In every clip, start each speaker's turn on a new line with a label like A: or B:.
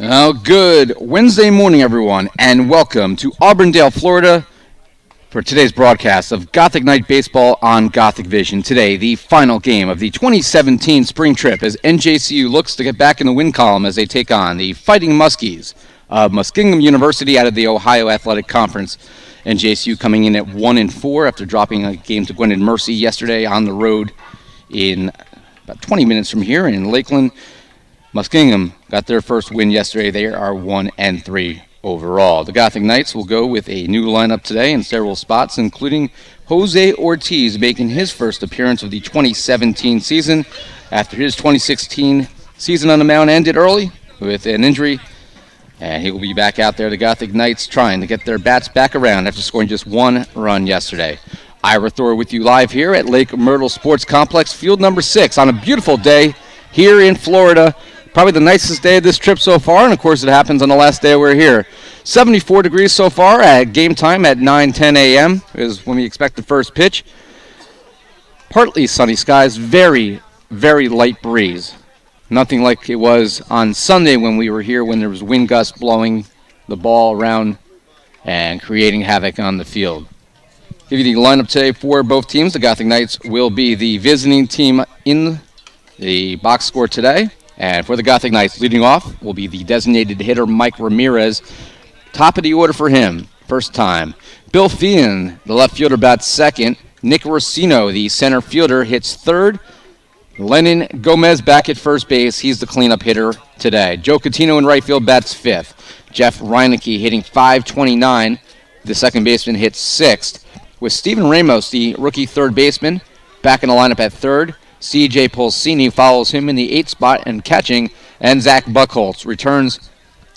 A: Good Wednesday morning, everyone, and welcome to Auburndale, Florida, for today's broadcast of Gothic Night Baseball on Gothic Vision. Today, the final game of the 2017 spring trip as NJCU looks to get back in the win column as they take on the Fighting Muskies of Muskingum University out of the Ohio Athletic Conference. NJCU coming in at 1-4 after dropping a game to Gwynedd Mercy yesterday on the road in about 20 minutes from here in Lakeland. Muskingum got their first win yesterday. They are 1-3 overall. The Gothic Knights will go with a new lineup today in several spots, including Jose Ortiz making his first appearance of the 2017 season after his 2016 season on the mound ended early with an injury. And he will be back out there. The Gothic Knights trying to get their bats back around after scoring just one run yesterday. Ira Thor with you live here at Lake Myrtle Sports Complex, field number 6 on a beautiful day here in Florida. Probably the nicest day of this trip so far, and of course it happens on the last day we're here. 74 degrees so far at game time at 9:10 a.m. is when we expect the first pitch. Partly sunny skies, very, very light breeze. Nothing like it was on Sunday when we were here when there was wind gusts blowing the ball around and creating havoc on the field. Give you the lineup today for both teams. The Gothic Knights will be the visiting team in the box score today. And for the Gothic Knights, leading off will be the designated hitter, Mike Ramirez. Top of the order for him, first time. Bill Feehan, the left fielder, bats second. Nick Rossino, the center fielder, hits third. Lennon Gomez back at first base. He's the cleanup hitter today. Joe Catino in right field bats fifth. Jeff Reinecke hitting .529. The second baseman hits sixth. With Steven Ramos, the rookie third baseman, back in the lineup at third. C.J. Polsini follows him in the 8th spot and catching, and Zach Buckholtz returns.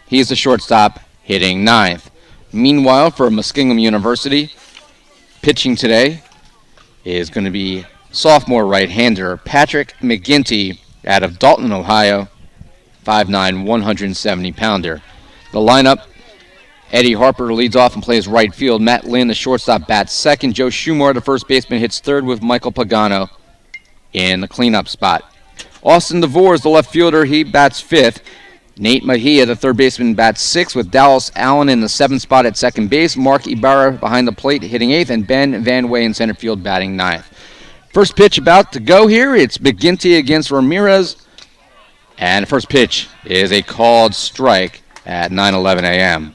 A: He's the shortstop, hitting ninth. Meanwhile, for Muskingum University, pitching today is going to be sophomore right-hander Patrick McGinty out of Dalton, Ohio, 5'9", 170-pounder. The lineup, Eddie Harper leads off and plays right field. Matt Lynn, the shortstop, bats second. Joe Schumar, the first baseman, hits third with Michael Pagano in the cleanup spot. Austin DeVore is the left fielder. He bats fifth. Nate Mejia, the third baseman, bats sixth with Dallas Allen in the 7th spot at second base. Mark Ibarra behind the plate hitting 8th, and Ben Van Way in center field batting 9th. First pitch about to go here. It's McGinty against Ramirez. And the first pitch is a called strike at 9:11 a.m.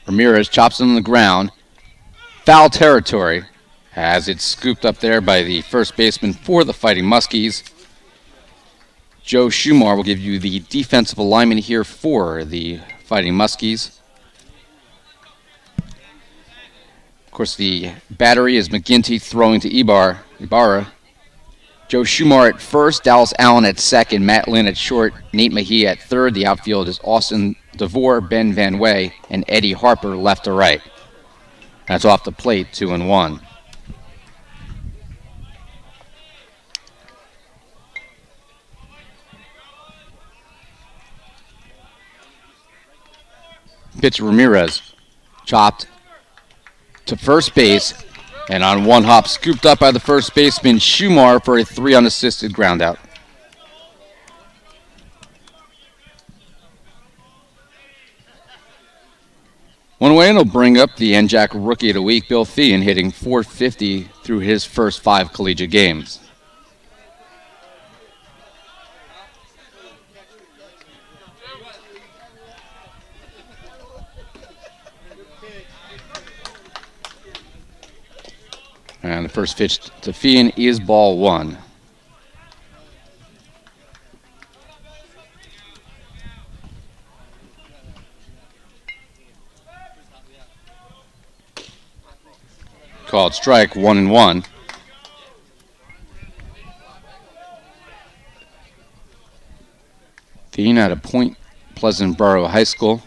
A: Ramirez chops it on the ground. Foul territory as it's scooped up there by the first baseman for the Fighting Muskies. Joe Schumar will give you the defensive alignment here for the Fighting Muskies. Of course, the battery is McGinty throwing to Ibarra. Joe Schumar at first, Dallas Allen at second, Matt Lynn at short, Nate Mejia at third. The outfield is Austin DeVore, Ben Van Way, and Eddie Harper left to right. That's off the plate, 2-1. Pitch Ramirez, chopped to first base, and on one hop, scooped up by the first baseman, Schumar, for a 3 unassisted groundout. One way, and will bring up the NJAC Rookie of the Week, Bill Feehan, hitting .450 through his first 5 collegiate games. And the first pitch to Feehan is ball 1. Called strike, 1-1. Feehan out of Point Pleasant Borough High School.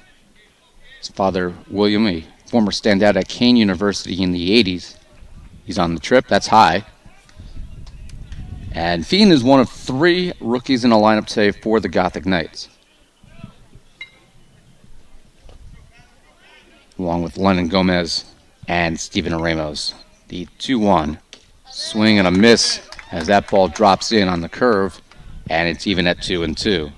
A: His father, William, a former standout at Kane University in the 80s. He's on the trip. That's high. And Feehan is one of 3 rookies in the lineup today for the Gothic Knights, along with Lennon Gomez and Steven Ramos. The 2-1 swing and a miss as that ball drops in on the curve, and it's even at 2-2.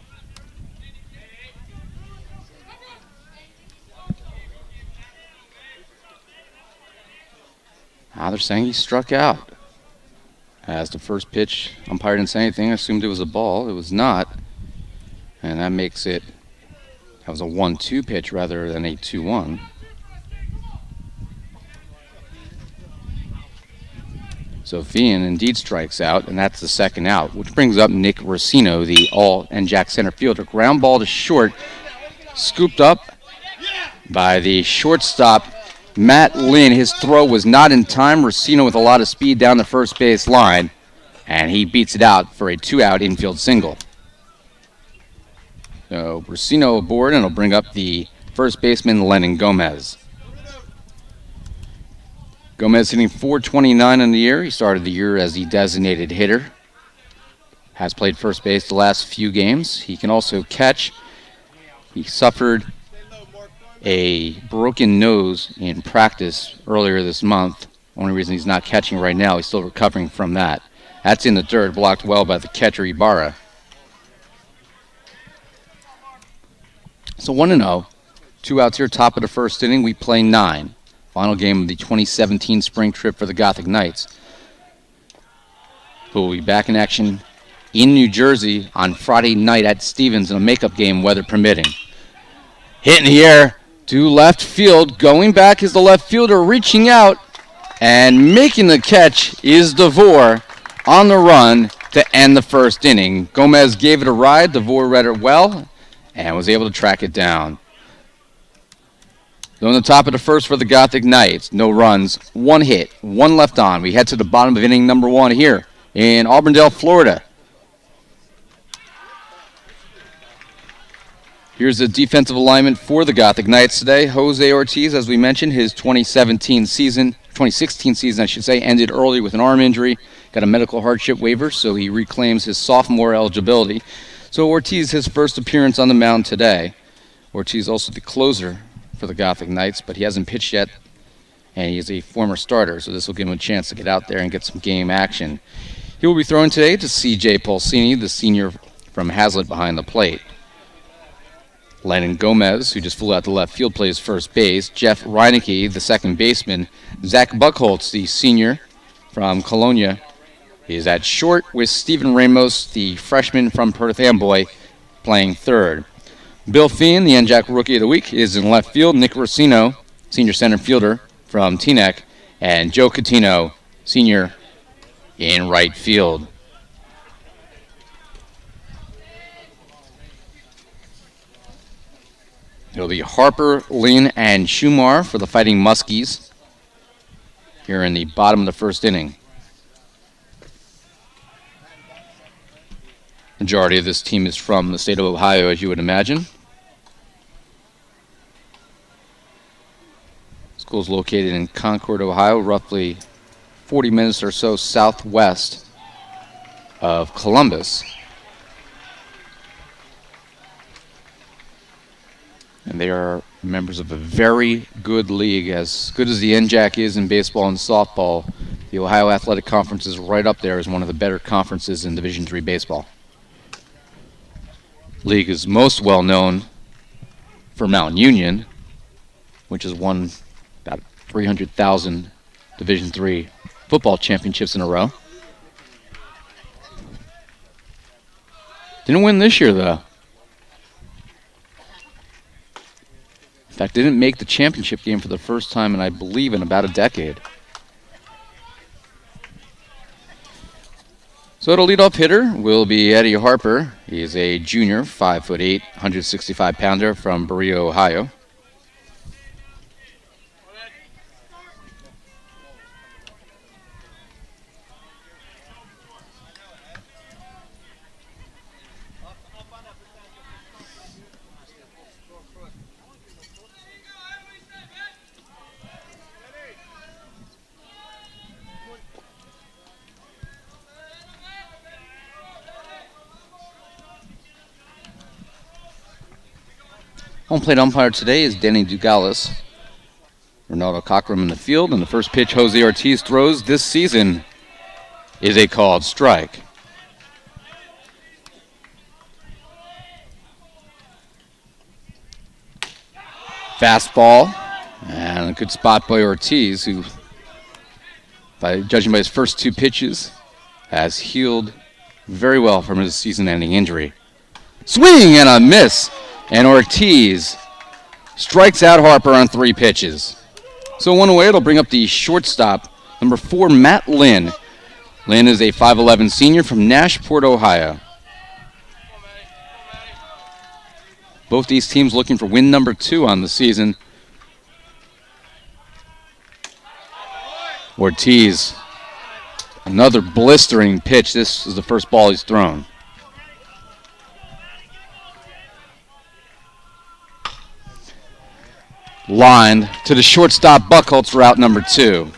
A: They're saying he struck out. As the first pitch, umpire didn't say anything. I assumed it was a ball. It was not. And that makes it, that was a 1-2 pitch rather than a 2-1. So Fian indeed strikes out, and that's the second out, which brings up Nick Racino, the all-NJAC center fielder. Ground ball to short, scooped up by the shortstop, Matt Lynn. His throw was not in time. Racino with a lot of speed down the first base line, and he beats it out for a 2-out infield single. So Racino aboard, and it'll bring up the first baseman, Lennon Gomez. Gomez hitting .429 in the year. He started the year as the designated hitter. Has played first base the last few games. He can also catch. He suffered a broken nose in practice earlier this month. Only reason he's not catching right now, he's still recovering from that. That's in the dirt, blocked well by the catcher Ibarra. So 1-0. 2 outs here, top of the first inning. We play 9. Final game of the 2017 spring trip for the Gothic Knights. We'll be back in action in New Jersey on Friday night at Stevens in a makeup game, weather permitting. Hit in the air to left field. Going back is the left fielder reaching out, and making the catch is DeVore on the run to end the first inning. Gomez gave it a ride. DeVore read it well and was able to track it down. So on the top of the first for the Gothic Knights, no runs, 1 hit, 1 left on. We head to the bottom of inning number 1 here in Auburndale, Florida. Here's the defensive alignment for the Gothic Knights today. Jose Ortiz, as we mentioned, his 2016 season, I should say, ended early with an arm injury. Got a medical hardship waiver, so he reclaims his sophomore eligibility. So Ortiz, his first appearance on the mound today. Ortiz also the closer for the Gothic Knights, but he hasn't pitched yet, and he is a former starter, so this will give him a chance to get out there and get some game action. He will be throwing today to C.J. Pulsini, the senior from Hazlitt behind the plate. Lennon Gomez, who just flew out to left field, plays first base. Jeff Reinecke, the second baseman. Zach Buckholtz, the senior from Colonia, is at short, with Steven Ramos, the freshman from Perth Amboy, playing third. Bill Fian, the NJAC Rookie of the Week, is in left field. Nick Racino, senior center fielder from Teaneck, and Joe Catino, senior, in right field. It'll be Harper, Lynn, and Schumar for the Fighting Muskies here in the bottom of the first inning. Majority of this team is from the state of Ohio, as you would imagine. School is located in Concord, Ohio, roughly 40 minutes or so southwest of Columbus. And they are members of a very good league. As good as the NJAC is in baseball and softball, the Ohio Athletic Conference is right up there as one of the better conferences in Division III baseball. League is most well known for Mount Union, which has won about 300,000 Division III football championships in a row. Didn't win this year, though. In fact, didn't make the championship game for the first time in, I believe, in about a decade. So the leadoff hitter will be Eddie Harper. He is a junior, 5'8", 165-pounder from Berea, Ohio. Home plate umpire today is Danny Dugalis. Ronaldo Cockrum in the field, and the first pitch Jose Ortiz throws this season is a called strike. Fastball, and a good spot by Ortiz, who, judging by his first two pitches, has healed very well from his season-ending injury. Swing and a miss, and Ortiz strikes out Harper on 3 pitches. So 1 away, it'll bring up the shortstop, number 4, Matt Lynn. Lynn is a 5'11 senior from Nashport, Ohio. Both these teams looking for win number 2 on the season. Ortiz, another blistering pitch. This is the first ball he's thrown. Lined to the shortstop, Buckholtz, route number 2.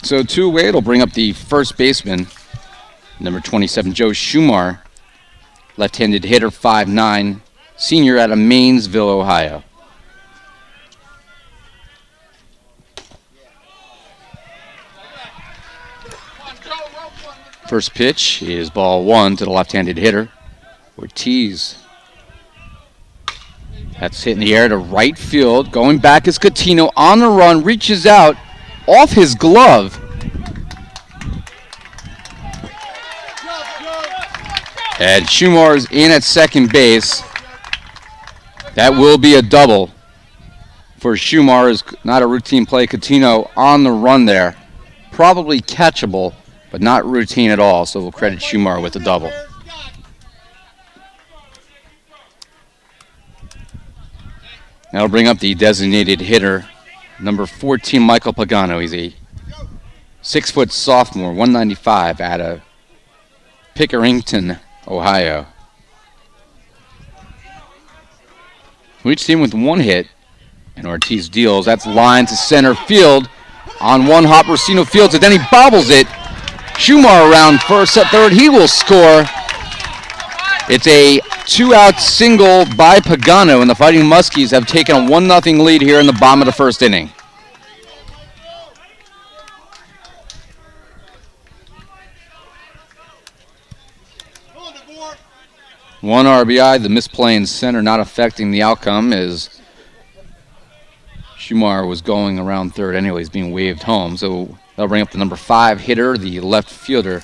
A: So 2 away, it'll bring up the first baseman, number 27, Joe Schumar, left-handed hitter, 5'9", senior out of Mainsville, Ohio. First pitch is ball 1 to the left-handed hitter, Ortiz. That's hit in the air to right field. Going back is Coutinho on the run, reaches out off his glove. And Schumar is in at second base. That will be a double for Schumar. Is not a routine play. Coutinho on the run there. Probably catchable, but not routine at all, so we'll credit Schumar with a double. That'll bring up the designated hitter, number 14, Michael Pagano. He's a 6-foot sophomore, 195, out of Pickerington, Ohio. Each team with 1 hit, and Ortiz deals. That's lined to center field on 1 hop. Racino fields it, then he bobbles it. Schumar around first at third. He will score. It's a 2-out single by Pagano, and the Fighting Muskies have taken a 1-0 lead here in the bottom of the first inning. One RBI, the misplay in center not affecting the outcome as Schumar was going around third anyways, being waved home. So that'll bring up the number 5 hitter, the left fielder,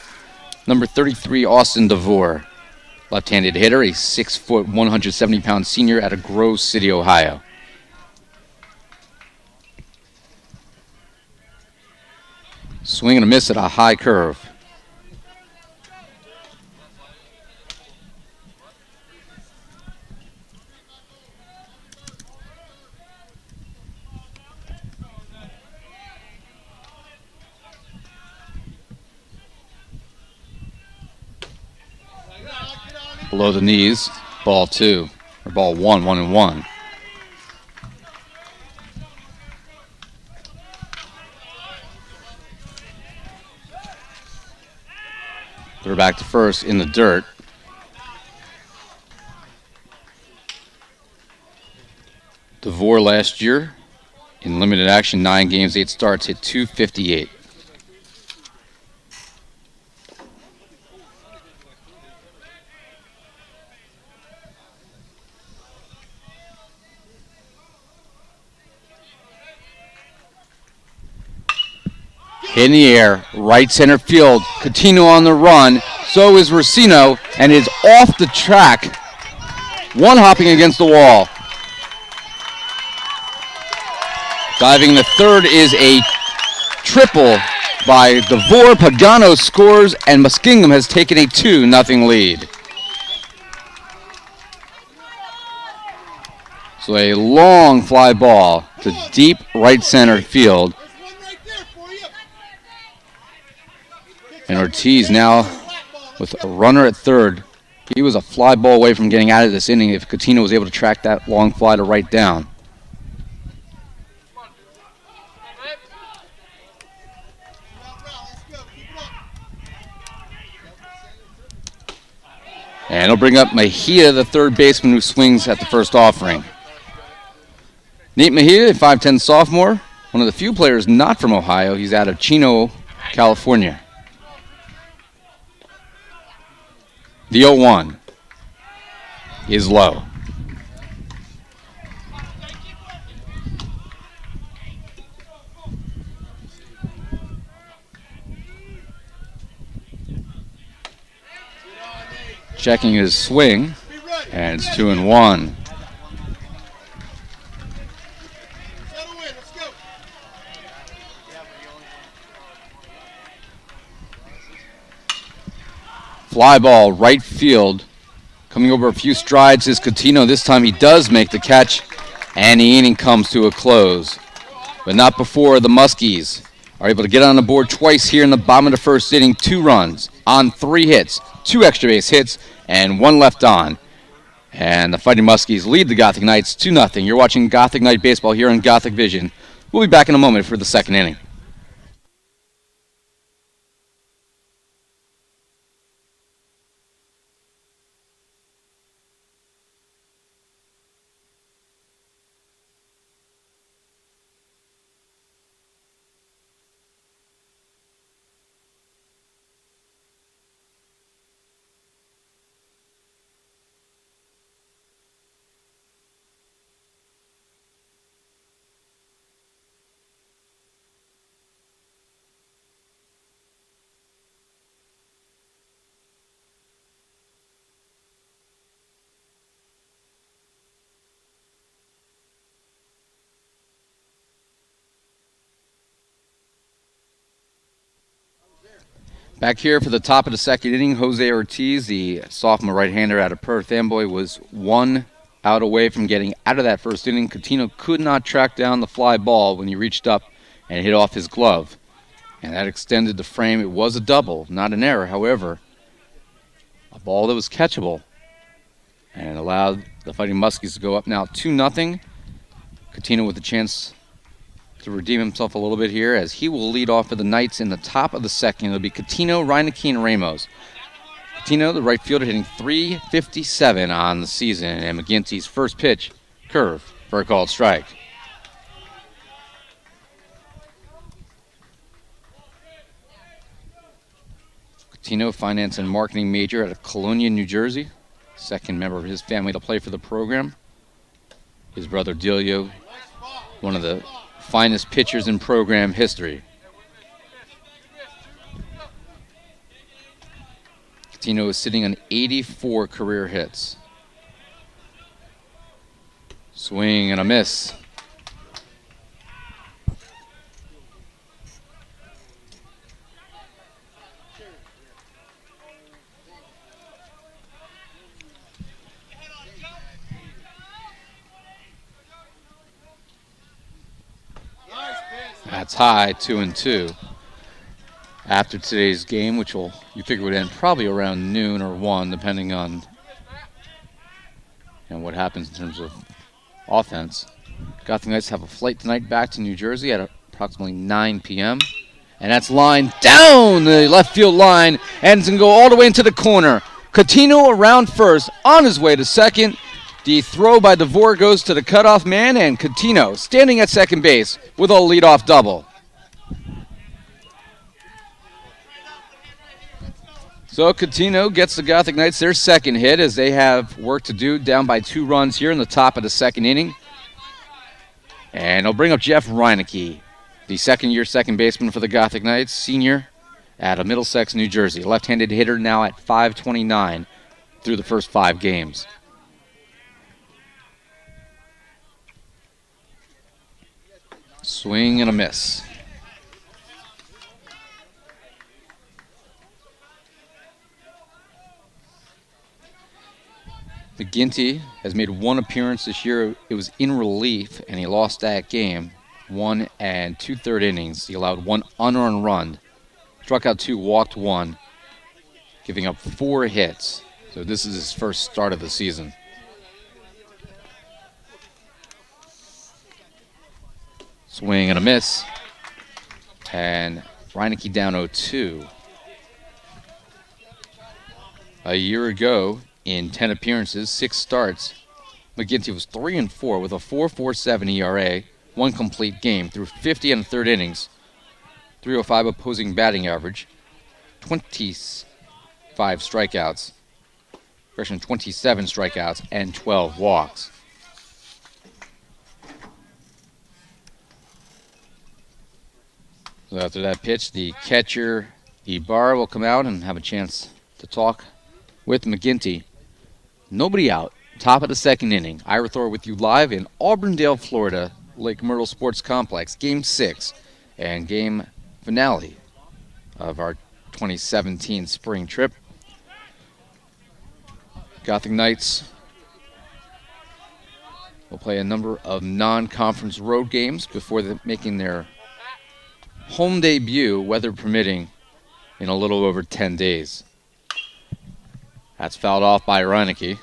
A: number 33, Austin DeVore. Left-handed hitter, a 6-foot, 170-pound senior out of Grove City, Ohio. Swing and a miss at a high curve. Below the knees, ball 2, or ball 1, 1-1. They're back to first in the dirt. DeVore last year in limited action, 9 games, 8 starts, hit .258. In the air, right center field. Coutinho on the run. So is Racino, and is off the track. One hopping against the wall. Diving the third is a triple by DeVore. Pagano scores, and Muskingum has taken a 2-0 lead. So a long fly ball to deep right center field. And Ortiz now with a runner at third. He was a fly ball away from getting out of this inning if Coutinho was able to track that long fly to right down. And he'll bring up Mejia, the third baseman who swings at the first offering. Nate Mejia, a 5'10 sophomore, one of the few players not from Ohio. He's out of Chino, California. The 0-1 is low. Checking his swing, and it's 2-1. Fly ball, right field. Coming over a few strides is Coutinho. This time he does make the catch, and the inning comes to a close. But not before the Muskies are able to get on the board twice here in the bottom of the first inning. 2 runs on 3 hits, 2 extra base hits, and 1 left on. And the Fighting Muskies lead the Gothic Knights 2-0. You're watching Gothic Knight Baseball here on Gothic Vision. We'll be back in a moment for the second inning. Back here for the top of the second inning, Jose Ortiz, the sophomore right-hander out of Perth Amboy, was 1 out away from getting out of that first inning. Coutinho could not track down the fly ball when he reached up and hit off his glove. And that extended the frame. It was a double, not an error. However, a ball that was catchable. And it allowed the Fighting Muskies to go up now 2-0. Coutinho with a chance to redeem himself a little bit here as he will lead off for the Knights in the top of the second. It'll be Coutinho, Reineke, and Ramos. Coutinho, the right fielder, hitting .357 on the season, and McGinty's first pitch, curve for a called strike. Coutinho, finance and marketing major at Colonia, New Jersey. Second member of his family to play for the program. His brother Delio, one of the finest pitchers in program history. Coutinho is sitting on 84 career hits. Swing and a miss. That's high, 2-2. After today's game, which you figure would end probably around noon or 1, depending on what happens in terms of offense. Gothic Knights have a flight tonight back to New Jersey at approximately 9 p.m. And that's lined down the left field line, and it's going to go all the way into the corner. Coutinho around first, on his way to second. The throw by DeVore goes to the cutoff man, and Coutinho standing at second base with a leadoff double. So Coutinho gets the Gothic Knights their second hit as they have work to do, down by 2 runs here in the top of the second inning. And he'll bring up Jeff Reineke, the second-year second baseman for the Gothic Knights, senior out of Middlesex, New Jersey. Left-handed hitter now at .529 through the first 5 games. Swing and a miss. McGinty has made 1 appearance this year. It was in relief, and he lost that game. 1 2/3 innings. He allowed 1 unearned run. Struck out 2, walked 1, giving up 4 hits. So this is his first start of the season. Swing and a miss. And Reineke down 0-2. A year ago, In 10 appearances, 6 starts, McGinty was 3-4 with a 4.47 ERA, 1 complete game through 50 and a third innings, 305 opposing batting average, 25 strikeouts, 27 strikeouts, and 12 walks. So after that pitch, the catcher, Ibarra, will come out and have a chance to talk with McGinty. Nobody out. Top of the second inning. Ira Thor with you live in Auburndale, Florida, Lake Myrtle Sports Complex. Game 6 and game finale of our 2017 spring trip. Gothic Knights will play a number of non-conference road games before making their home debut, weather permitting, in a little over 10 days. That's fouled off by Reinecke.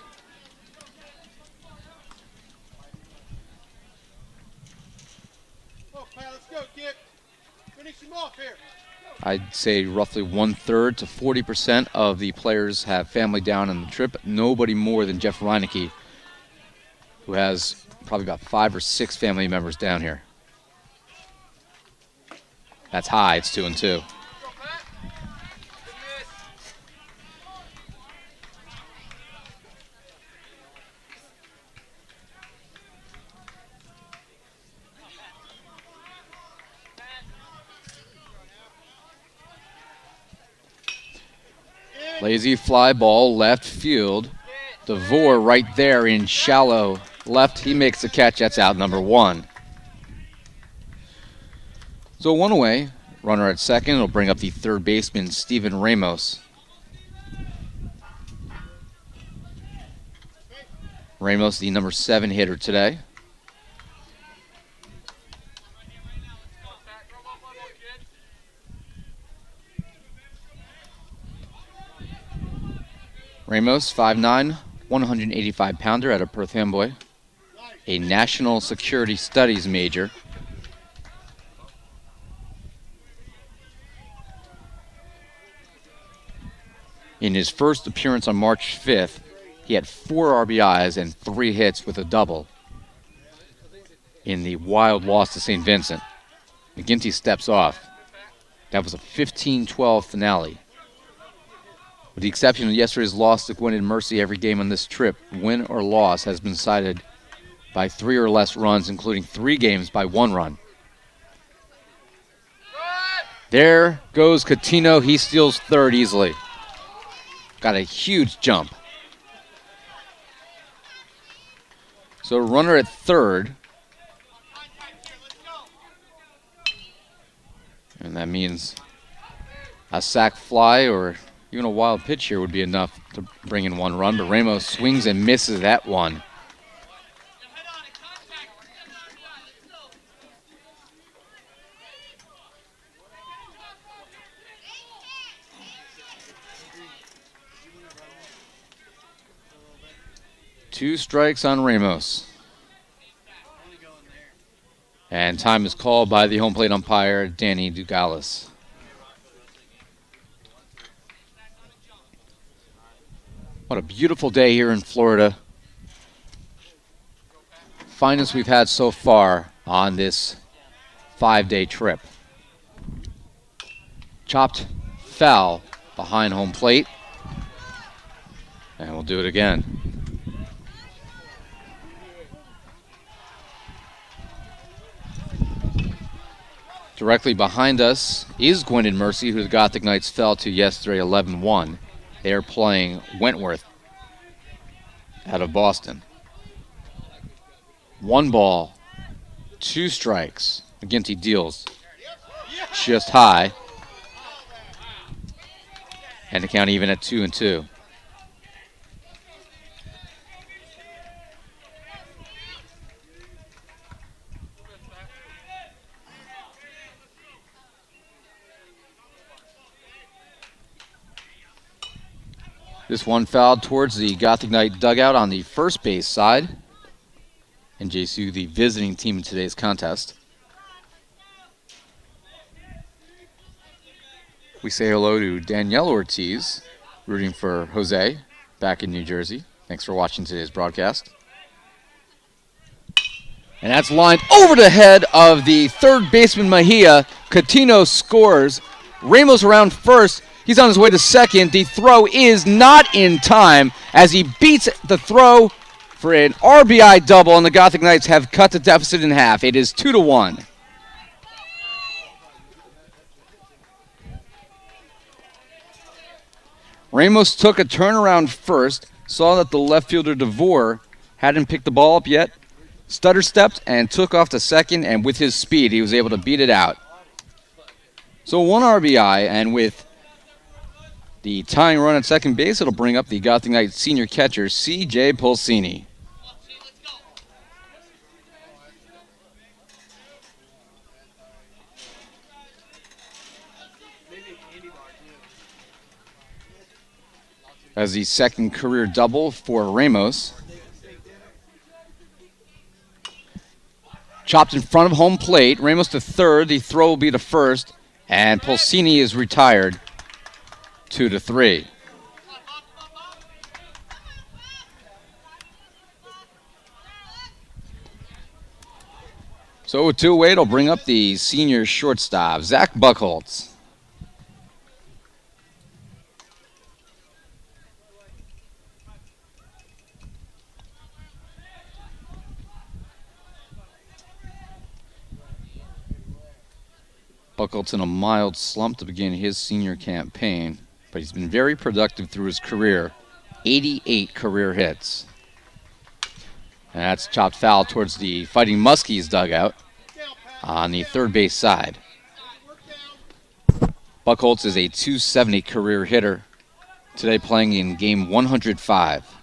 A: I'd say roughly 1/3 to 40% of the players have family down on the trip. Nobody more than Jeff Reinecke, who has probably about 5 or 6 family members down here. That's high. It's 2-2. Lazy fly ball left field. Thor right there in shallow left. He makes the catch. That's out number 1. So 1 away. Runner at second. It'll bring up the third baseman, Steven Ramos. Ramos, the number 7 hitter today. Ramos, 5'9", 185-pounder out of Perth Amboy, a National Security Studies major. In his first appearance on March 5th, he had 4 RBIs and 3 hits with a double in the wild loss to St. Vincent. McGinty steps off. That was a 15-12 finale. With the exception of yesterday's loss to Gwynedd Mercy, every game on this trip, win or loss, has been decided by 3 or less runs, including 3 games by 1 run. There goes Coutinho. He steals third easily. Got a huge jump. So runner at third. And that means a sac fly or even a wild pitch here would be enough to bring in 1 run, but Ramos swings and misses that one. Two strikes on Ramos. And time is called by the home plate umpire, Danny Dugalis. What a beautiful day here in Florida. Finest we've had so far on this 5-day trip. Chopped foul behind home plate. And we'll do it again. Directly behind us is Gwynedd Mercy, who the Gothic Knights fell to yesterday 11-1. They are playing Wentworth out of Boston. 1 ball, 2 strikes. McGinty deals just high. And the count even at 2-2. This one fouled towards the Gothic Knight dugout on the first base side. NJCU, the visiting team in today's contest. We say hello to Danielle Ortiz, rooting for Jose back in New Jersey. Thanks for watching today's broadcast. And that's lined over the head of the third baseman Mejia. Coutinho scores. Ramos around first. He's on his way to second. The throw is not in time as he beats the throw for an RBI double, and the Gothic Knights have cut the deficit in half. It is 2-1. Ramos took a turnaround first, saw that the left fielder Thor hadn't picked the ball up yet, stutter stepped and took off to second, and with his speed he was able to beat it out. So 1 RBI, and with the tying run at second base, it'll bring up the Gothic Knights senior catcher C.J. Pulsini. As the second career double for Ramos. Chopped in front of home plate. Ramos to third. The throw will be to first. And Pulsini is retired 2-3. So with 2 away, it'll bring up the senior shortstop, Zach Buchholz. Buchholz in a mild slump to begin his senior campaign, but he's been very productive through his career. 88 career hits. And that's chopped foul towards the Fighting Muskies dugout on the third base side. Buchholz is a .270 career hitter, today playing in game 105.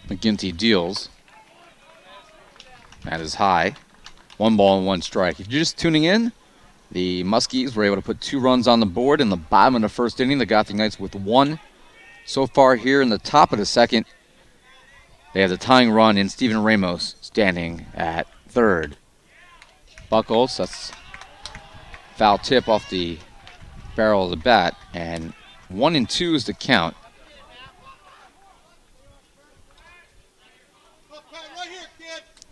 A: McGinty deals. That is high. 1 ball and 1 strike. If you're just tuning in, the Muskies were able to put 2 runs on the board in the bottom of the first inning. The Gothic Knights with 1 so far here in the top of the second. They have the tying run in Steven Ramos standing at third. Buchholz, that's foul tip off the barrel of the bat, and 1-2 is the count.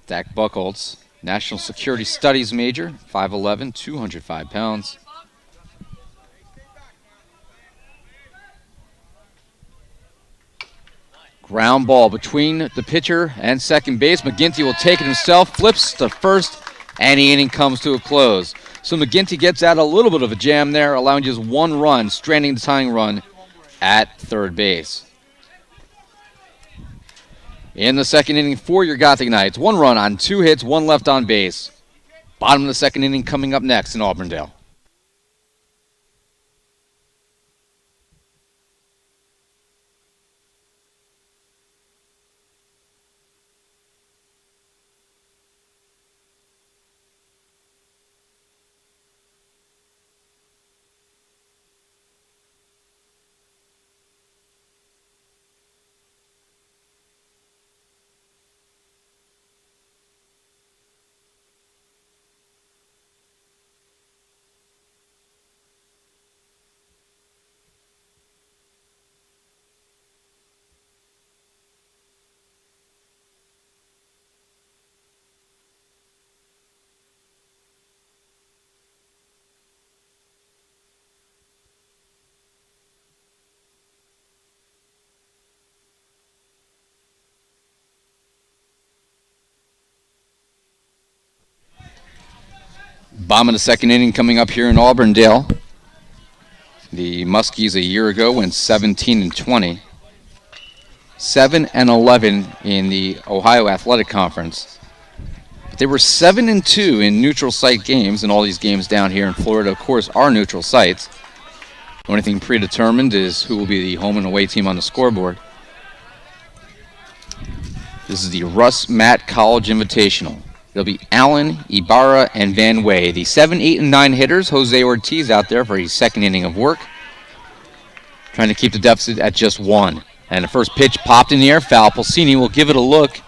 A: Zach Buchholz, National Security Studies major, 5'11", 205 pounds. Ground ball between the pitcher and second base. McGinty will take it himself, flips to first, and the inning comes to a close. So McGinty gets out a little bit of a jam there, allowing just 1 run, stranding the tying run at third base. In the second inning for your Gothic Knights, 1 run on 2 hits, 1 left on base. Bottom of the second inning coming up next in Auburndale. Bottom of the second inning coming up here in Auburndale. The Muskies a year ago went 17-20. 7-11 in the Ohio Athletic Conference. But they were 7-2 in neutral site games, and all these games down here in Florida, of course, are neutral sites. The only thing predetermined is who will be the home and away team on the scoreboard. This is the Russ Matt College Invitational. It'll be Allen, Ibarra, and Van Way. The 7, 8, and 9 hitters, Jose Ortiz out there for his second inning of work, trying to keep the deficit at just 1. And the first pitch popped in the air, foul. Pulsini will give it a look,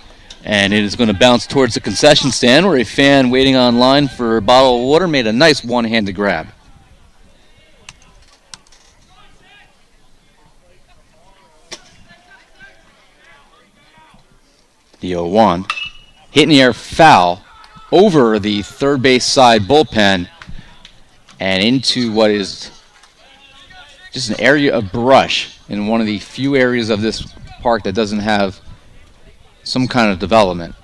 A: and it is going to bounce towards the concession stand where a fan waiting online for a bottle of water made a nice one-handed grab. The 0-1. Hit in the air, foul over the third base side bullpen and into what is just an area of brush in one of the few areas of this park that doesn't have some kind of development.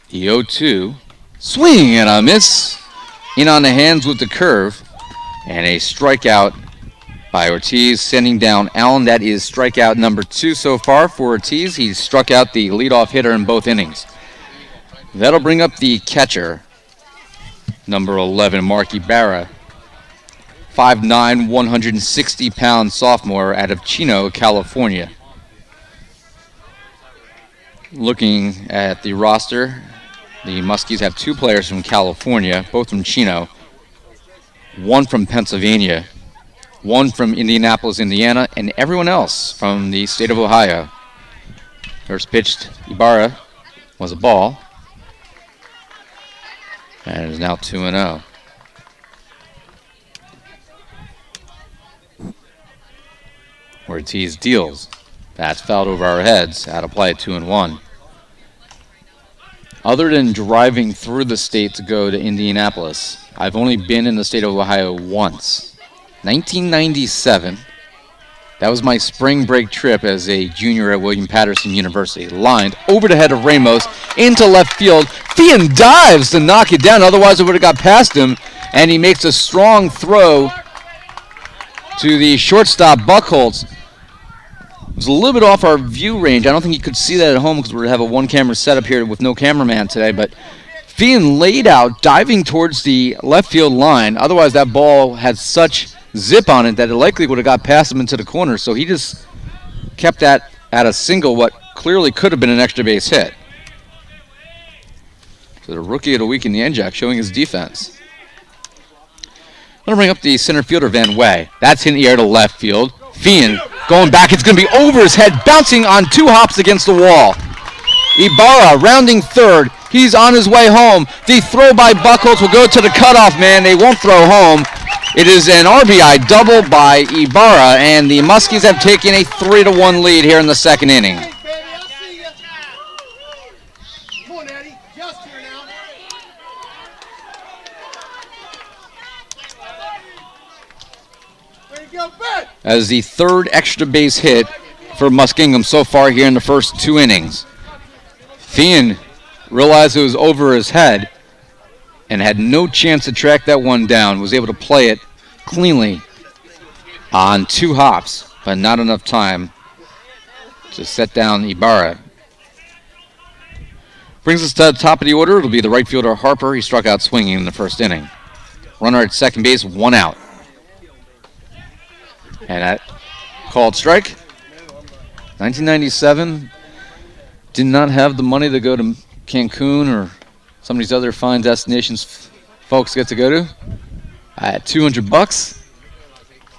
A: The 0-2, swing and a miss, in on the hands with the curve, and a strikeout by Ortiz, sending down Allen. That is strikeout number 2 so far for Ortiz. He struck out the leadoff hitter in both innings. That'll bring up the catcher, number 11, Mark Ibarra, 5'9", 160-pound sophomore out of Chino, California. Looking at the roster, the Muskies have 2 players from California, both from Chino, 1 from Pennsylvania, 1 from Indianapolis, Indiana, and everyone else from the state of Ohio. First pitched, Ibarra, was a ball, and it is now 2-0. Ortiz deals. That's fouled over our heads. Out of play at 2-1. Other than driving through the state to go to Indianapolis, I've only been in the state of Ohio once. 1997. That was my spring break trip as a junior at William Patterson University. Lined over the head of Ramos into left field. Fian dives to knock it down. Otherwise, it would have got past him. And he makes a strong throw to the shortstop, Buchholz. It was a little bit off our view range. I don't think you could see that at home because we have a one-camera setup here with no cameraman today. But Fian laid out, diving towards the left field line. Otherwise, that ball had such zip on it that it likely would have got past him into the corner. So he just kept that at a single, what clearly could have been an extra base hit. So the rookie of the week in the NJAC showing his defense. I'm going to bring up the center fielder, Van Way. That's hit in the air to left field. Fian going back. It's going to be over his head, bouncing on 2 hops against the wall. Ibarra rounding third. He's on his way home. The throw by Buchholz will go to the cutoff man. They won't throw home. It is an RBI double by Ibarra, and the Muskies have taken a 3-1 lead here in the second inning. As the third extra base hit for Muskingum so far here in the first 2 innings. Fian realized it was over his head and had no chance to track that one down. Was able to play it cleanly on 2 hops, but not enough time to set down Ibarra. Brings us to the top of the order. It'll be the right fielder Harper. He struck out swinging in the first inning. Runner at second base, 1 out. And that called strike. 1997, did not have the money to go to Cancun or some of these other fine destinations folks get to go to. I had $200.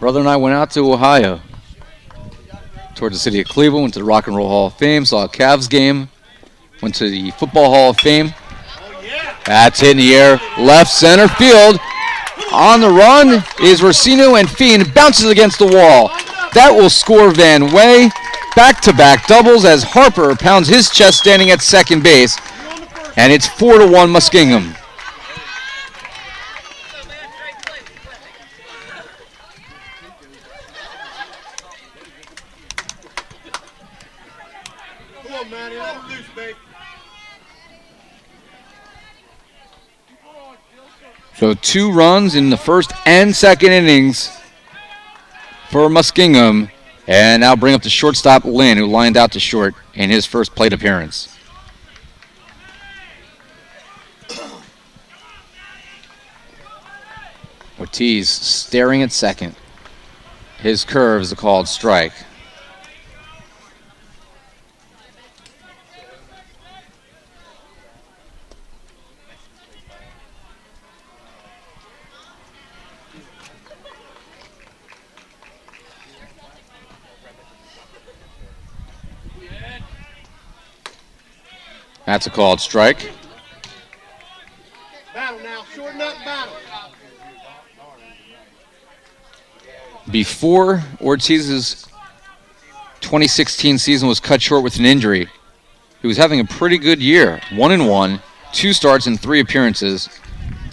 A: Brother and I went out to Ohio, toward the city of Cleveland, went to the Rock and Roll Hall of Fame, saw a Cavs game, went to the Football Hall of Fame. That's hit in the air, left center field. On the run is Racino, and Fian bounces against the wall. That will score Van Way. Back-to-back doubles as Harper pounds his chest standing at second base. And it's 4-1 Muskingum. So 2 runs in the first and second innings for Muskingum. And now bring up the shortstop, Lynn, who lined out to short in his first plate appearance. Ortiz staring at second. His curve is a called strike. That's a called strike.
B: Battle now. Shorten up battle.
A: Before Ortiz's 2016 season was cut short with an injury, he was having a pretty good year. 1-1, 2 starts and 3 appearances,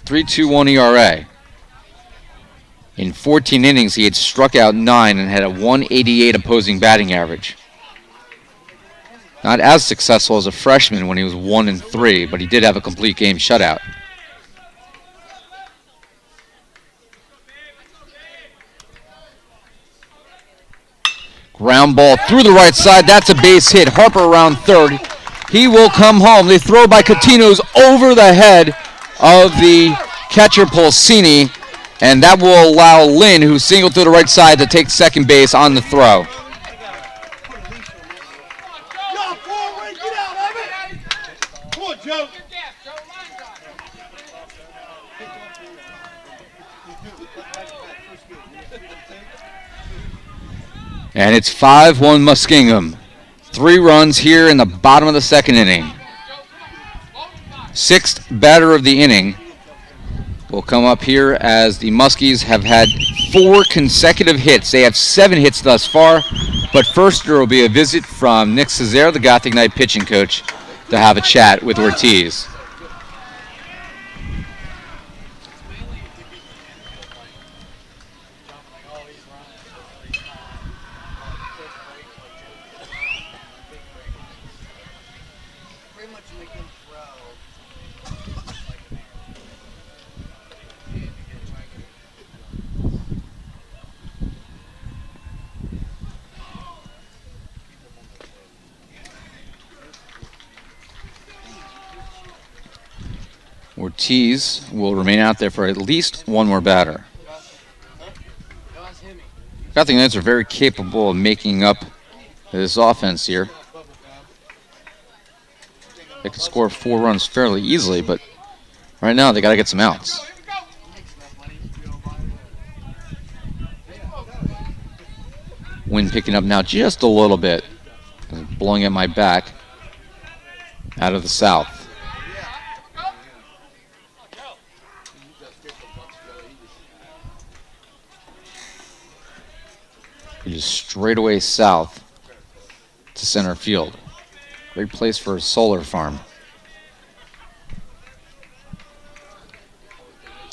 A: 3.21 ERA. In 14 innings, he had struck out 9 and had a 188 opposing batting average. Not as successful as a freshman when he was 1-3, but he did have a complete game shutout. Ground ball through the right side. That's a base hit. Harper around third. He will come home. The throw by Coutinho's over the head of the catcher Pulsini, and that will allow Lynn, who singled to the right side, to take second base on the throw. And it's 5-1 Muskingum. 3 runs here in the bottom of the second inning. 6th batter of the inning will come up here as the Muskies have had 4 consecutive hits. They have 7 hits thus far, but first there will be a visit from Nick Cesare, the Gothic Knight pitching coach, to have a chat with Ortiz. Ortiz will remain out there for at least one more batter. Gothic Knights are very capable of making up this offense here. They could score 4 runs fairly easily, but right now they got to get some outs. Wind picking up now just a little bit, blowing at my back out of the south. It is straight away south to center field. Great place for a solar farm.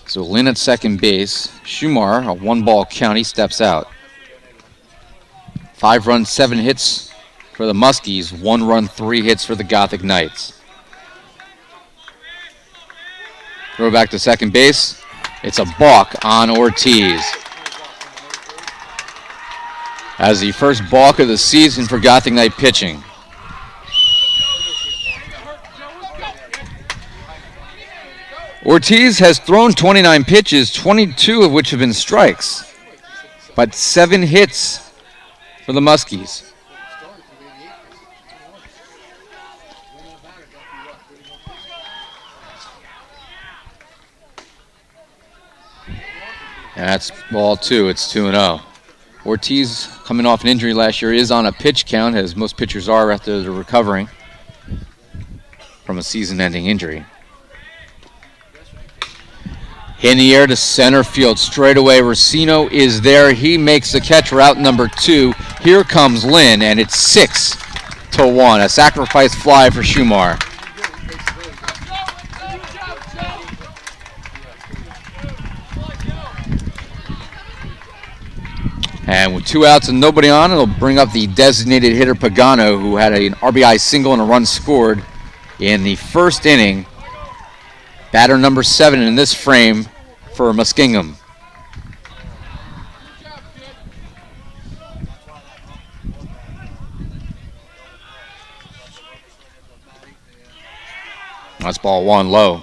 A: So Lynn at second base. Shumar, a 1-ball count, he steps out. 5 runs, 7 hits for the Muskies. 1 run, 3 hits for the Gothic Knights. Throw back to second base. It's a balk on Ortiz. As the first balk of the season for Gothic Knight pitching. Ortiz has thrown 29 pitches, 22 of which have been strikes, but 7 hits for the Muskies. And that's ball 2. It's 2-0. Ortiz, coming off an injury last year, is on a pitch count, as most pitchers are after they're recovering from a season-ending injury. In the air to center field, straight away. Racino is there. He makes the catch, route number 2. Here comes Lynn, and it's 6-1. A sacrifice fly for Shumar. And with 2 outs and nobody on, it'll bring up the designated hitter Pagano, who had an RBI single and a run scored in the first inning. Batter number 7 in this frame for Muskingum. That's ball 1 low.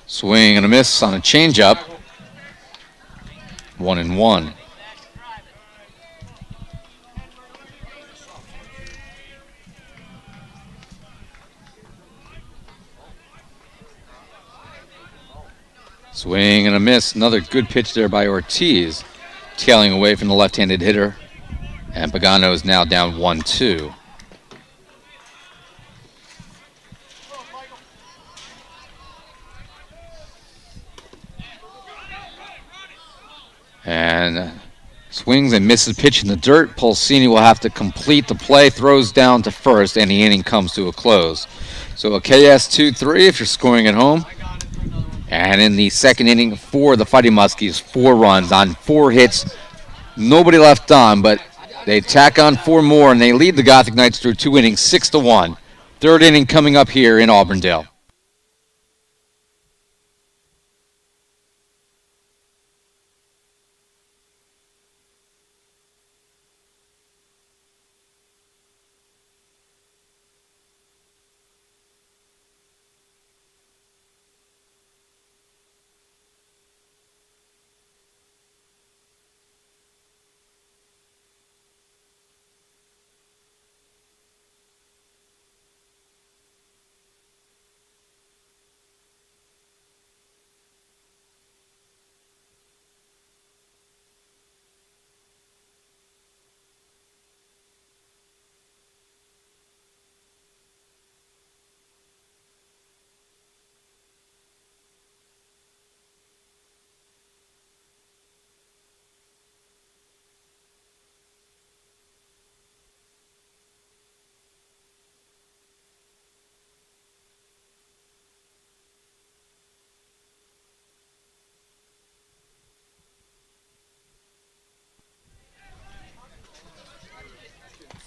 A: Swing and a miss on a changeup. 1-1. Swing and a miss. Another good pitch there by Ortiz, tailing away from the left-handed hitter. And Pagano is now down 1-2. And swings and misses pitch in the dirt. Pulsini will have to complete the play, throws down to first, and the inning comes to a close. So a KS 2-3 if you're scoring at home. And in the second inning for the Fighting Muskies, 4 runs on 4 hits. Nobody left on, but they tack on 4 more, and they lead the Gothic Knights through 2 innings, 6-1. Third inning coming up here in Auburndale.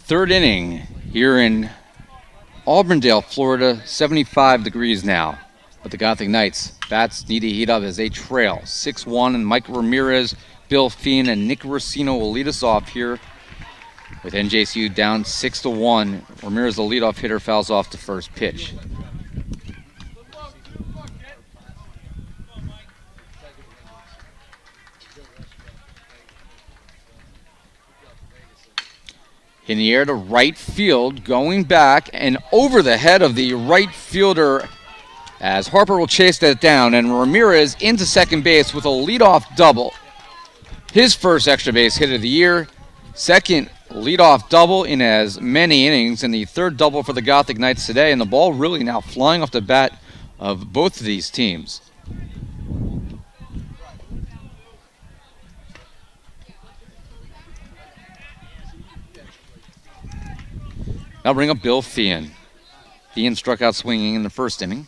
A: Third inning here in Auburndale, Florida, 75 degrees now. But the Gothic Knights, bats need to heat up as they trail 6-1, and Mike Ramirez, Bill Fien, and Nick Rossino will lead us off here with NJCU down 6-1. Ramirez, the leadoff hitter, fouls off the first pitch. In the air to right field, going back and over the head of the right fielder as Harper will chase that down, and Ramirez into second base with a leadoff double. His first extra base hit of the year, second leadoff double in as many innings, and the third double for the Gothic Knights today, and the ball really now flying off the bat of both of these teams. Now bring up Bill Fien. Fien struck out swinging in the first inning.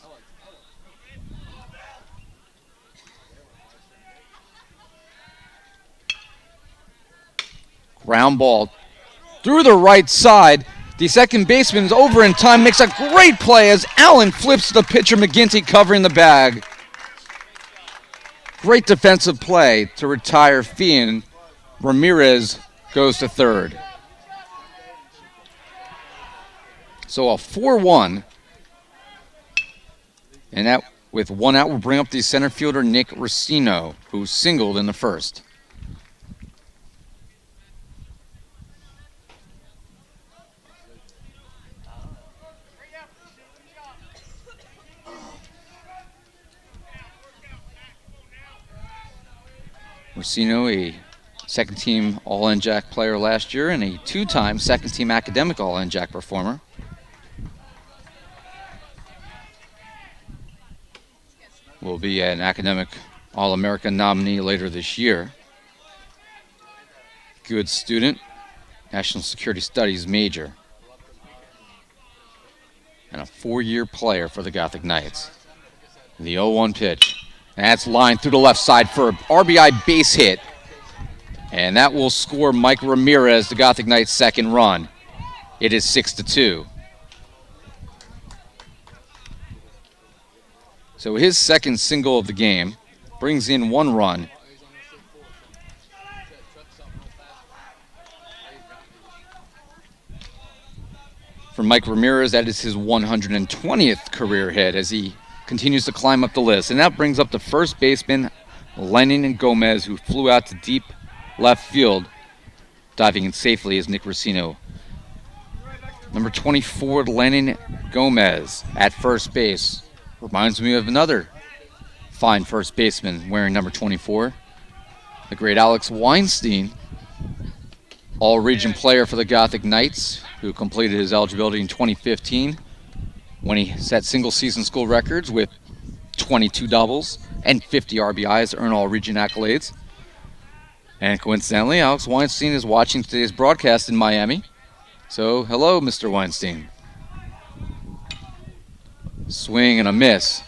A: Ground ball through the right side. The second baseman's over in time, makes a great play as Allen flips the pitcher, McGinty covering the bag. Great defensive play to retire Fien. Ramirez goes to third. So a 4-1, and that with 1 out will bring up the center fielder Nick Rossino, who singled in the first. Rossino, a second-team All-NJAC player last year and a 2-time second-team academic All-NJAC performer. Will be an academic All-American nominee later this year. Good student, National Security Studies major, and a 4-year player for the Gothic Knights. The 0-1 pitch. And that's lined through the left side for an RBI base hit. And that will score Mike Ramirez, the Gothic Knights' second run. It is 6-2. So his second single of the game brings in 1 run. For Mike Ramirez, that is his 120th career hit as he continues to climb up the list. And that brings up the first baseman, Lenin Gomez, who flew out to deep left field. Diving in safely is Nick Rossino. Number 24, Lenin Gomez at first base. Reminds me of another fine first baseman wearing number 24. The great Alex Weinstein, all-region player for the Gothic Knights, who completed his eligibility in 2015 when he set single-season school records with 22 doubles and 50 RBIs to earn all-region accolades. And coincidentally, Alex Weinstein is watching today's broadcast in Miami. So, hello, Mr. Weinstein. Swing and a miss.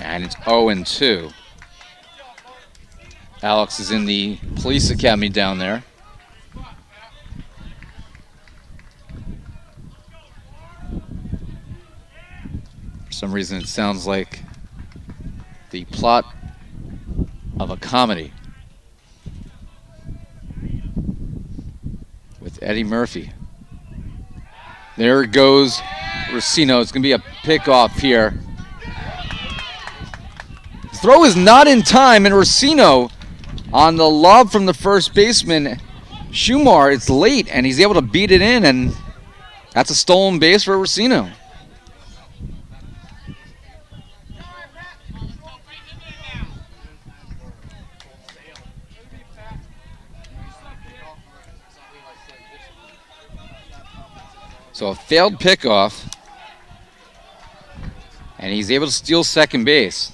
A: And it's 0-2. Alex is in the police academy down there. For some reason, it sounds like the plot of a comedy with Eddie Murphy. There goes Racino. It's going to be a pickoff here. Throw is not in time, and Racino on the lob from the first baseman, Shumar, it's late, and he's able to beat it in, and that's a stolen base for Racino. So a failed pickoff, and he's able to steal second base.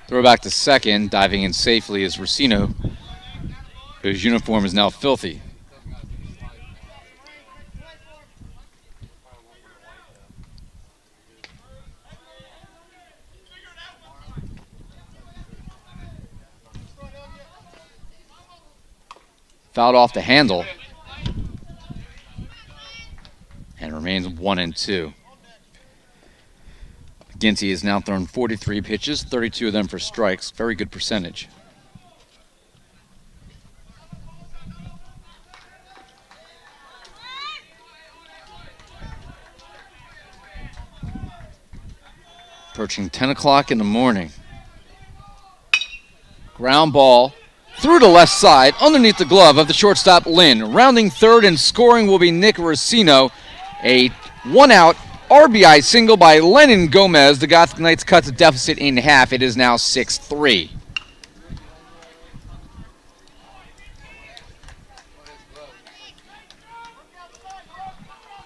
A: Throw back to second, diving in safely is Racino, whose uniform is now filthy. Fouled off the handle and remains 1-2. Ginty has now thrown 43 pitches, 32 of them for strikes. Very good percentage. Approaching 10 o'clock in the morning. Ground ball through the left side, underneath the glove of the shortstop, Lynn. Rounding third and scoring will be Nick Racino. A one-out RBI single by Lennon Gomez. The Gothic Knights cut the deficit in half. It is now 6-3.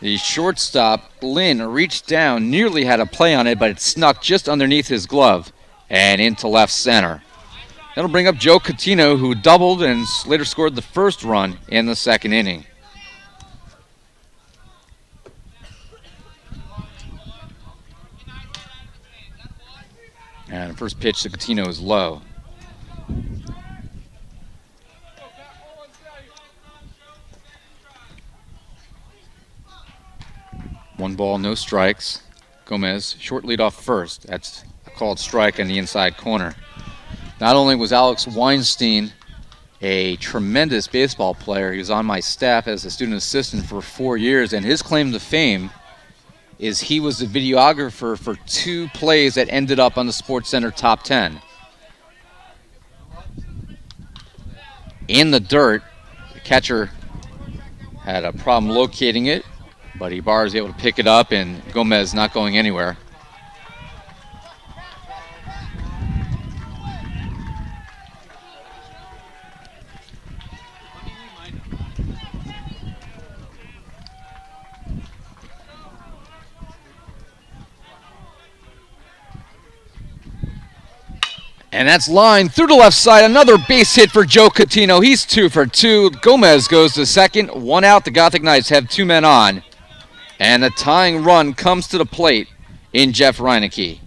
A: The shortstop, Lynn, reached down, nearly had a play on it, but it snuck just underneath his glove and into left center. That'll bring up Joe Catino, who doubled and later scored the first run in the second inning. And the first pitch to Catino is low. One ball, no strikes. Gomez, short lead off first. That's a called strike in the inside corner. Not only was Alex Weinstein a tremendous baseball player, he was on my staff as a student assistant for 4 years, and his claim to fame is he was the videographer for 2 plays that ended up on the SportsCenter Top 10. In the dirt, the catcher had a problem locating it, but Ibarra is able to pick it up, and Gomez not going anywhere. And that's lined through the left side. Another base hit for Joe Catino. He's 2 for 2. Gomez goes to second. 1 out. The Gothic Knights have 2 men on. And the tying run comes to the plate in Jeff Reineke.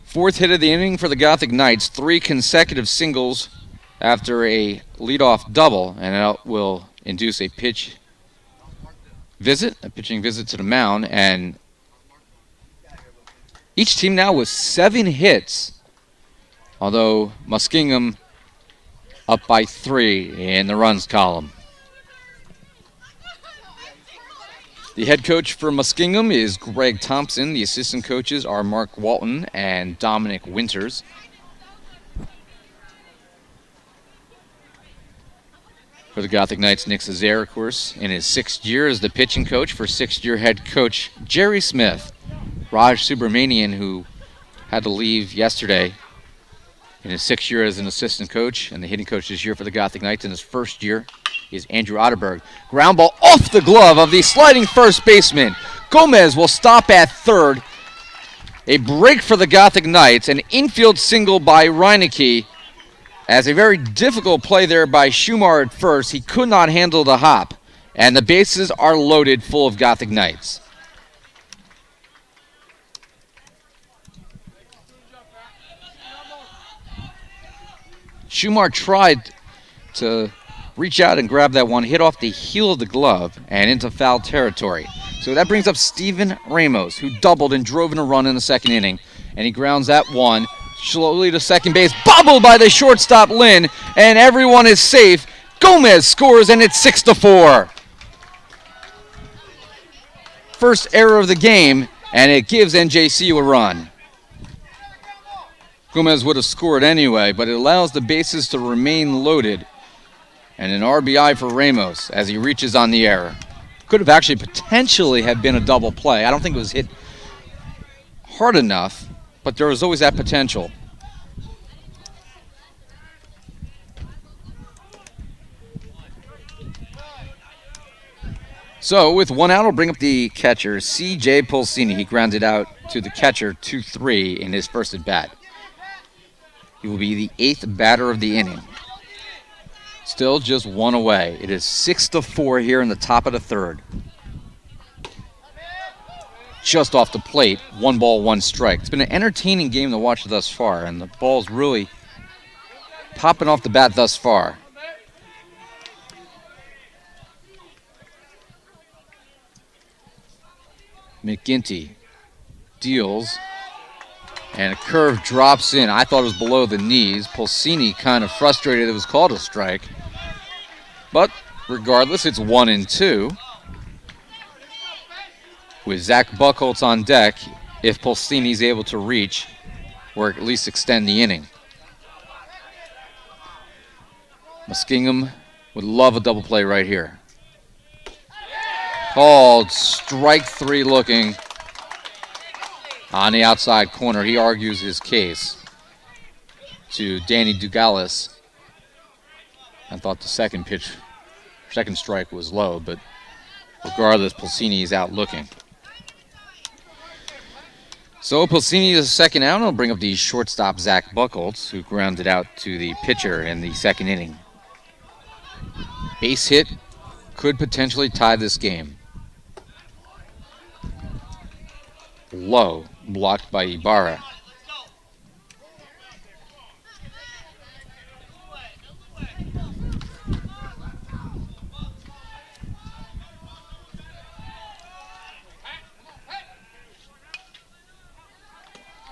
A: Fourth hit of the inning for the Gothic Knights. 3 consecutive singles after a leadoff double. And that will induce a pitching visit to the mound, and each team now with 7 hits, although Muskingum up by 3 in the runs column. The head coach for Muskingum is Greg Thompson. The assistant coaches are Mark Walton and Dominic Winters. For the Gothic Knights, Nick Cesare, of course, in his 6th year as the pitching coach for 6th-year head coach Jerry Smith. Raj Subramanian, who had to leave yesterday in his 6th year as an assistant coach, and the hitting coach this year for the Gothic Knights in his 1st year is Andrew Otterberg. Ground ball off the glove of the sliding first baseman. Gomez will stop at 3rd. A break for the Gothic Knights, an infield single by Reinecke. As a very difficult play there by Schumar at first, he could not handle the hop. And the bases are loaded full of Gothic Knights. Schumar tried to reach out and grab that one, hit off the heel of the glove and into foul territory. So that brings up Steven Ramos, who doubled and drove in a run in the 2nd inning. And he grounds that one slowly to second base, bobbled by the shortstop Lynn, and everyone is safe. Gomez scores, and it's 6-4. First error of the game, and it gives NJCU a run. Gomez would have scored anyway, but it allows the bases to remain loaded. And an RBI for Ramos as he reaches on the error. Could have actually potentially have been a double play. I don't think it was hit hard enough, but there was always that potential. So with 1 out, I'll bring up the catcher, C.J. Pulsini. He grounded out to the catcher 2-3 in his first at bat. He will be the 8th batter of the inning. Still just 1 away. It is 6-4 here in the top of the 3rd. Just off the plate, 1 ball, 1 strike. It's been an entertaining game to watch thus far, and the ball's really popping off the bat thus far. McGinty deals, and a curve drops in. I thought it was below the knees. Pulsini kind of frustrated it was called a strike. But regardless, it's 1-2. With Zach Buchholz on deck, if Pulsini's able to reach or at least extend the inning. Muskingum would love a double play right here. Called strike 3 looking on the outside corner. He argues his case to Danny Dugalis. I thought the second strike was low, but regardless, Pulsini is out looking. So Pulsini is 2nd out. I'll bring up the shortstop, Zach Buchholz, who grounded out to the pitcher in the 2nd inning. Base hit could potentially tie this game. Low, blocked by Ibarra.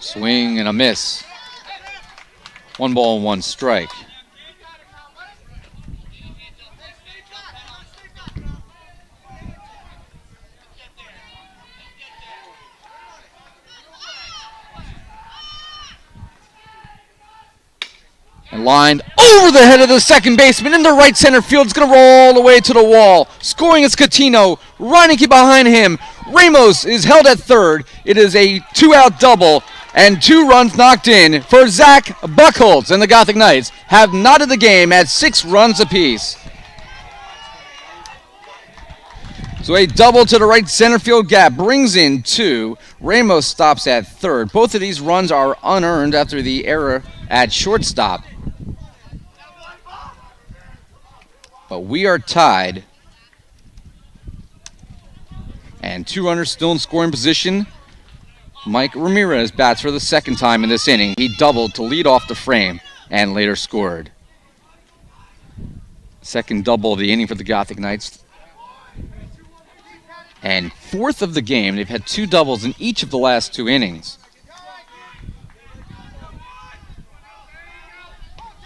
A: Swing and a miss. 1 ball and 1 strike. And lined over the head of the second baseman into right center field. It's going to roll away to the wall. Scoring is Catino. Reinecke behind him. Ramos is held at 3rd. It is a 2-out double and 2 runs knocked in for Zach Buchholz. And the Gothic Knights have knotted the game at 6 runs apiece. So a double to the right center field gap brings in 2. Ramos stops at 3rd. Both of these runs are unearned after the error at shortstop. But we are tied. And 2 runners still in scoring position. Mike Ramirez bats for the 2nd time in this inning. He doubled to lead off the frame and later scored. 2nd double of the inning for the Gothic Knights. And 4th of the game. They've had 2 doubles in each of the last 2 innings.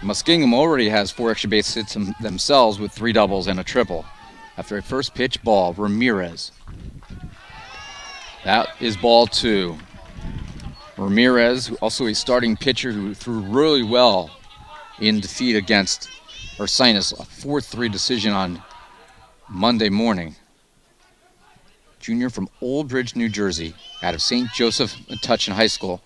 A: Muskingum already has 4 extra base hits themselves with 3 doubles and a triple. After a first pitch ball, Ramirez. That is ball 2. Ramirez, also a starting pitcher who threw really well in defeat against Ursinus, a 4-3 decision on Monday morning. Junior from Old Bridge, New Jersey, out of St. Joseph Metuchen High School.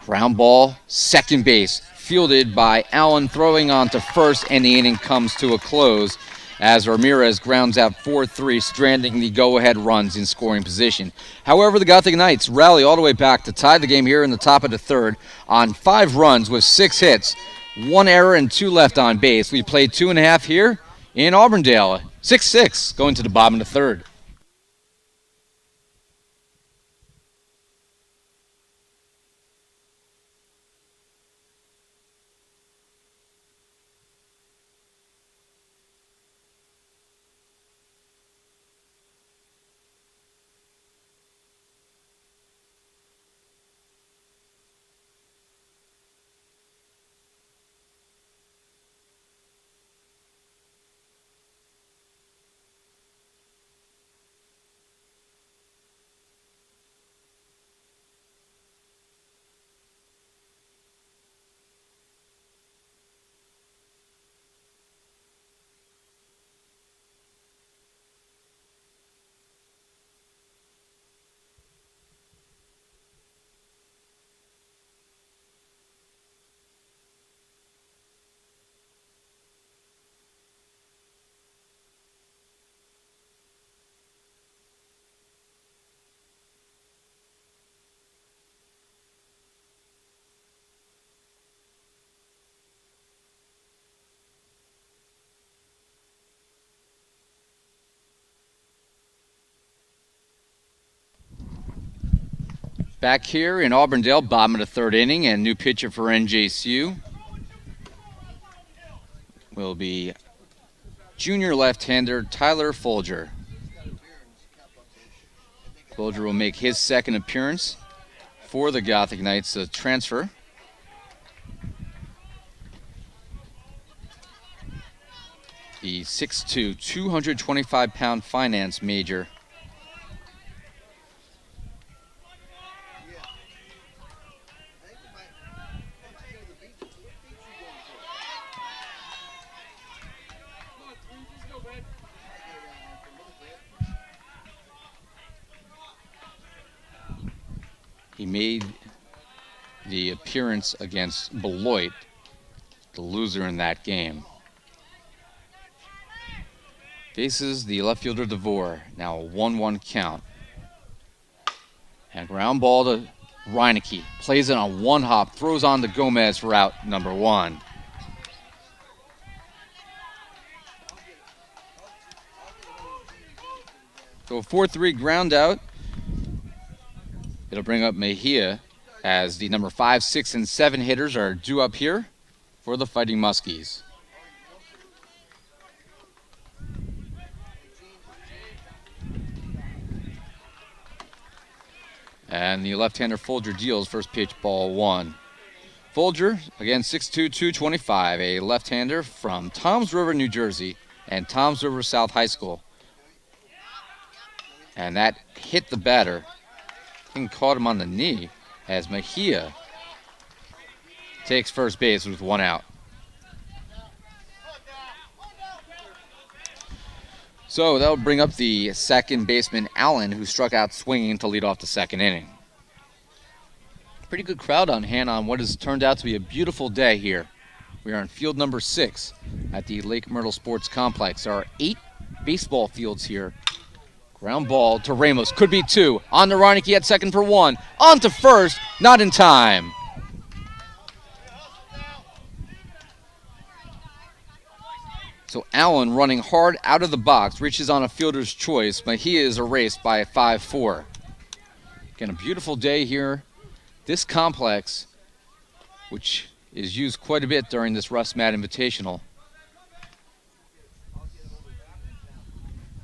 A: Ground ball, second base, fielded by Allen, throwing on to first, and the inning comes to a close as Ramirez grounds out 4-3, stranding the go-ahead runs in scoring position. However, the Gothic Knights rally all the way back to tie the game here in the top of the third on 5 runs with 6 hits, 1 error and 2 left on base. We played 2.5 here in Auburndale, 6-6 going to the bottom of the third. Back here in Auburndale, bottom of the third inning, and new pitcher for NJCU will be junior left-hander Tyler Folger. Folger will make his second appearance for the Gothic Knights, a transfer. The 6'2", 225-pound finance major. He made the appearance against Beloit, the loser in that game. Faces the left fielder Thor, now a 1-1 count. And ground ball to Reineke, plays it on one hop, throws on to Gomez for out number 1. So a 4-3 ground out. It'll bring up Mejia as the number 5, 6, and 7 hitters are due up here for the Fighting Muskies. And the left-hander Folger deals first pitch, ball 1. Folger, again 6'2", 225, a left-hander from Toms River, New Jersey, and Toms River South High School. And that hit the batter. I think caught him on the knee as Mejia takes first base with 1 out. So that'll bring up the second baseman, Allen, who struck out swinging to lead off the second inning. Pretty good crowd on hand on what has turned out to be a beautiful day here. We are on field number 6 at the Lake Myrtle Sports Complex. There are 8 baseball fields here. Ground ball to Ramos, could be 2. On to Reineke at second for 1. On to first, not in time. So Allen running hard out of the box, reaches on a fielder's choice. Mejia is erased by a 5-4. Again, a beautiful day here. This complex, which is used quite a bit during this Russ Matt Invitational,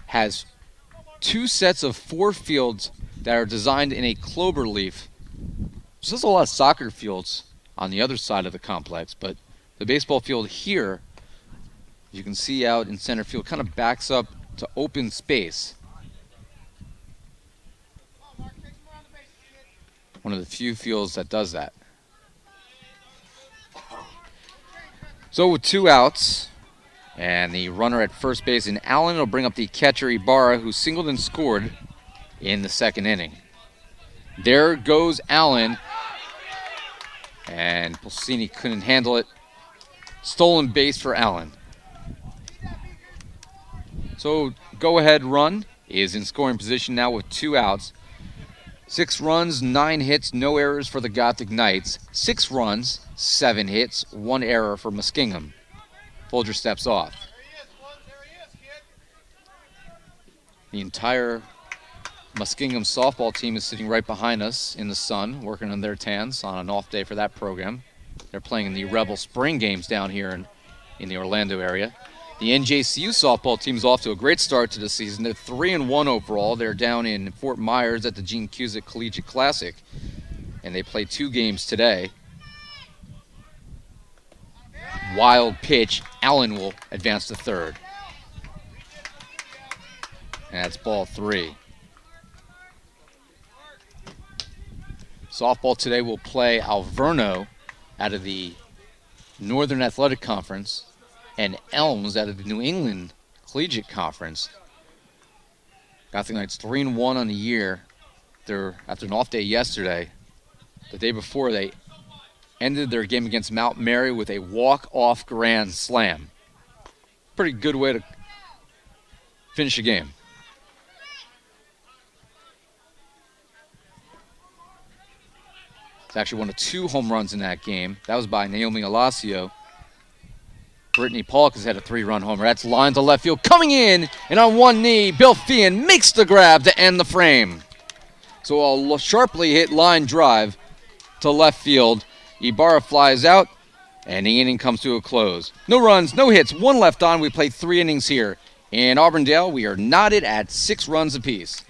A: has 2 sets of 4 fields that are designed in a clover leaf. So there's a lot of soccer fields on the other side of the complex. But the baseball field here, you can see out in center field, kind of backs up to open space. One of the few fields that does that. So with 2 outs, and the runner at first base in Allen will bring up the catcher Ibarra, who singled and scored in the 2nd inning. There goes Allen, and Pulsini couldn't handle it. Stolen base for Allen. So go-ahead run is in scoring position now with 2 outs. 6 runs, 9 hits, no errors for the Gothic Knights. 6 runs, 7 hits, 1 error for Muskingum. Folger steps off. The entire Muskingum softball team is sitting right behind us in the sun, working on their tans on an off day for that program. They're playing in the Rebel Spring games down here in the Orlando area. The NJCU softball team is off to a great start to the season. They're 3-1 overall. They're down in Fort Myers at the Gene Cusick Collegiate Classic, and they play 2 games today. Wild pitch. Allen will advance to third. And that's ball 3. Softball today will play Alverno out of the Northern Athletic Conference and Elms out of the New England Collegiate Conference. Gothic Knights 3-1 on the year. They're after an off day yesterday. The day before, they ended their game against Mount Mary with a walk-off grand slam. Pretty good way to finish a game. It's actually one of 2 home runs in that game. That was by Naomi Alacio. Brittany Polk has had a 3-run homer. That's line to left field. Coming in, and on one knee, Bill Feehan makes the grab to end the frame. So a sharply hit line drive to left field. Ibarra flies out, and the inning comes to a close. No runs, no hits, 1 left on. We played 3 innings here. In Auburndale, we are knotted at 6 runs apiece.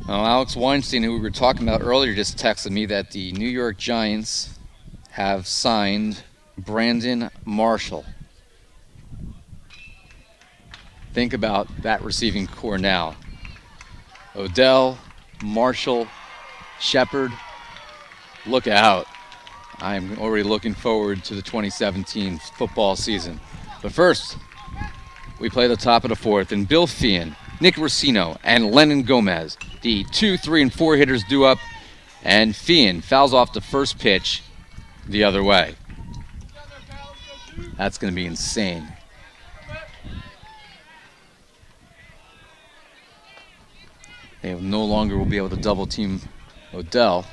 A: Well, Alex Weinstein, who we were talking about earlier, just texted me that the New York Giants have signed Brandon Marshall. Think about that receiving core now. Odell, Marshall, Shepard, look out. I'm already looking forward to the 2017 football season. But first, we play the top of the 4th, and Bill Feehan, Nick Racino, and Lennon Gomez, the 2, 3, and 4 hitters, due up, and Feehan fouls off the first pitch the other way. That's going to be insane. They no longer will be able to double team Odell.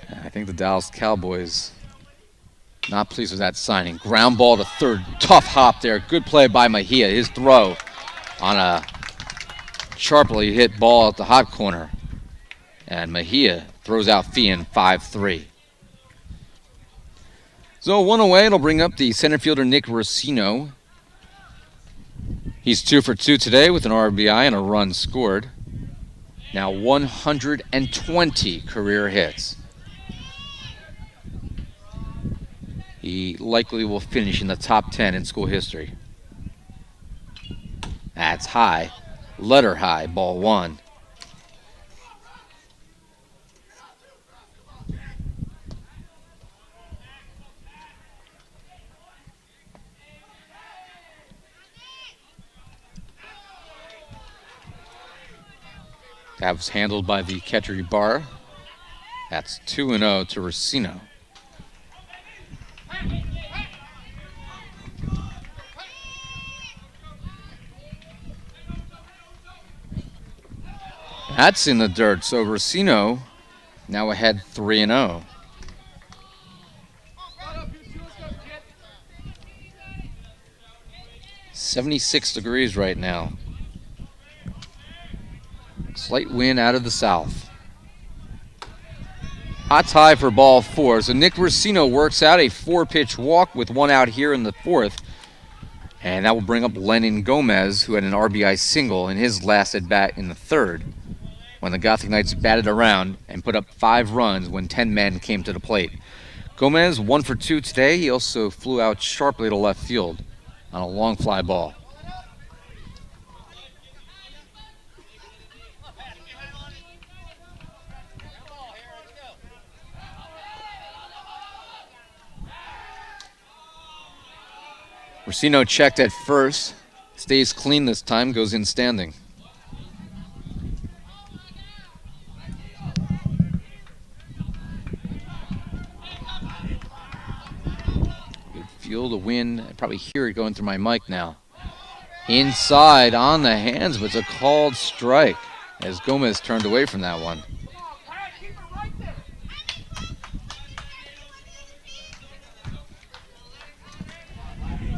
A: I think the Dallas Cowboys not pleased with that signing. Ground ball to third. Tough hop there. Good play by Mejia. His throw on a sharply hit ball at the hot corner. And Mejia throws out Feehan 5-3. So 1 away. It'll bring up the center fielder Nick Racino. He's 2 for 2 today with an RBI and a run scored. Now 120 career hits. He likely will finish in the top 10 in school history. That's high. Letter high, ball 1. That was handled by the catcher Ibarra. That's 2-0 to Racino. That's in the dirt, so Racino now ahead 3-0. $76 right now. Slight wind out of the south. Hot tie for ball 4. So Nick Racino works out a 4-pitch walk with 1 out here in the 4th. And that will bring up Lennon Gomez, who had an RBI single in his last at-bat in the 3rd, when the Gothic Knights batted around and put up 5 runs when 10 men came to the plate. Gomez 1 for 2 today. He also flew out sharply to left field on a long fly ball. Racino checked at first, stays clean this time, goes in standing. Good feel the wind, I probably hear it going through my mic now. Inside on the hands, but it's a called strike as Gomez turned away from that one.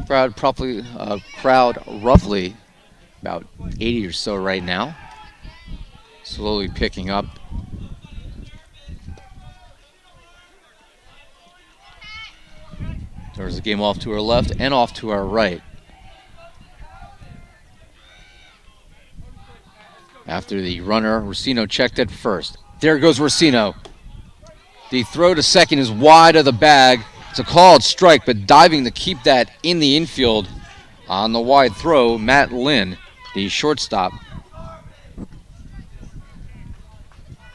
A: Crowd roughly about 80 or so right now. Slowly picking up. There's a game off to our left and off to our right. After the runner, Racino checked at first. There goes Racino. The throw to second is wide of the bag. It's a called strike, but diving to keep that in the infield on the wide throw, Matt Lynn, the shortstop.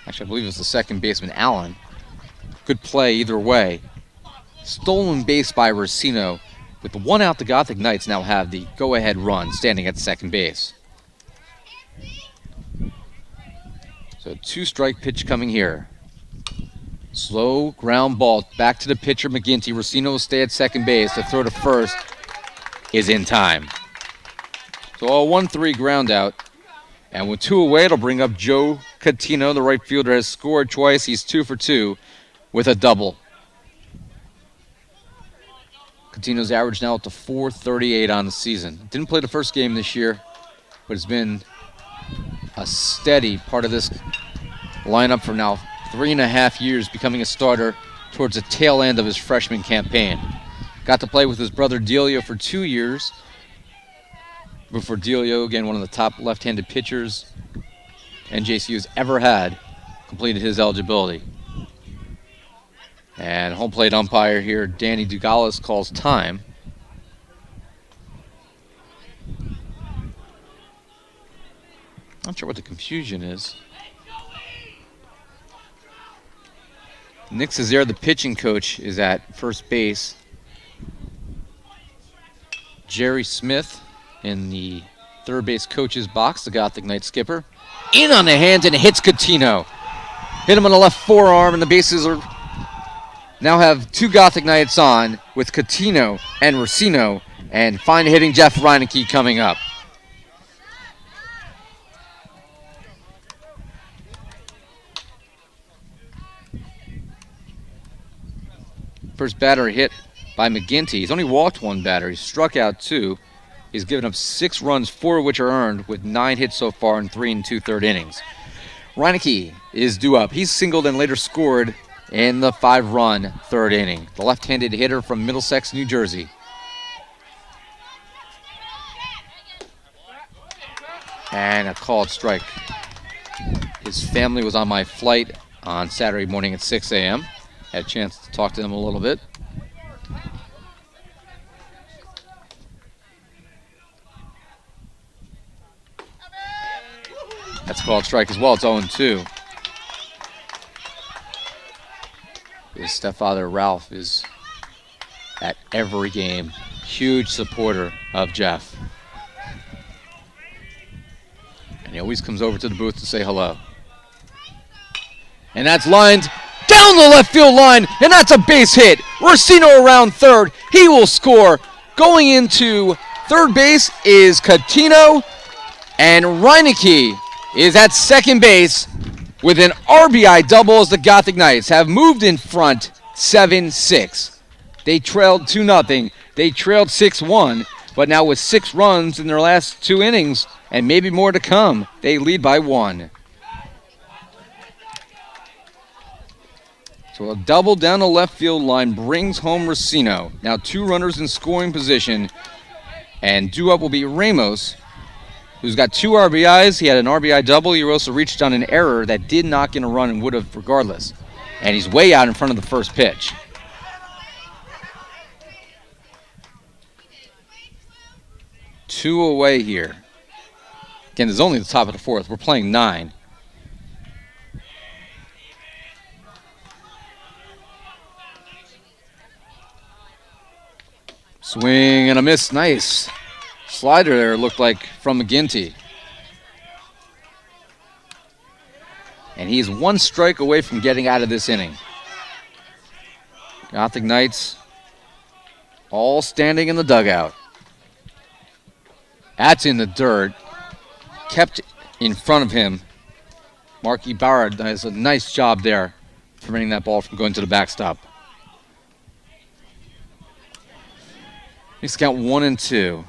A: Actually, I believe it was the second baseman, Allen. Good play either way. Stolen base by Racino. With 1 out, the Gothic Knights now have the go-ahead run standing at second base. So 2-strike pitch coming here. Slow ground ball back to the pitcher, McGinty. Racino will stay at second base. The throw to first is in time. So a 1-3 ground out. And with 2 away, it'll bring up Joe Catino. The right fielder has scored twice. He's 2 for 2 with a double. Catino's average now up to .438 on the season. Didn't play the first game this year, but it's been a steady part of this lineup for now 3.5 years, becoming a starter towards the tail end of his freshman campaign. Got to play with his brother Delio for 2 years. Before Delio, again, one of the top left-handed pitchers NJCU's ever had, completed his eligibility. And home plate umpire here, Danny Dugalis, calls time. Not sure what the confusion is. Nick Cesare, the pitching coach, is at first base. Jerry Smith in the third base coach's box, the Gothic Knight skipper. In on the hands and hits Catino. Hit him on the left forearm, and the bases are now have 2 Gothic Knights on with Catino and Racino, and fine hitting Jeff Reineke coming up. First batter hit by McGinty. He's only walked 1 batter. He's struck out 2. He's given up 6 runs, 4 of which are earned, with 9 hits so far in 3 2/3 innings. Reineke is due up. He's singled and later scored in the 5-run 3rd inning. The left-handed hitter from Middlesex, New Jersey. And a called strike. His family was on my flight on Saturday morning at 6 a.m. Had a chance to talk to them a little bit. That's called strike as well. It's 0-2. His stepfather, Ralph, is at every game. Huge supporter of Jeff. And he always comes over to the booth to say hello. And that's lined down the left field line, and that's a base hit. Rossino around third. He will score. Going into third base is Catino, and Reineke is at second base with an RBI double as the Gothic Knights have moved in front 7-6. They trailed 2-0. They trailed 6-1, but now with 6 runs in their last 2 innings, and maybe more to come, they lead by 1. So a double down the left field line brings home Rossino. Now 2 runners in scoring position, and due up will be Ramos, who's got 2 RBIs. He had an RBI double. He also reached on an error that did not get a run and would have regardless. And he's way out in front of the first pitch. Two away here. Again, this is only the top of the 4th. We're playing 9. Swing and a miss. Nice. Slider there looked like from McGinty. And he is 1 strike away from getting out of this inning. Gothic Knights all standing in the dugout. That's in the dirt. Kept in front of him. Marky Bauer does a nice job there preventing that ball from going to the backstop. Next count 1-2.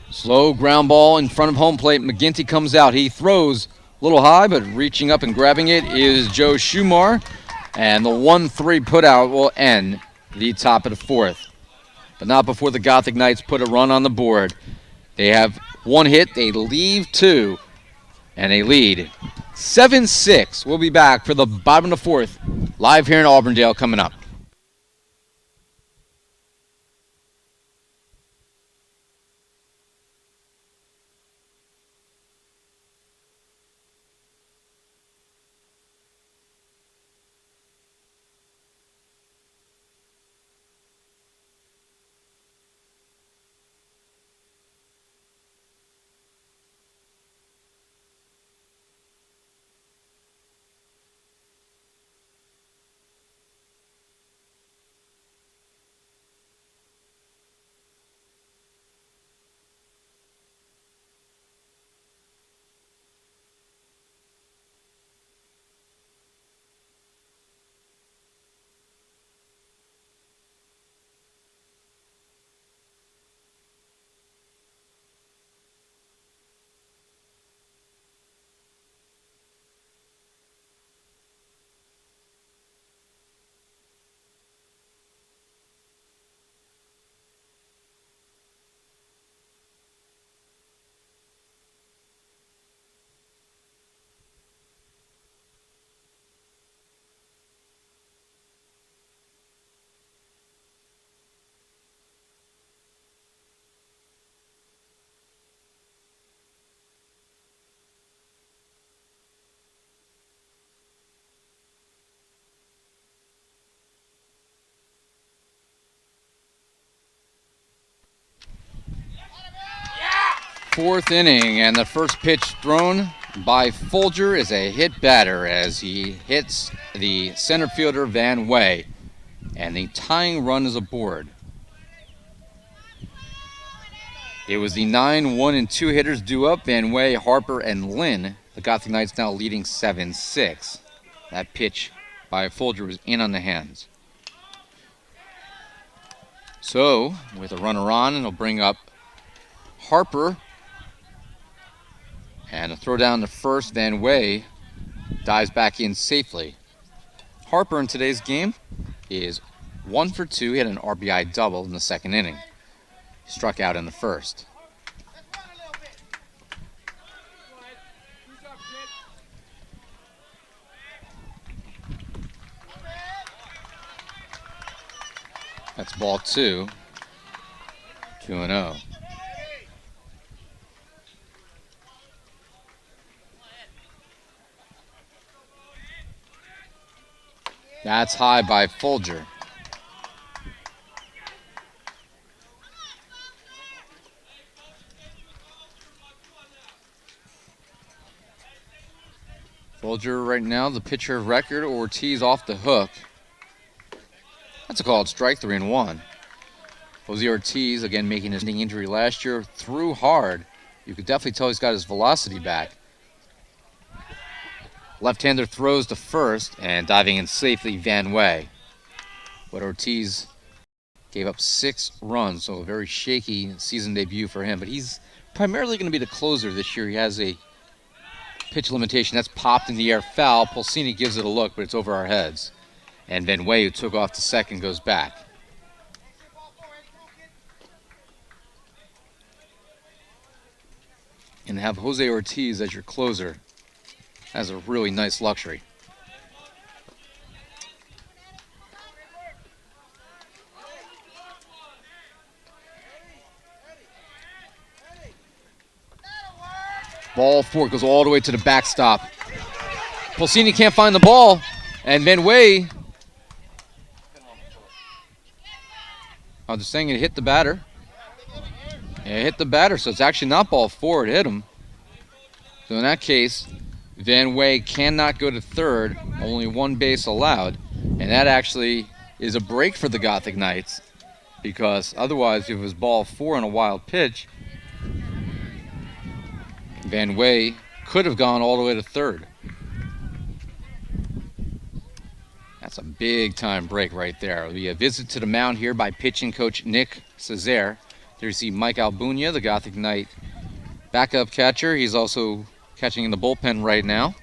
A: Slow ground ball in front of home plate. McGinty comes out. He throws a little high, but reaching up and grabbing it is Joe Schumar. And the 1-3 put out will end the top of the 4th. But not before the Gothic Knights put a run on the board. They have 1 hit. They leave 2. And they lead 7-6. We'll be back for the bottom of the 4th. Live here in Auburndale coming up. Fourth inning, and the first pitch thrown by Folger is a hit batter as he hits the center fielder Van Way, and the tying run is aboard. It was the 9, 1, and 2 hitters due up, Van Way, Harper, and Lynn. The Gothic Knights now leading 7-6. That pitch by Folger was in on the hands. So, with a runner on, it'll bring up Harper. And a throw down to first, Van Way dives back in safely. Harper in today's game is 1 for 2. He had an RBI double in the second inning. He struck out in the first. That's ball 2. 2-0. That's high by Folger. Folger right now, the pitcher of record. Ortiz off the hook. That's a called strike, 3-1. Jose Ortiz, again, making his knee injury last year, threw hard. You could definitely tell he's got his velocity back. Left-hander throws to first, and diving in safely, Van Way. But Ortiz gave up 6 runs, so a very shaky season debut for him. But he's primarily going to be the closer this year. He has a pitch limitation. That's popped in the air, foul. Pulsini gives it a look, but it's over our heads. And Van Way, who took off to second, goes back. And have Jose Ortiz as your closer. That's a really nice luxury. Ball 4 goes all the way to the backstop. Pulsini can't find the ball, and Van Way, I'm just saying it hit the batter. It hit the batter, so it's actually not ball 4, it hit him. So in that case, Van Way cannot go to third, only 1 base allowed, and that actually is a break for the Gothic Knights, because otherwise if it was ball 4 on a wild pitch, Van Way could have gone all the way to third. That's a big time break right there. It'll be a visit to the mound here by pitching coach Nick Cesare. There you see Mike Albunia, the Gothic Knight backup catcher. He's also catching in the bullpen right now,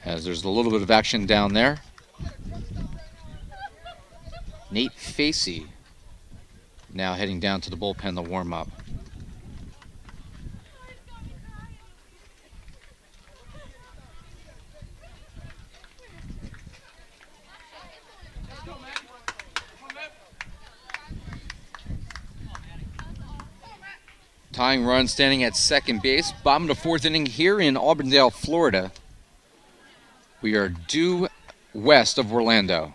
A: as there's a little bit of action down there. Nate Facey now heading down to the bullpen to warm up. Tying run standing at second base. Bottom of the 4th inning here in Auburndale, Florida. We are due west of Orlando.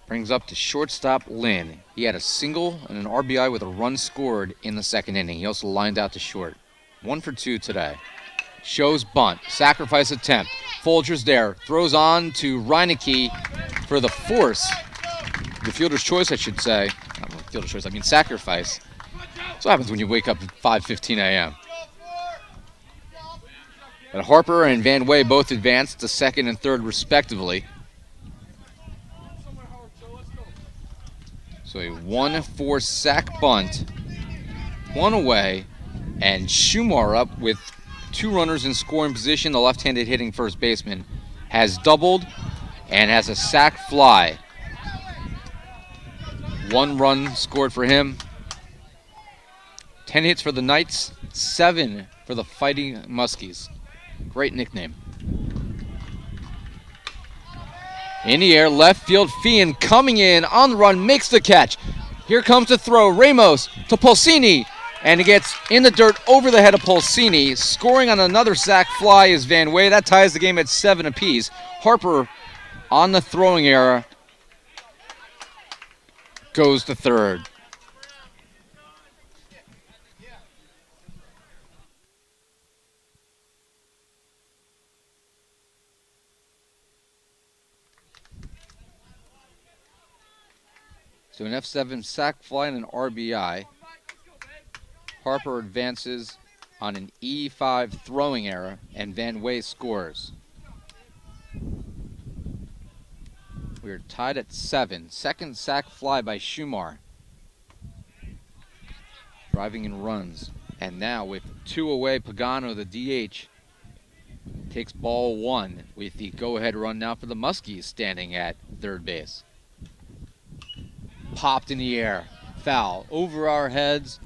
A: Brings up to shortstop Lynn. He had a single and an RBI with a run scored in the 2nd inning. He also lined out to short. 1 for 2 today. Shows bunt. Sacrifice attempt. Folger's there. Throws on to Reineke for the force. The fielder's choice, I should say. Not fielder's choice, I mean sacrifice. That's what happens when you wake up at 5:15 a.m. But Harper and Van Way both advanced to second and third respectively. So a 1-4 sack bunt. 1 away. And Schumar up with 2 runners in scoring position. The left-handed hitting first baseman has doubled and has a sac fly. 1 run scored for him. 10 hits for the Knights, 7 for the Fighting Muskies. Great nickname. In the air, left field, Fian coming in on the run, makes the catch. Here comes the throw, Ramos to Pulsini, and it gets in the dirt over the head of Pulsini. Scoring on another sac fly is Van Way. That ties the game at 7 apiece. Harper on the throwing error goes to third. So an F7 sac fly and an RBI. Harper advances on an E5 throwing error, and Van Way scores. We are tied at 7. Second sac fly by Schumar. Driving in runs. And now with 2 away, Pagano, the DH, takes ball 1 with the go-ahead run now for the Muskies standing at third base. Popped in the air. Foul over our heads.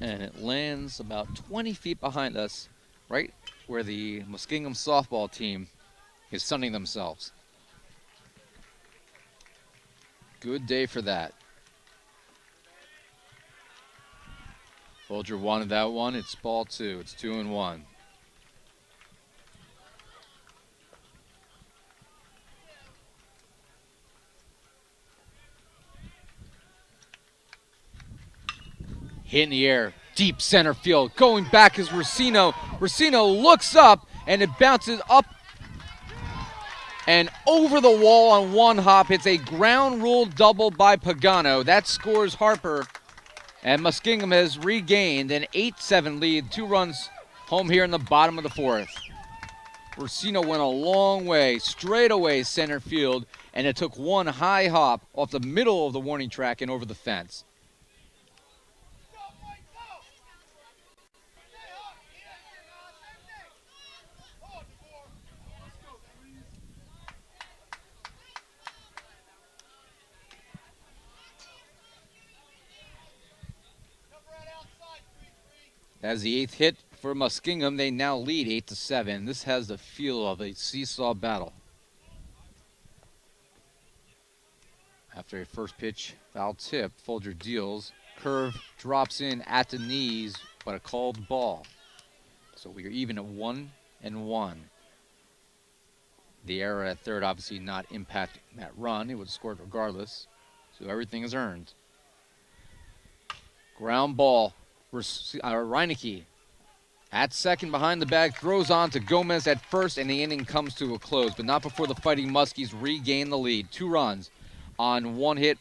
A: And it lands about 20 feet behind us, right where the Muskingum softball team is sunning themselves. Good day for that. Folger wanted that one. It's ball 2. It's 2-1. Hit in the air, deep center field. Going back is Racino. Racino looks up, and it bounces up and over the wall on one hop. It's a ground rule double by Pagano. That scores Harper, and Muskingum has regained an 8-7 lead. 2 runs home here in the bottom of the 4th. Racino went a long way, straight away center field, and it took one high hop off the middle of the warning track and over the fence. As the 8th hit for Muskingum, they now lead 8-7. This has the feel of a seesaw battle. After a first pitch foul tip, Folger deals. Curve drops in at the knees, but a called ball. So we are even at 1-1. The error at third obviously not impact that run. It would have scored regardless. So everything is earned. Ground ball. Reinecke at second behind the bag, throws on to Gomez at first, and the inning comes to a close, but not before the Fighting Muskies regain the lead. 2 runs on 1 hit,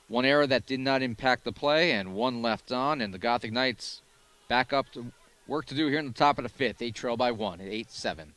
A: 1 error that did not impact the play, and 1 left on, and the Gothic Knights back up to work to do here in the top of the 5th. They trail by 1 at 8-7.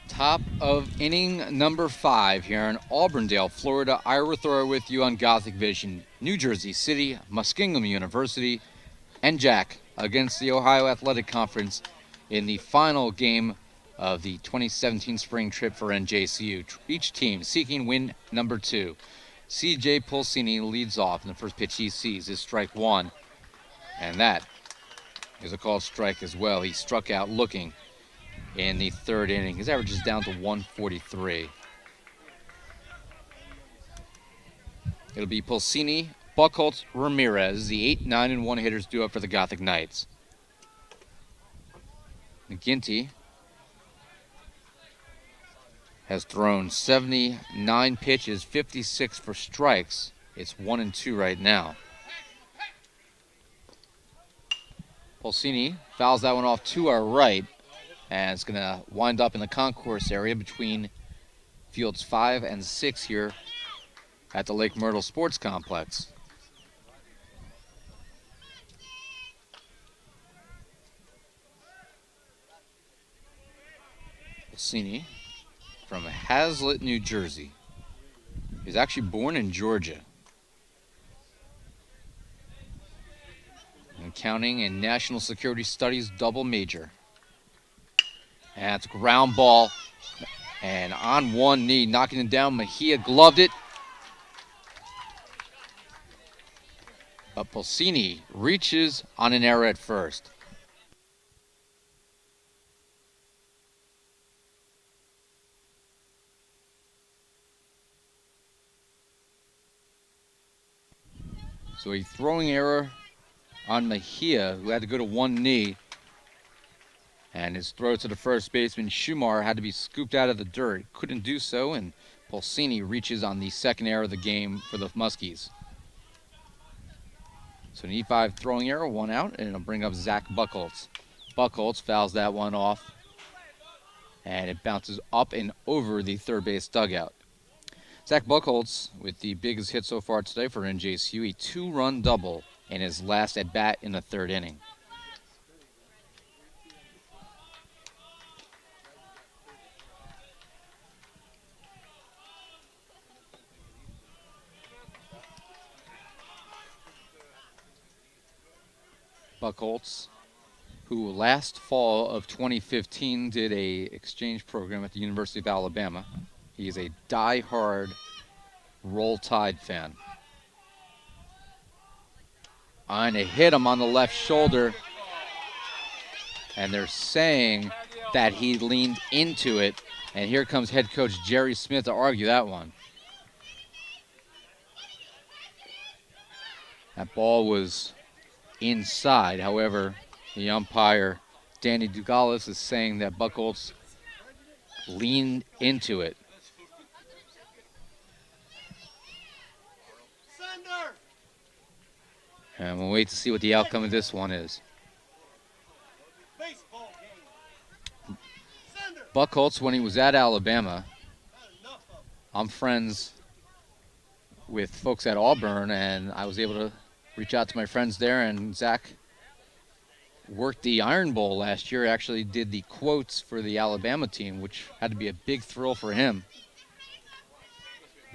A: Top of inning number 5 here in Auburndale, Florida. Ira Thor with you on Gothic Vision. New Jersey City, Muskingum University, and Jack against the Ohio Athletic Conference in the final game of the 2017 spring trip for NJCU. Each team seeking win number 2. C.J. Pulsini leads off, and the first pitch he sees is strike 1. And that is a called strike as well. He struck out looking in the 3rd inning. His average is down to 143. It'll be Pulsini, Buchholz, Ramirez, the 8, 9, and 1 hitters due up for the Gothic Knights. McGinty has thrown 79 pitches, 56 for strikes. It's 1-2 right now. Pulsini fouls that one off to our right, and it's going to wind up in the concourse area between fields 5 and 6 here at the Lake Myrtle Sports Complex. Pulsini from Hazlet, New Jersey. He's actually born in Georgia. Accounting and National Security Studies double major. And it's a ground ball. And on one knee, knocking it down. Mejia gloved it. But Pulsini reaches on an error at first. So a throwing error on Mejia, who had to go to one knee. And his throw to the first baseman, Schumar, had to be scooped out of the dirt. Couldn't do so, and Pulsini reaches on the second error of the game for the Muskies. So an E5 throwing error, one out, and it'll bring up Zach Buchholz. Buchholz fouls that one off, and it bounces up and over the third base dugout. Zach Buchholz with the biggest hit so far today for NJCU, a two-run double in his last at-bat in the third inning. Buchholz, who last fall of 2015 did a exchange program at the University of Alabama. He is a die-hard Roll Tide fan. And they hit him on the left shoulder, and they're saying that he leaned into it, and here comes head coach Jerry Smith to argue that one. That ball was inside. However, the umpire, Danny Dugalis, is saying that Buchholz leaned into it. And we'll wait to see what the outcome of this one is. Buchholz, when he was at Alabama, I'm friends with folks at Auburn, and I was able to reach out to my friends there, and Zach worked the Iron Bowl last year, actually did the quotes for the Alabama team, which had to be a big thrill for him.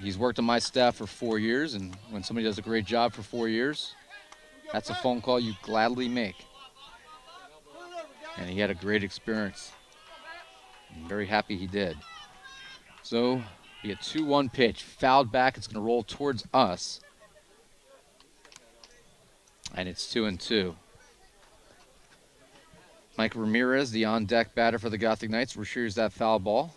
A: He's worked on my staff for 4 years, and when somebody does a great job for 4 years, that's a phone call you gladly make. And he had a great experience. I'm very happy he did. So, be a 2-1 pitch, fouled back, it's going to roll towards us. And it's 2-2. Mike Ramirez, the on-deck batter for the Gothic Knights, retrieves that foul ball.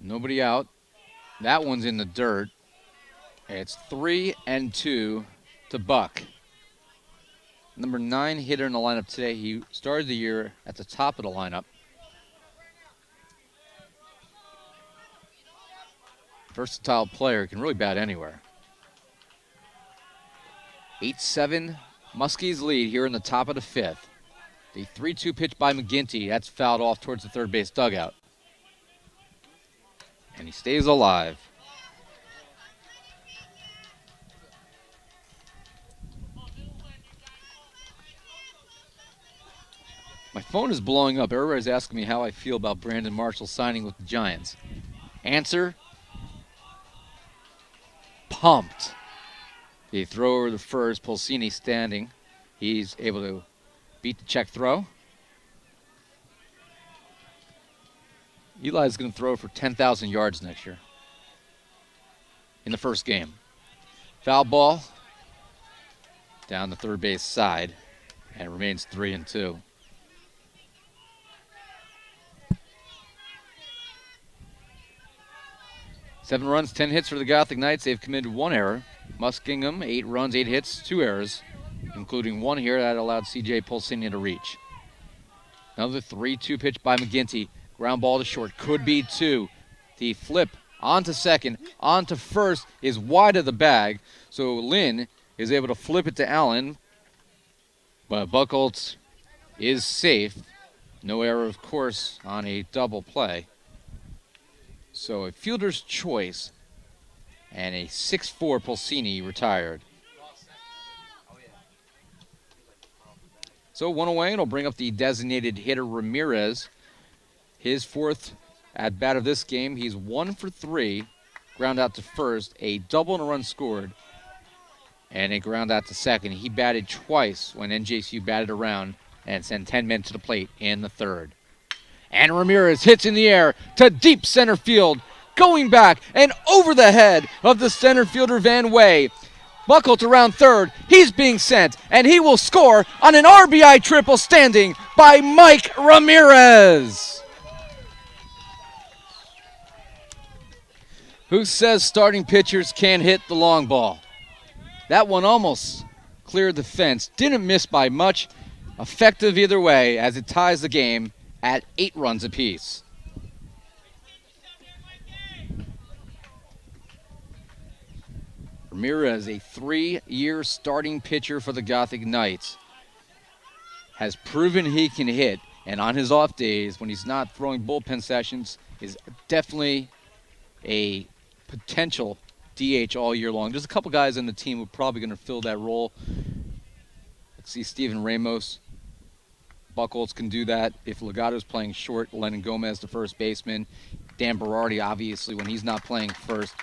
A: Nobody out. That one's in the dirt. It's 3-2 to Buck. Number 9 hitter in the lineup today. He started the year at the top of the lineup. Versatile player, can really bat anywhere. 8-7, Muskies lead here in the top of the fifth. The 3-2 pitch by McGinty, that's fouled off towards the third base dugout. And he stays alive. My phone is blowing up. Everybody's asking me how I feel about Brandon Marshall signing with the Giants. Answer, pumped. The throw over the first, Pulsini standing. He's able to beat the check throw. Eli's going to throw for 10,000 yards next year in the first game. Foul ball down the third base side, and it remains 3-2. Seven runs, 10 hits for the Gothic Knights. They've committed one error. Muskingum, 8 runs, 8 hits, 2 errors, including one here that allowed C.J. Pulsini to reach. Another 3-2 pitch by McGinty. Ground ball to short. Could be 2. The flip onto second, onto first is wide of the bag. So Lynn is able to flip it to Allen. But Buchholz is safe. No error, of course, on a double play. So a fielder's choice and a 6-4 Pulsini retired. So one away, and it'll bring up the designated hitter Ramirez. His fourth at bat of this game. He's 1 for 3. Ground out to first. A double and a run scored. And a ground out to second. He batted twice when NJCU batted around and sent 10 men to the plate in the third. And Ramirez hits in the air to deep center field, going back and over the head of the center fielder Van Way. Buckled around third, he's being sent, and he will score on an RBI triple standing by Mike Ramirez. Who says starting pitchers can't hit the long ball? That one almost cleared the fence. Didn't miss by much. Effective either way as it ties the game at 8 runs apiece. Ramirez, a 3-year starting pitcher for the Gothic Knights, has proven he can hit, and on his off days when he's not throwing bullpen sessions is definitely a potential DH all year long. There's a couple guys on the team who are probably going to fill that role. Let's see, Steven Ramos. Buchholz can do that. If Legato's playing short, Lennon Gomez, the first baseman. Dan Berardi, obviously, when he's not playing first.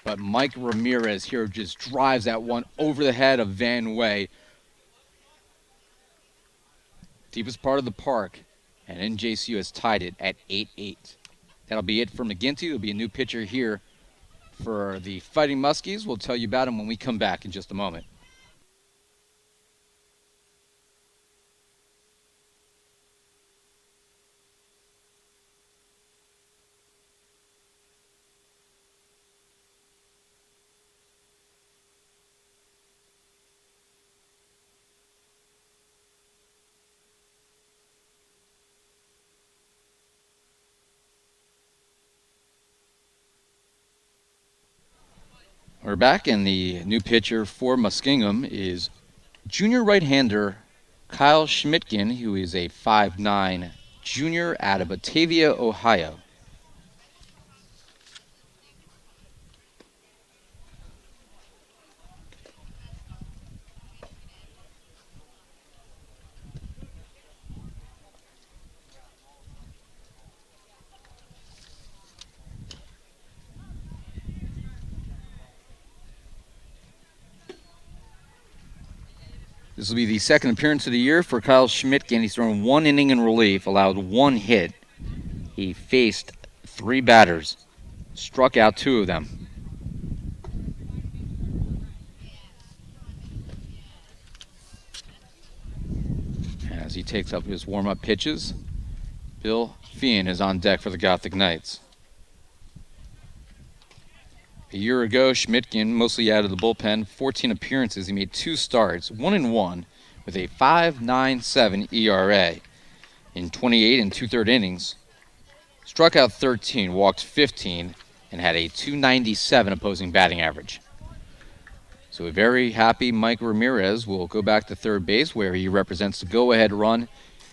A: But Mike Ramirez here just drives that one over the head of Van Way. Deepest part of the park. And NJCU has tied it at 8-8. That'll be it for McGinty. There'll be a new pitcher here for the Fighting Muskies. We'll tell you about him when we come back in just a moment. We're back, and the new pitcher for Muskingum is junior right-hander Kyle Schmidtgen, who is a 5'9" junior out of Batavia, Ohio. This will be the second appearance of the year for Kyle Schmidtgen. He's thrown 1 inning in relief, allowed 1 hit. He faced 3 batters, struck out 2 of them. As he takes up his warm-up pitches, Bill Feehan is on deck for the Gothic Knights. A year ago, Schmidtgen, mostly out of the bullpen, 14 appearances. He made 2 starts, 1-1, with a 5.97 ERA in 28 and 2/3 innings. Struck out 13, walked 15, and had a .297 opposing batting average. So a very happy Mike Ramirez will go back to third base, where he represents the go-ahead run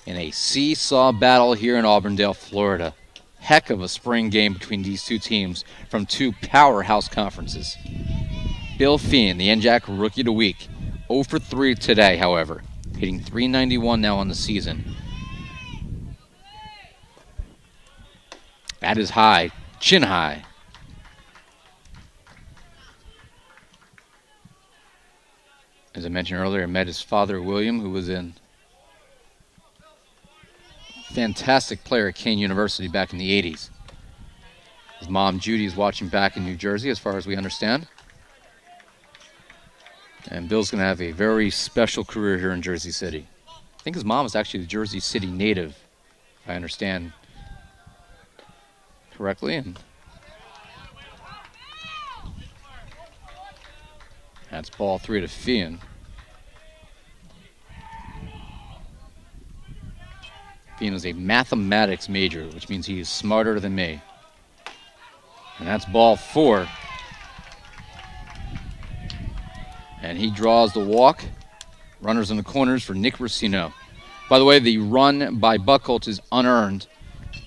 A: in a seesaw battle here in Auburndale, Florida. Heck of a spring game between these two teams from 2 powerhouse conferences. Bill Feehan, the NJAC Rookie of the Week, 0 for 3 today, however, hitting .391 now on the season. That is high, chin high. As I mentioned earlier, I met his father, William, who was in fantastic player at Kane University back in the 80s. His mom, Judy, is watching back in New Jersey, as far as we understand. And Bill's going to have a very special career here in Jersey City. I think his mom is actually a Jersey City native, if I understand correctly. And that's ball 3 to Feehan. Feehan is a mathematics major, which means he is smarter than me. And that's ball 4. And he draws the walk. Runners in the corners for Nick Racino. By the way, the run by Buchholz is unearned,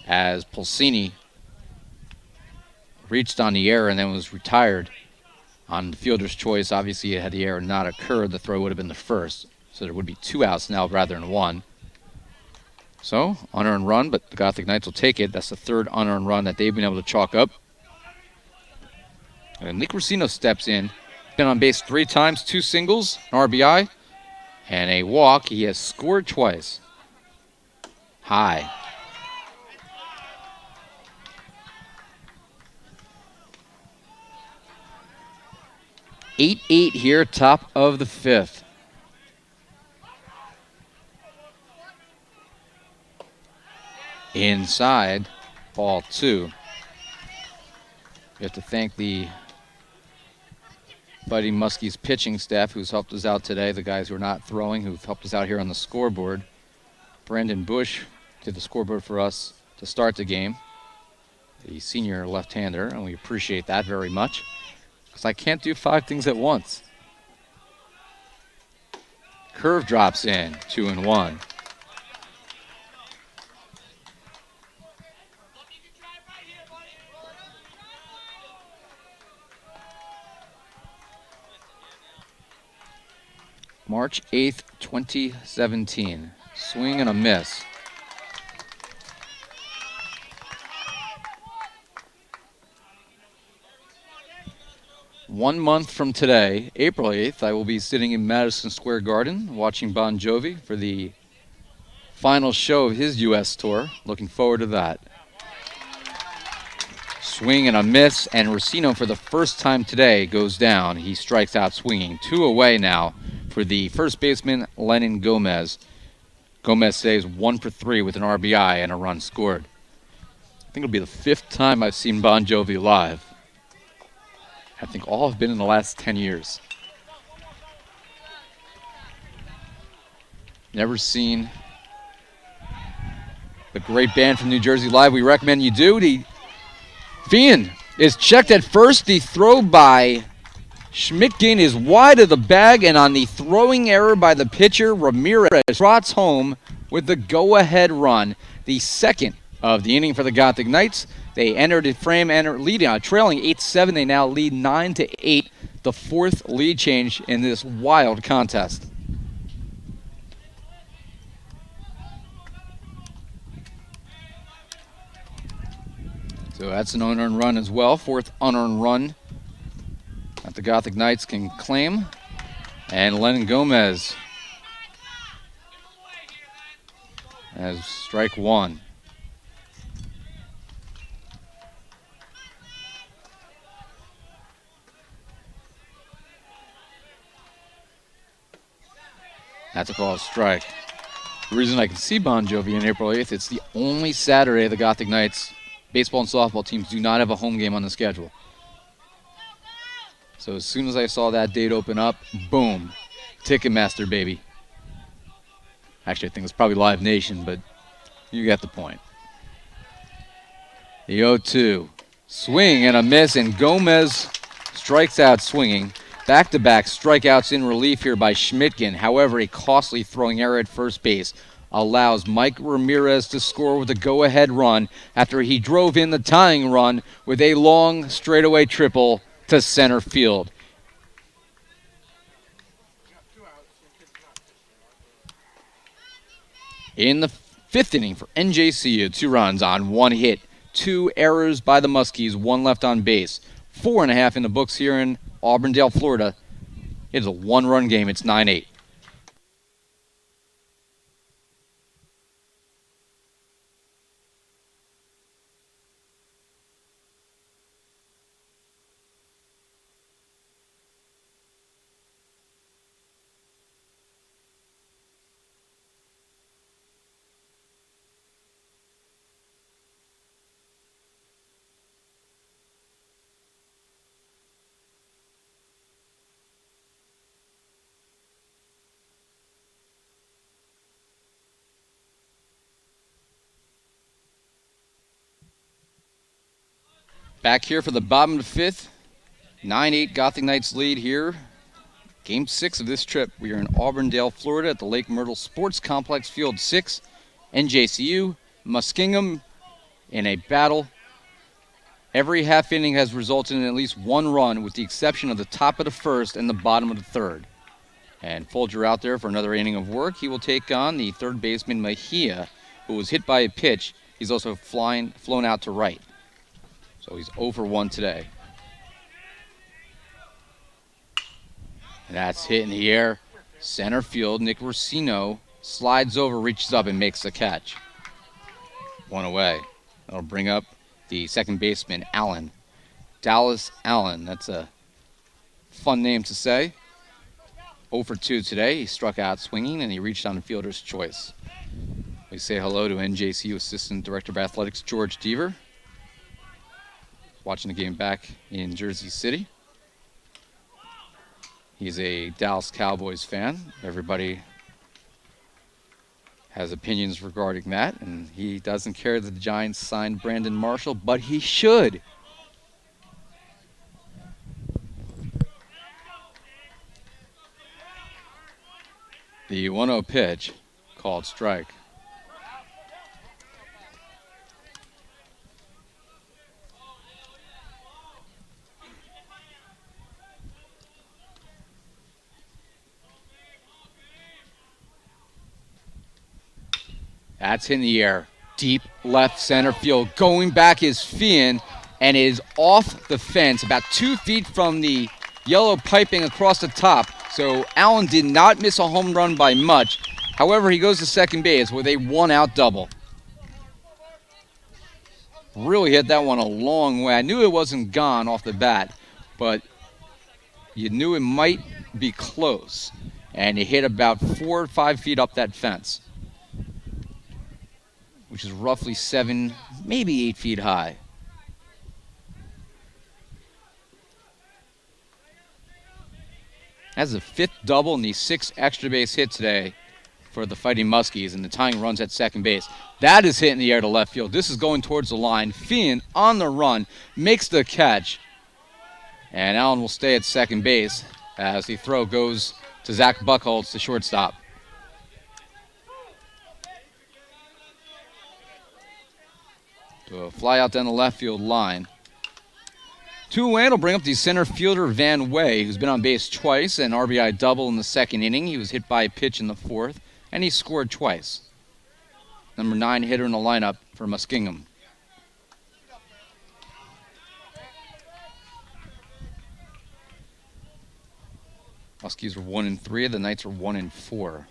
A: as Pulsini reached on the error and then was retired on the fielder's choice. Obviously, had the error not occurred, the throw would have been the first. So there would be 2 outs now rather than 1. So, unearned run, but the Gothic Knights will take it. That's the 3rd unearned run that they've been able to chalk up. And Nick Racino steps in. Been on base 3 times, 2 singles, an RBI, and a walk. He has scored twice. High. Eight here, top of the 5th. Inside, ball 2. We have to thank the Fighting Muskies pitching staff who's helped us out today, the guys who are not throwing, who've helped us out here on the scoreboard. Brandon Bush did the scoreboard for us to start the game, the senior left-hander, and we appreciate that very much, because I can't do 5 things at once. Curve drops in, 2-1. March 8th, 2017. Swing and a miss. One month from today, April 8th, I will be sitting in Madison Square Garden watching Bon Jovi for the final show of his U.S. tour. Looking forward to that. Swing and a miss, and Racino for the first time today goes down. He strikes out swinging. 2 away now for the first baseman, Lennon Gomez. Gomez stays 1 for 3 with an RBI and a run scored. I think it'll be the 5th time I've seen Bon Jovi live. I think all have been in the last 10 years. Never seen the great band from New Jersey live. We recommend you do. The Fian is checked at first. The throw by Schmidtgen is wide of the bag, and on the throwing error by the pitcher, Ramirez trots home with the go-ahead run. The second of the inning for the Gothic Knights. They entered the frame, leading, trailing 8-7. They now lead 9-8. The 4th lead change in this wild contest. So that's an unearned run as well. 4th unearned run that the Gothic Knights can claim. And Lennon Gomez has strike 1. That's a called strike. The reason I can see Bon Jovi on April 8th, it's the only Saturday the Gothic Knights baseball and softball teams do not have a home game on the schedule. So as soon as I saw that date open up, boom, Ticketmaster, baby. Actually, I think it's probably Live Nation, but you get the point. The 0-2. Swing and a miss, and Gomez strikes out swinging. Back-to-back strikeouts in relief here by Schmidtgen. However, a costly throwing error at first base allows Mike Ramirez to score with a go-ahead run after he drove in the tying run with a long straightaway triple to center field. In the 5th inning for NJCU, 2 runs on 1 hit, 2 errors by the Muskies, 1 left on base. 4.5 in the books here in Auburndale, Florida. It is a 1-run game. It's 9-8. Back here for the bottom of the 5th. 9-8 Gothic Knights lead here. Game 6 of this trip. We are in Auburndale, Florida at the Lake Myrtle Sports Complex, Field 6. NJCU, Muskingum in a battle. Every half inning has resulted in at least 1 run, with the exception of the top of the 1st and the bottom of the 3rd. And Folger out there for another inning of work. He will take on the 3rd baseman Mejia, who was hit by a pitch. He's also flown out to right. So he's 0 for 1 today. And that's hit in the air. Center field, Nick Rossino slides over, reaches up, and makes the catch. One away. That'll bring up the second baseman, Allen. Dallas Allen. That's a fun name to say. 0 for 2 today. He struck out swinging, and he reached on the fielder's choice. We say hello to NJCU Assistant Director of Athletics, George Deaver. Watching the game back in Jersey City. He's a Dallas Cowboys fan. Everybody has opinions regarding that, and he doesn't care that the Giants signed Brandon Marshall, but he should. The 1-0 pitch, called strike. That's in the air. Deep left center field. Going back is Fian, and it is off the fence, about 2 feet from the yellow piping across the top. So Allen did not miss a home run by much. However, he goes to second base with a 1-out double. Really hit that one a long way. I knew it wasn't gone off the bat, but you knew it might be close. And it hit about 4 or 5 feet up that fence, which is roughly 7, maybe 8 feet high. That's the 5th double and the 6th extra base hit today for the Fighting Muskies, and the tying runs at second base. That is hit in the air to left field. This is going towards the line. Fian on the run, makes the catch, and Allen will stay at second base as the throw goes to Zach Buchholz, the shortstop. So a fly out down the left field line. 2-away will bring up the center fielder Van Way, who's been on base twice, an RBI double in the second inning. He was hit by a pitch in the 4th, and he scored twice. Number 9 hitter in the lineup for Muskingum. Muskies are 1-3. The Knights are 1-4.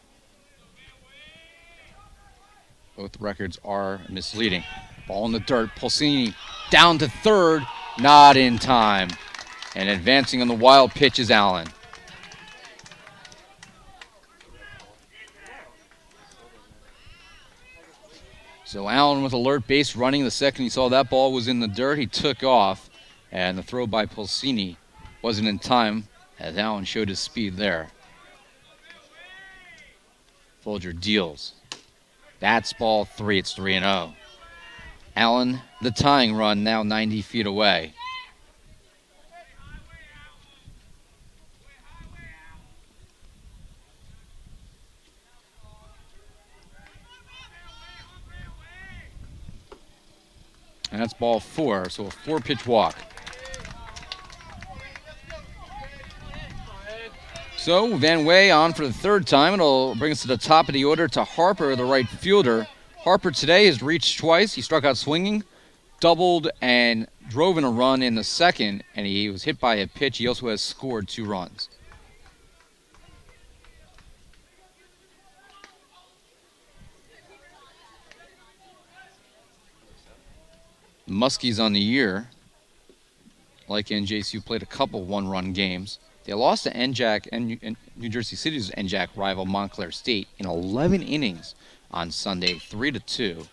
A: Both records are misleading. Ball in the dirt. Pulsini down to third. Not in time. And advancing on the wild pitch is Allen. So Allen with alert, base running. The second he saw that ball was in the dirt, he took off. And the throw by Pulsini wasn't in time as Allen showed his speed there. Folger deals. That's ball 3. It's 3-0. Allen, the tying run, now 90 feet away. And that's ball 4, so a 4-pitch walk. So Van Way on for the 3rd time. It'll bring us to the top of the order to Harper, the right fielder. Harper today has reached twice. He struck out swinging, doubled, and drove in a run in the 2nd, and he was hit by a pitch. He also has scored 2 runs. Muskies on the year, like NJCU, played a couple one-run games. They lost to NJAC and New Jersey City's NJAC rival Montclair State in 11 innings on Sunday, 3-2.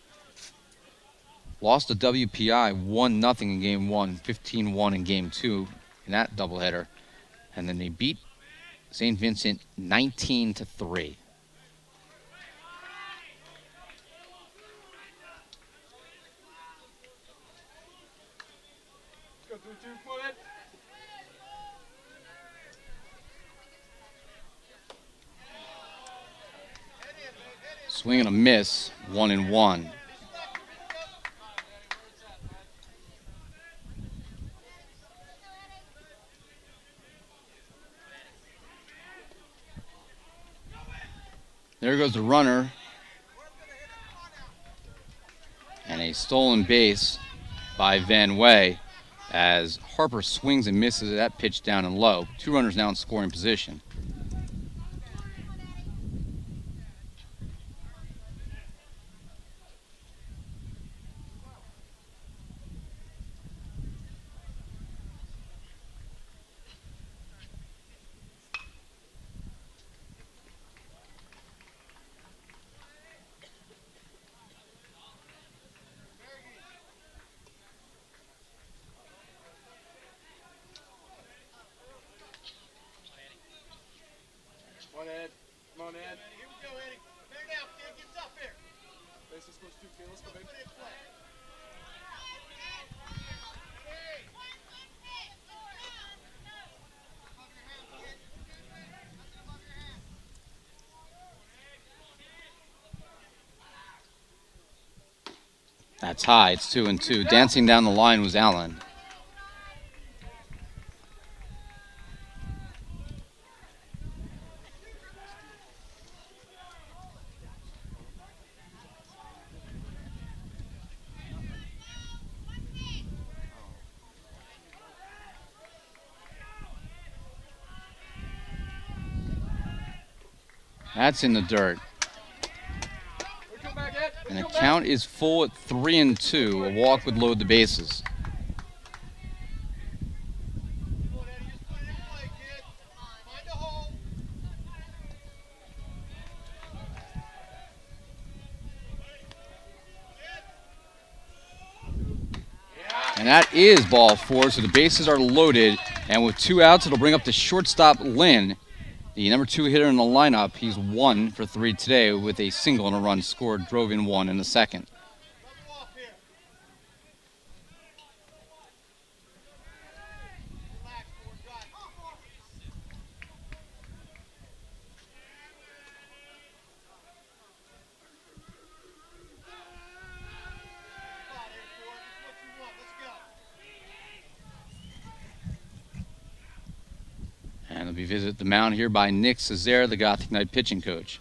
A: Lost to WPI 1-0 in Game 1, 15-1 in Game 2 in that doubleheader. And then they beat St. Vincent 19-3. Swing and a miss, 1-1. There goes the runner. And a stolen base by Van Way as Harper swings and misses that pitch down and low. 2 runners now in scoring position. That's high. It's 2-2. Dancing down the line was Allen. That's in the dirt. And the count is full at 3-2. A walk would load the bases. And that is ball 4, so the bases are loaded. And with 2 outs, it'll bring up the shortstop, Lynn. The number 2 hitter in the lineup. He's 1 for 3 today with a single and a run scored. Drove in 1 in the second. And they'll be visit the mound here by Nick Cesare, the Gothic Knight pitching coach.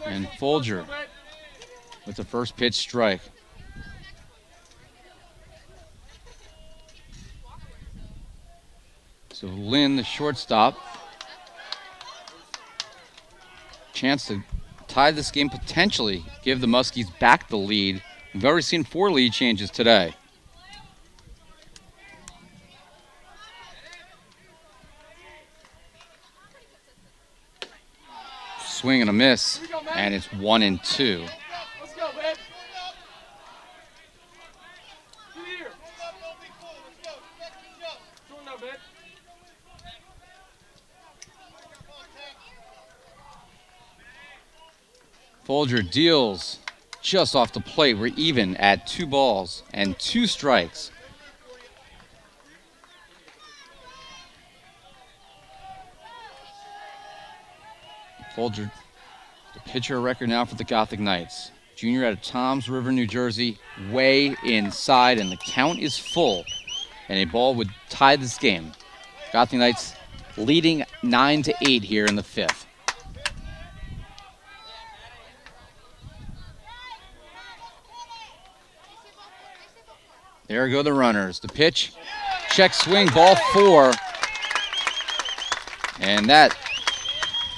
A: And Folger with the first pitch strike. So Lynn, the shortstop, chance to tie this game, potentially give the Muskies back the lead. We've already seen 4 lead changes today. Swing and a miss, and it's 1-2.
B: Let's go, man.
A: Folger deals just off the plate. We're even at 2 balls and 2 strikes. Folger, the pitcher record now for the Gothic Knights. Junior out of Toms River, New Jersey, way inside, and the count is full. And a ball would tie this game. Gothic Knights leading 9-8 here in the 5th. There go the runners. The pitch, check swing, ball 4. And that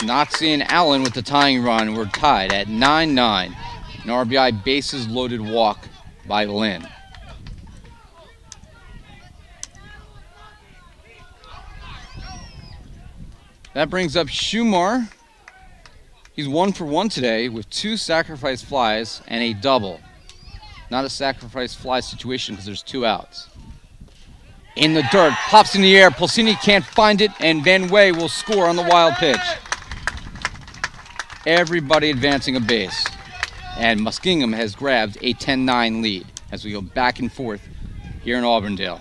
A: knocks in Allen with the tying run. We're tied at 9-9. An RBI bases loaded walk by Lynn. That brings up Schumar. He's 1 for 1 today with 2 sacrifice flies and a double. Not a sacrifice fly situation because there's 2 outs. In the dirt, pops in the air. Pulsini can't find it, and Van Wey will score on the wild pitch. Everybody advancing a base. And Muskingum has grabbed a 10-9 lead as we go back and forth here in Auburndale.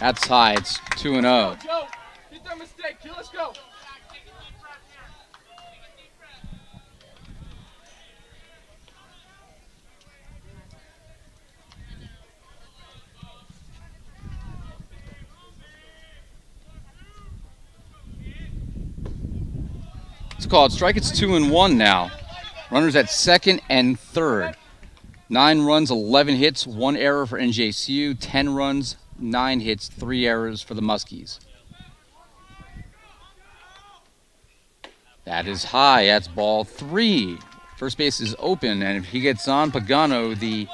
A: That's high. It's 2-0.
B: Let's go.
A: It's called strike. It's 2-1 now. Runners at second and third. 9 runs, 11 hits, 1 error for NJCU. 10 runs, 9 hits, 3 errors for the Muskies. That is high. That's ball 3. First base is open, and if he gets on, Pagano, the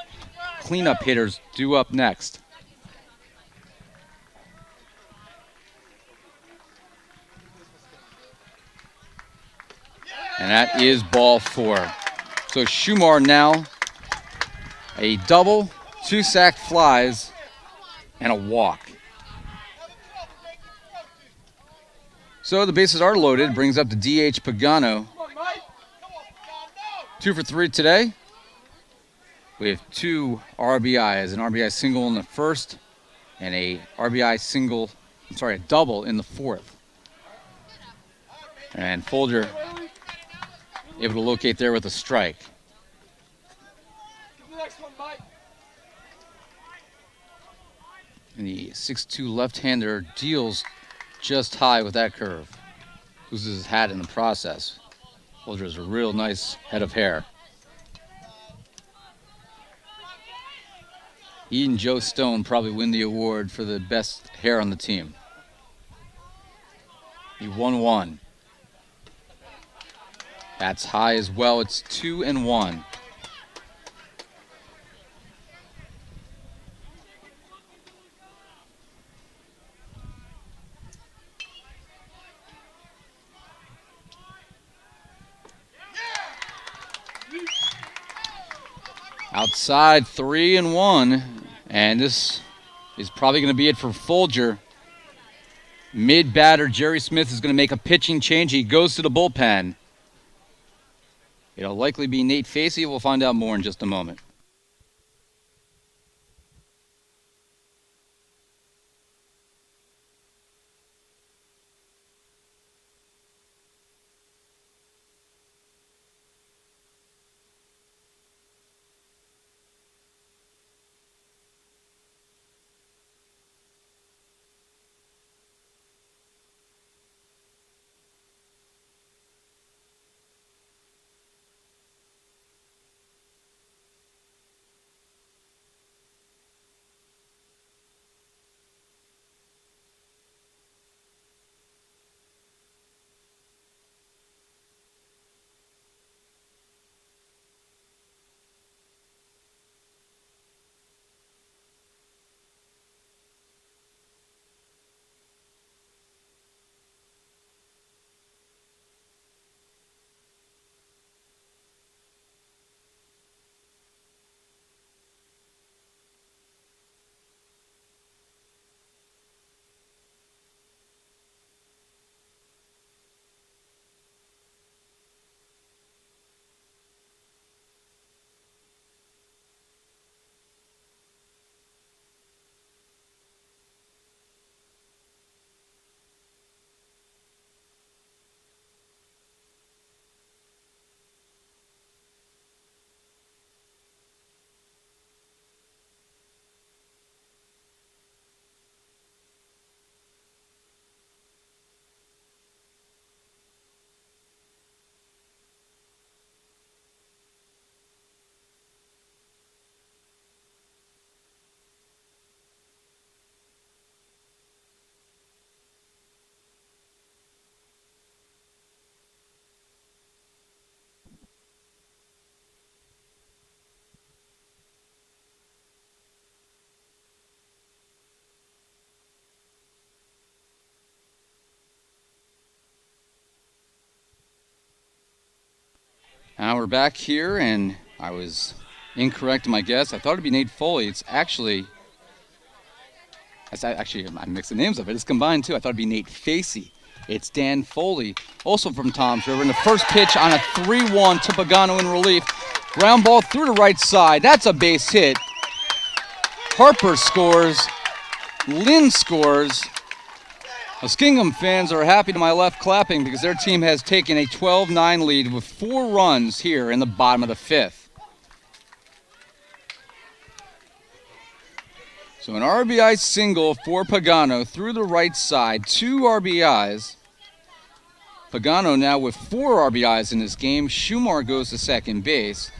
A: cleanup hitters, due up next. And that is ball 4. So Schumar now a double, 2 sac flies, and a walk. So the bases are loaded. Brings up the DH Pagano. 2 for 3 today. We have 2 RBIs, an RBI single in the first, and a double in the fourth. And Folger able to locate there with a strike. And the 6'2 left-hander deals just high with that curve. Loses his hat in the process. Folger has a real nice head of hair. He and Joe Stone probably win the award for the best hair on the team. He 1-1. That's high as well. It's 2-1. Outside 3-1, and this is probably going to be it for Folger. Mid-batter, Jerry Smith is going to make a pitching change. He goes to the bullpen. It'll likely be Nate Facey. We'll find out more in just a moment. Now we're back here, and I was incorrect in my guess. I thought it'd be Nate Foley. I'm mixing names up. It's combined too. I thought it'd be Nate Facey. It's Dan Foley, also from Toms River. And the first pitch on a 3-1 to Pagano in relief. Ground ball through the right side. That's a base hit. Harper scores. Lynn scores. Muskingum fans are happy to my left clapping because their team has taken a 12-9 lead with 4 runs here in the bottom of the 5th. So an RBI single for Pagano through the right side, 2 RBIs. Pagano now with 4 RBIs in this game. Schumar goes to second base.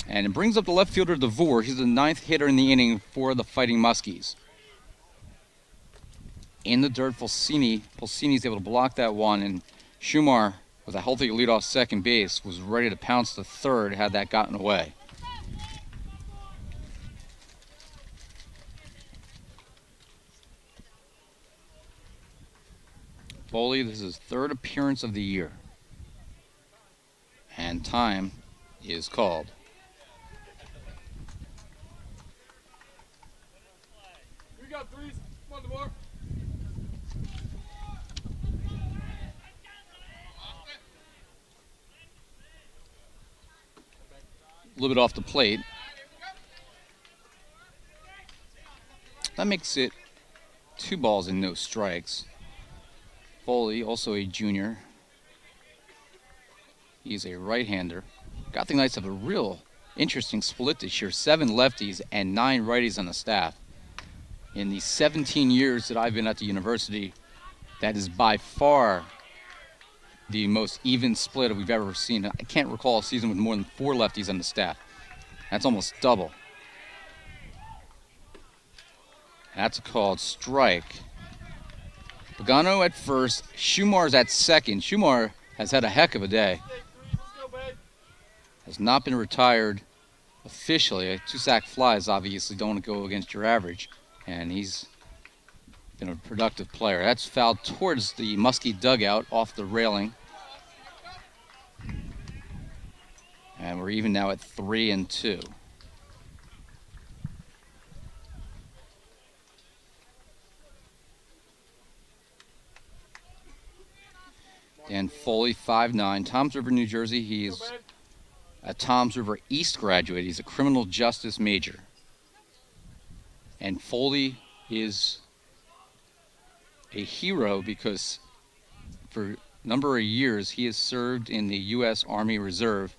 A: And it brings up the left fielder, Thor. He's the 9th hitter in the inning for the Fighting Muskies. In the dirt, Pulcini's able to block that one, and Schumar, with a healthy leadoff second base, was ready to pounce to third had that gotten away. Foley, this is his 3rd appearance of the year. And time is called.
B: We got threes. Come on, DeVore.
A: A little bit off the plate. That makes it 2 balls and no strikes. Foley, also a junior. He's a right-hander. Gothic Knights have a real interesting split this year. 7 lefties and 9 righties on the staff. In the 17 years that I've been at the university, that is by far the most even split we've ever seen. I can't recall a season with more than 4 lefties on the staff. That's almost double. That's a called strike. Pagano at first, Schumar's at second. Schumar has had a heck of a day. Has not been retired officially. 2 sack flies obviously don't go against your average. And he's been a productive player. That's fouled towards the Muskie dugout off the railing. And we're even now at 3-2. Dan Foley, 5'9", Toms River, New Jersey. He is a Toms River East graduate. He's a criminal justice major. And Foley is a hero because for a number of years he has served in the U.S. Army Reserve.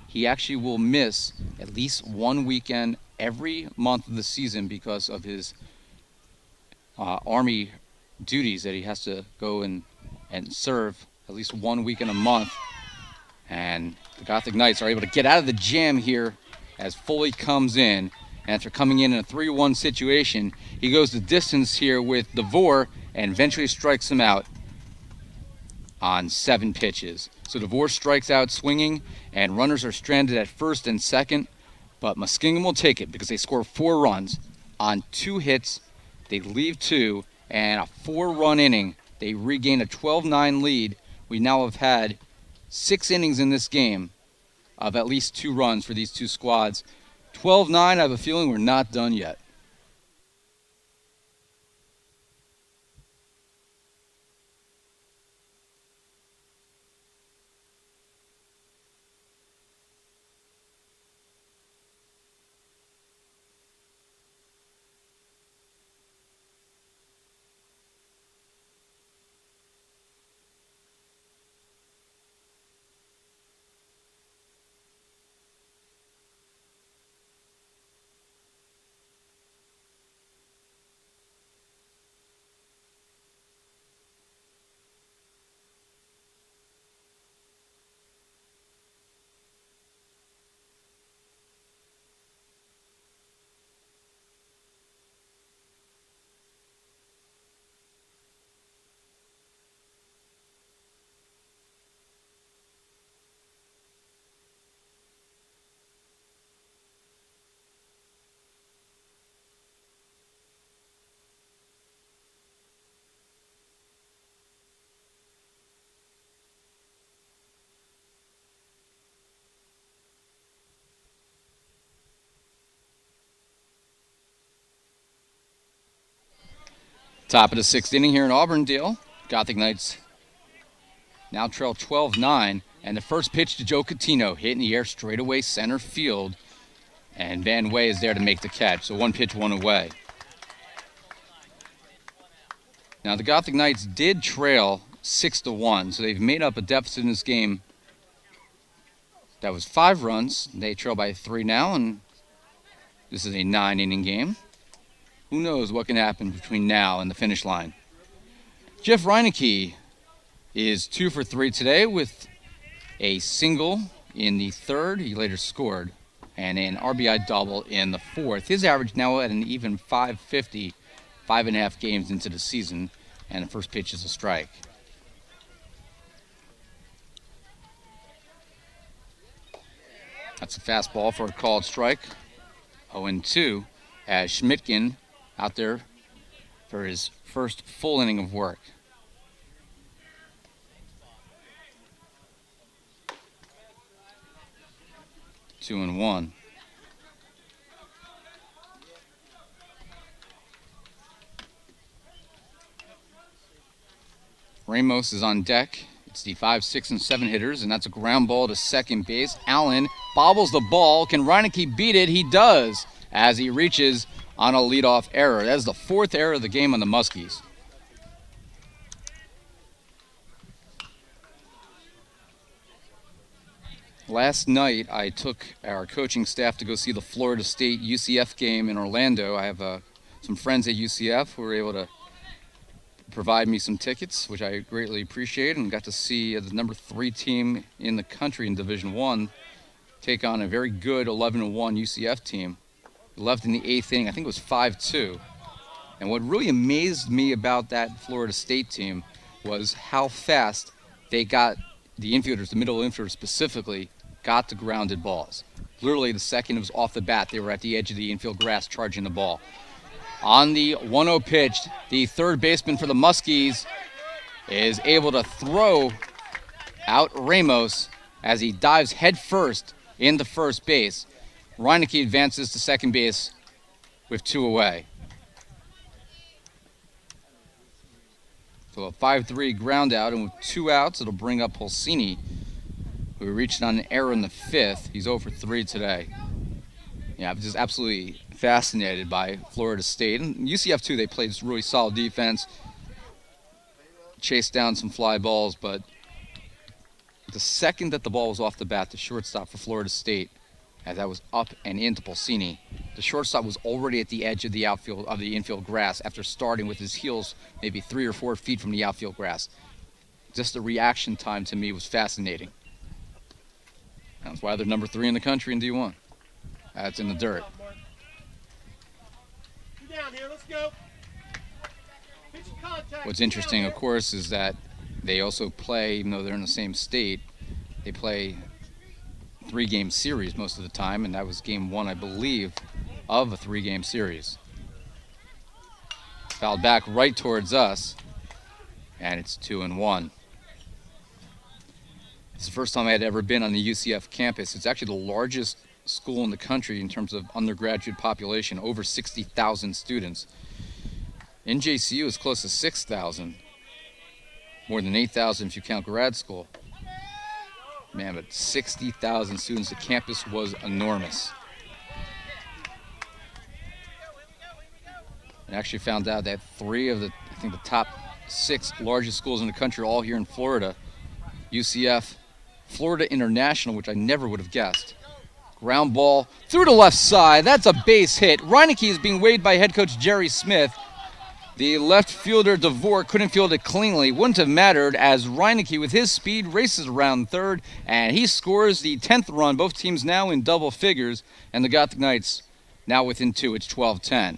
A: He actually will miss at least 1 weekend every month of the season because of his Army duties that he has to go and serve at least 1 weekend a month. And the Gothic Knights are able to get out of the jam here as Foley comes in. And after coming in a 3-1 situation, he goes the distance here with DeVore and eventually strikes him out on 7 pitches. So DeVore strikes out swinging, and runners are stranded at first and second. But Muskingum will take it because they score 4 runs on 2 hits. They leave 2, and a 4-run inning. They regain a 12-9 lead. We now have had 6 innings in this game of at least 2 runs for these 2 squads. 12-9, I have a feeling we're not done yet. Top of the 6th inning here in Auburndale. Gothic Knights now trail 12-9. And the first pitch to Joe Catino, hit in the air straightaway center field. And Van Way is there to make the catch. So 1 pitch, 1 away. Now, the Gothic Knights did trail 6-1, so they've made up a deficit in this game that was 5 runs. They trail by 3 now, and this is a 9-inning game. Who knows what can happen between now and the finish line. Jeff Reineke is 2 for 3 today with a single in the third. He later scored, and an RBI double in the fourth. His average now at an even .550, 5.5 games into the season, and the first pitch is a strike. That's a fastball for a called strike. 0-2 as Schmidtgen out there for his first full inning of work. Two and one. Ramos is on deck. It's the 5, 6, and 7 hitters, and that's a ground ball to second base. Allen bobbles the ball. Can Reineke beat it? He does, as he reaches on a leadoff error. That is the 4th error of the game on the Muskies. Last night, I took our coaching staff to go see the Florida State UCF game in Orlando. I have some friends at UCF who were able to provide me some tickets, which I greatly appreciate, and got to see the number 3 team in the country in Division I take on a very good 11-1 UCF team. Left in the 8th inning. I think it was 5-2. And what really amazed me about that Florida State team was how fast they got the infielders, the middle infielders specifically, got to grounded balls. Literally the second it was off the bat, they were at the edge of the infield grass charging the ball. On the 1-0 pitch, the third baseman for the Muskies is able to throw out Ramos as he dives headfirst into first base. Reineke advances to second base with 2 away. So a 5-3 ground out, and with 2 outs, it'll bring up Pulsini, who reached on an error in the 5th. He's 0 for 3 today. Yeah, I'm just absolutely fascinated by Florida State. And UCF, too, they played really solid defense, chased down some fly balls, but the second that the ball was off the bat, the shortstop for Florida State, as that was up and into Pulsini, the shortstop was already at the edge of the outfield, of the infield grass, after starting with his heels maybe 3 or 4 feet from the outfield grass. Just the reaction time to me was fascinating. That's why they're number 3 in the country in D1. That's in the dirt.
B: Down here, let's go.
A: What's interesting, of course, is that they also play, even though they're in the same state, they play 3-game series most of the time, and that was game 1, I believe, of a 3-game series. Fouled back right towards us, and it's 2-1. It's the first time I had ever been on the UCF campus. It's actually the largest school in the country in terms of undergraduate population, over 60,000 students. NJCU is close to 6,000, more than 8,000 if you count grad school. Man, but 60,000 students. The campus was enormous. I actually found out that 3 of the, I think the top 6 largest schools in the country are all here in Florida. UCF, Florida International, which I never would have guessed. Ground ball through the left side. That's a base hit. Reineke is being weighed by head coach Jerry Smith. The left fielder, DeVore, couldn't field it cleanly. Wouldn't have mattered as Reineke, with his speed, races around third, and he scores the 10th run. Both teams now in double figures, and the Gothic Knights now within 2. It's 12-10.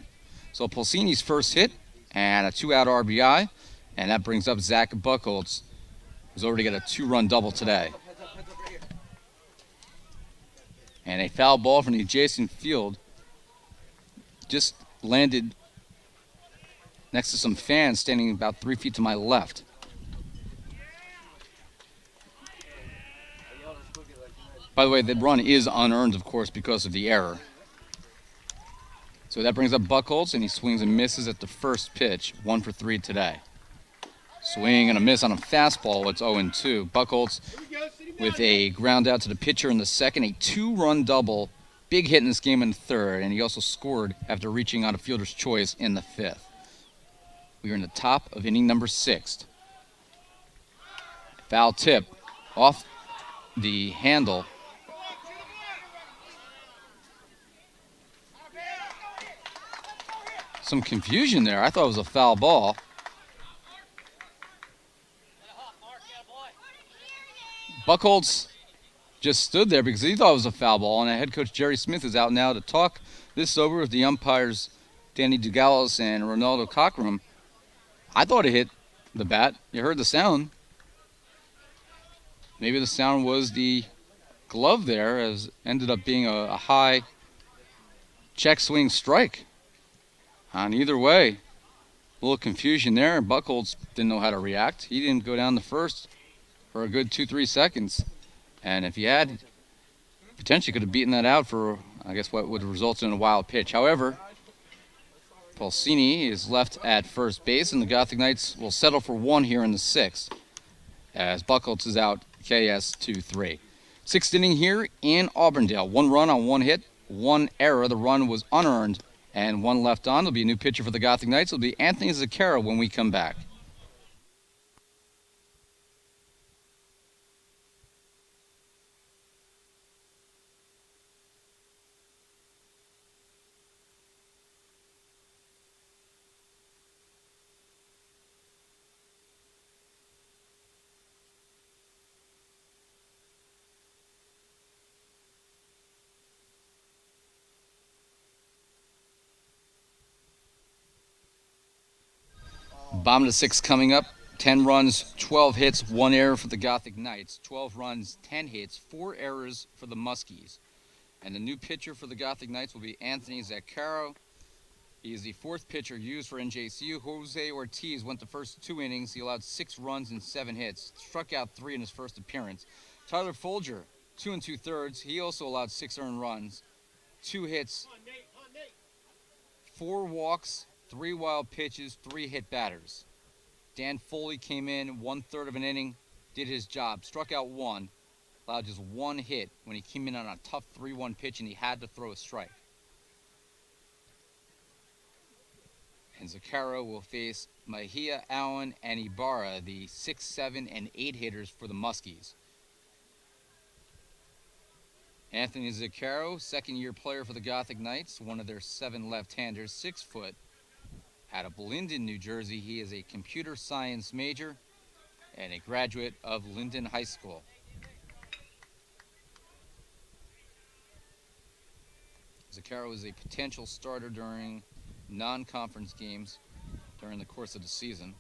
A: So Pulsini's first hit and a 2-out RBI, and that brings up Zach Buchholz, who's already got a 2-run double today. And a foul ball from the adjacent field just landed next to some fans standing about 3 feet to my left. By the way, the run is unearned, of course, because of the error. So that brings up Buchholz, and he swings and misses at the first pitch. 1 for 3 today. Swing and a miss on a fastball. It's 0-2. Buchholz with a ground out to the pitcher in the second. A 2-run double. Big hit in this game in the third. And he also scored after reaching on a fielder's choice in the 5th. We are in the top of inning number 6. Foul tip off the handle. Some confusion there. I thought it was a foul ball. Buchholz just stood there because he thought it was a foul ball, and head coach Jerry Smith is out now to talk this over with the umpires Danny Dugalis and Ronaldo Cockrum. I thought it hit the bat. You heard the sound. Maybe the sound was the glove there, as ended up being a high check swing strike. On either way, a little confusion there. Buchholz didn't know how to react. He didn't go down the first for a good 2-3 seconds. And if he had, potentially could have beaten that out for, I guess, what would result in a wild pitch. However, Paulsini is left at first base, and the Gothic Knights will settle for one here in the 6th, as Buchholz is out KS 2-3. 6th inning here in Auburndale. 1 run on 1 hit, 1 error. The run was unearned, and 1 left on. There'll be a new pitcher for the Gothic Knights. It'll be Anthony Zaccaro when we come back. Bottom of the 6th coming up. 10 runs, 12 hits, 1 error for the Gothic Knights. 12 runs, 10 hits, 4 errors for the Muskies. And the new pitcher for the Gothic Knights will be Anthony Zaccaro. He is the 4th pitcher used for NJCU. Jose Ortiz went the first 2 innings. He allowed 6 runs and 7 hits. Struck out 3 in his first appearance. Tyler Folger, 2 2/3. He also allowed 6 earned runs, 2 hits, 4 walks, 3 wild pitches, 3 hit batters. Dan Foley came in 1/3 of an inning, did his job, struck out 1, allowed just 1 hit when he came in on a tough 3-1 pitch and he had to throw a strike. And Zaccaro will face Mejia, Allen, and Ibarra, the 6, 7, and 8 hitters for the Muskies. Anthony Zaccaro, 2nd-year player for the Gothic Knights, one of their 7 left-handers, 6 foot. Out of Linden, New Jersey, he is a computer science major and a graduate of Linden High School. Zaccaro is a potential starter during non-conference games during the course of the season.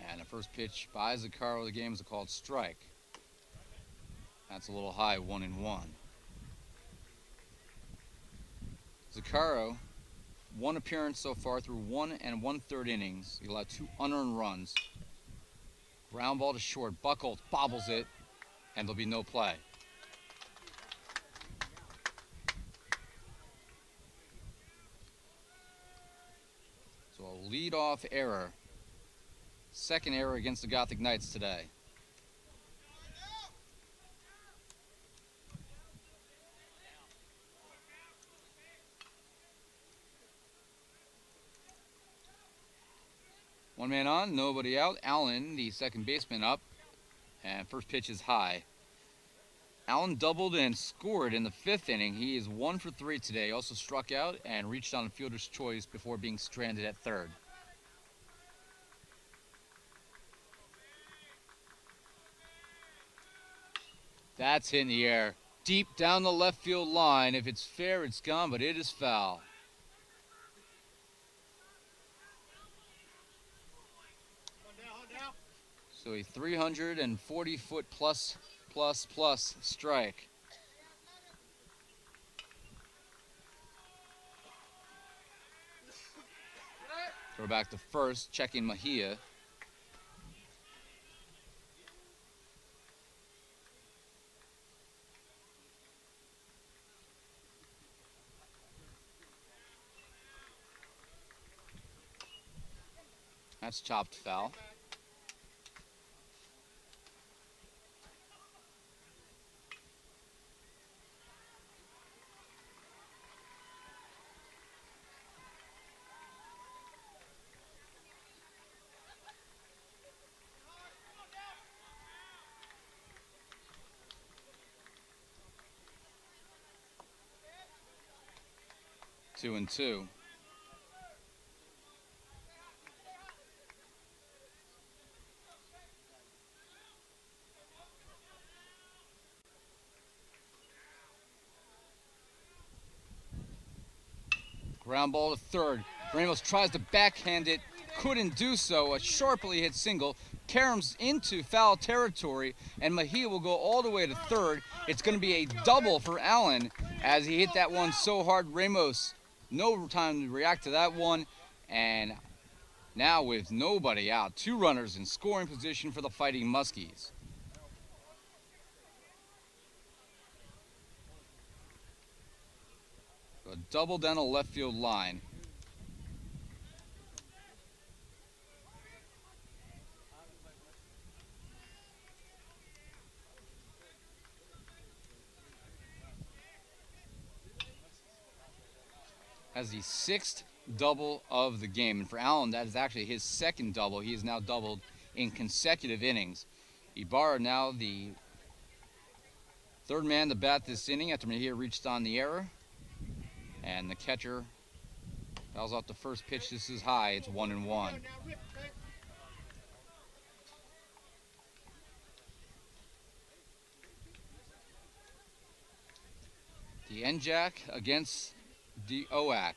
A: And the first pitch by Zaccaro of the game is a called strike. That's a little high, 1-1. Zaccaro, 1 appearance so far through 1 1/3 innings. He allowed 2 unearned runs. Ground ball to short. Buchholz bobbles it, and there'll be no play. So a leadoff error. 2nd error against the Gothic Knights today. One man on, nobody out. Allen, the 2nd baseman, up, and first pitch is high. Allen doubled and scored in the 5th inning. He is 1 for 3 today. Also struck out and reached on a fielder's choice before being stranded at 3rd. That's hit in the air, deep down the left field line. If it's fair, it's gone, but it is foul. So a 340-foot plus strike. Throw back to first, checking Mejia. That's chopped foul. 2-2. Ground ball to third. Ramos tries to backhand it, couldn't do so. A sharply hit single caroms into foul territory, and Mejia will go all the way to third. It's going to be a double for Allen as he hit that one so hard. Ramos, no time to react to that one, and now with nobody out, 2 runners in scoring position for the Fighting Muskies. A double down the left field line. Has the 6th double of the game. And for Allen, that is actually his 2nd double. He has now doubled in consecutive innings. Ibarra now the 3rd man to bat this inning after Mejia reached on the error. And the catcher fouls off the first pitch. This is high. It's 1-1. The NJAC against the OAC.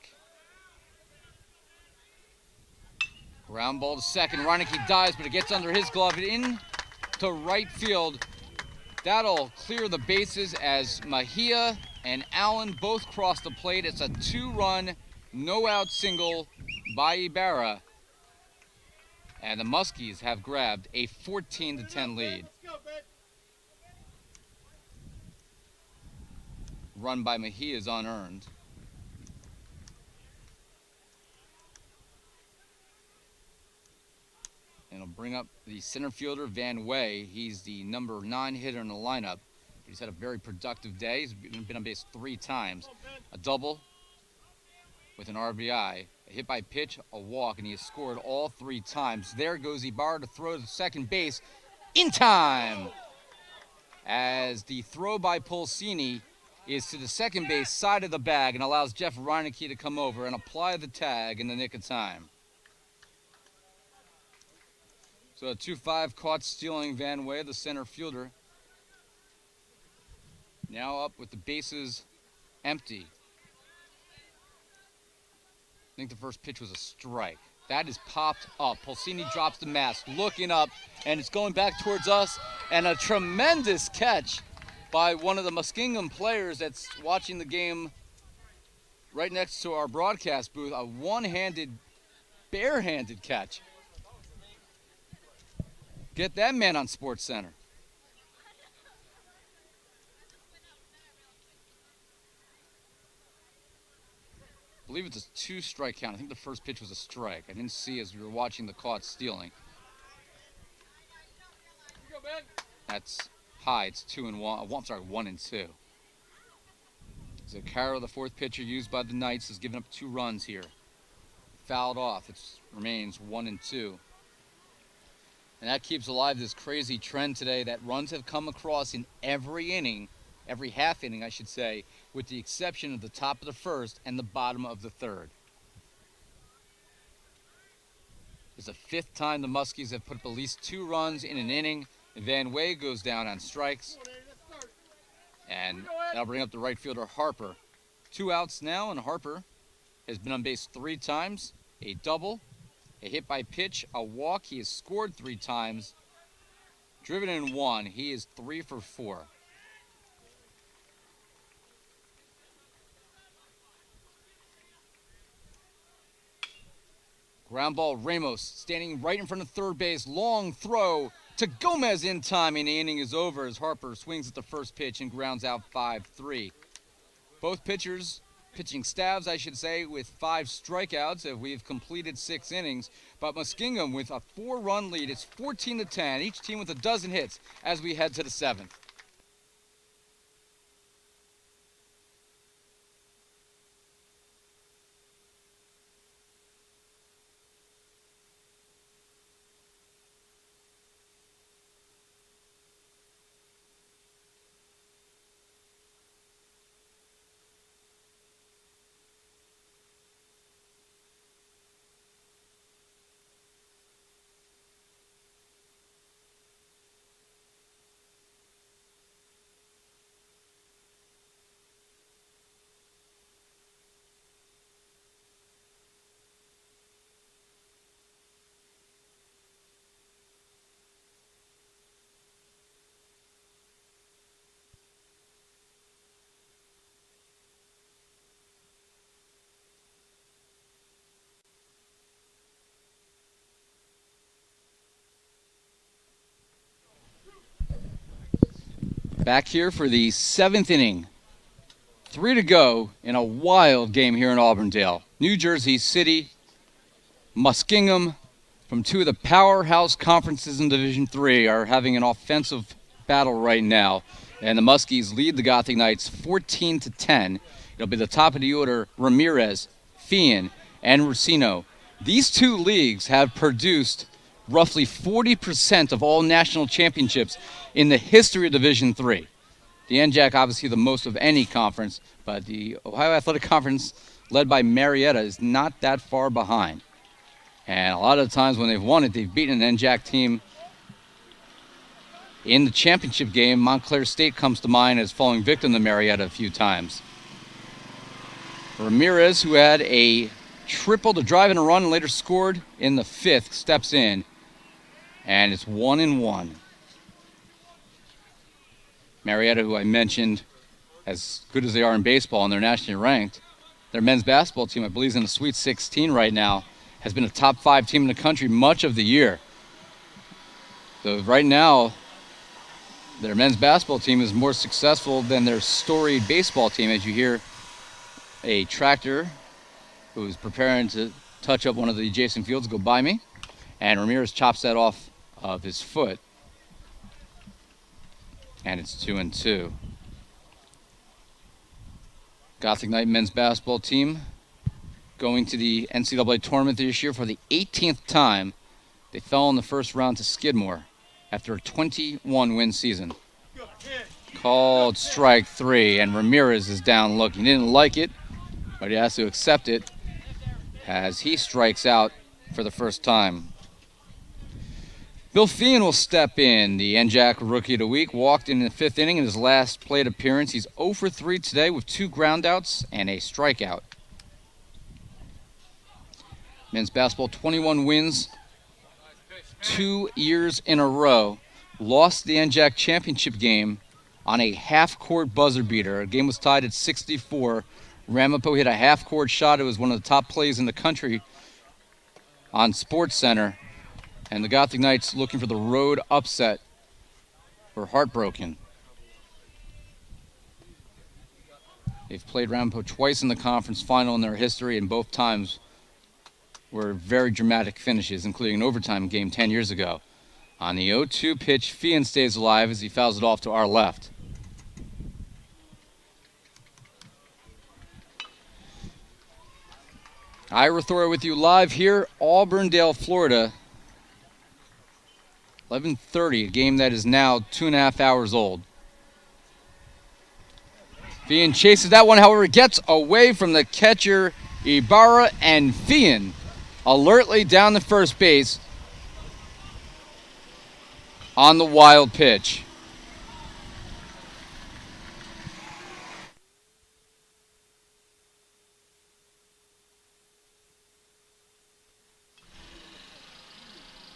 A: Ground ball to second. Reineke dives, but it gets under his glove and in to right field. That'll clear the bases as Mejia and Allen both cross the plate. It's a 2-run, no-out single by Ibarra. And the Muskies have grabbed a 14-10 lead. Run by Mejia is unearned. And it'll bring up the center fielder, Van Way. He's the number 9 hitter in the lineup. He's had a very productive day. He's been on base 3 times. A double with an RBI, a hit by pitch, a walk, and he has scored all 3 times. There goes Ibarra to throw to second base in time. As the throw by Pulsini is to the second base side of the bag and allows Jeff Reineke to come over and apply the tag in the nick of time. So a 2-5 caught stealing Van Way, the center fielder. Now up with the bases empty. I think the first pitch was a strike. That is popped up. Pulsini drops the mask, looking up, and it's going back towards us. And a tremendous catch by one of the Muskingum players that's watching the game right next to our broadcast booth. A one-handed, barehanded catch. Get that man on Sports Center. I believe it's a 2-strike count. I think the first pitch was a strike. I didn't see as we were watching the caught stealing. That's high. It's 2-1. I'm sorry, 1-2. Zacaro, the 4th pitcher used by the Knights, has given up 2 runs here. Fouled off. It remains 1-2. And that keeps alive this crazy trend today that runs have come across in every inning, every half inning, I should say, with the exception of the top of the 1st and the bottom of the 3rd. It's the 5th time the Muskies have put up at least 2 runs in an inning. Van Way goes down on strikes. And that'll bring up the right fielder, Harper. 2 outs now, and Harper has been on base 3 times, a double, a hit by pitch, a walk. He has scored 3 times, driven in 1. He is 3 for 4. Ground ball, Ramos standing right in front of third base. Long throw to Gomez in time, and the inning is over as Harper swings at the first pitch and grounds out 5-3. Both pitchers pitching stabs, I should say, with 5 strikeouts as we've completed 6 innings. But Muskingum with a 4-run lead. It's 14-10, each team with a dozen hits as we head to the 7th. Back here for the 7th inning. 3 to go in a wild game here in Auburndale. New Jersey City, Muskingum, from 2 of the powerhouse conferences in Division III, are having an offensive battle right now. And the Muskies lead the Gothic Knights 14-10. It'll be the top of the order: Ramirez, Fian, and Rusino. These 2 leagues have produced roughly 40% of all national championships in the history of Division III. The NJAC obviously the most of any conference, but the Ohio Athletic Conference, led by Marietta, is not that far behind. And a lot of the times when they've won it, they've beaten an NJAC team in the championship game. Montclair State comes to mind as falling victim to Marietta a few times. Ramirez, who had a triple to drive in a run and later scored in the 5th, steps in, and it's 1-1. Marietta, who I mentioned, as good as they are in baseball and they're nationally ranked, their men's basketball team, I believe, is in the Sweet 16 right now, has been a top 5 team in the country much of the year. So right now, their men's basketball team is more successful than their storied baseball team, as you hear a tractor who's preparing to touch up one of the adjacent fields go by me, and Ramirez chops that off of his foot. And it's 2-2. Gothic Knight men's basketball team going to the NCAA tournament this year for the 18th time. They fell in the first round to Skidmore after a 21-win season. Called strike 3, and Ramirez is down looking. He didn't like it, but he has to accept it as he strikes out for the first time. Bill Fian will step in, the NJAC Rookie of the Week. Walked in the 5th inning in his last plate appearance. He's 0 for 3 today with 2 groundouts and a strikeout. Men's basketball, 21 wins, 2 years in a row. Lost the NJAC championship game on a half-court buzzer beater. The game was tied at 64. Ramapo hit a half-court shot. It was one of the top plays in the country on SportsCenter. And the Gothic Knights, looking for the road upset, were heartbroken. They've played Ramapo twice in the conference final in their history, and both times were very dramatic finishes, including an overtime game 10 years ago. On the 0-2 pitch, Fian stays alive as he fouls it off to our left. Ira Thor with you live here, Auburndale, Florida. 11:30, a game that is now 2.5 hours old. Fian chases that one, however, gets away from the catcher Ibarra, and Fian alertly down the first base on the wild pitch.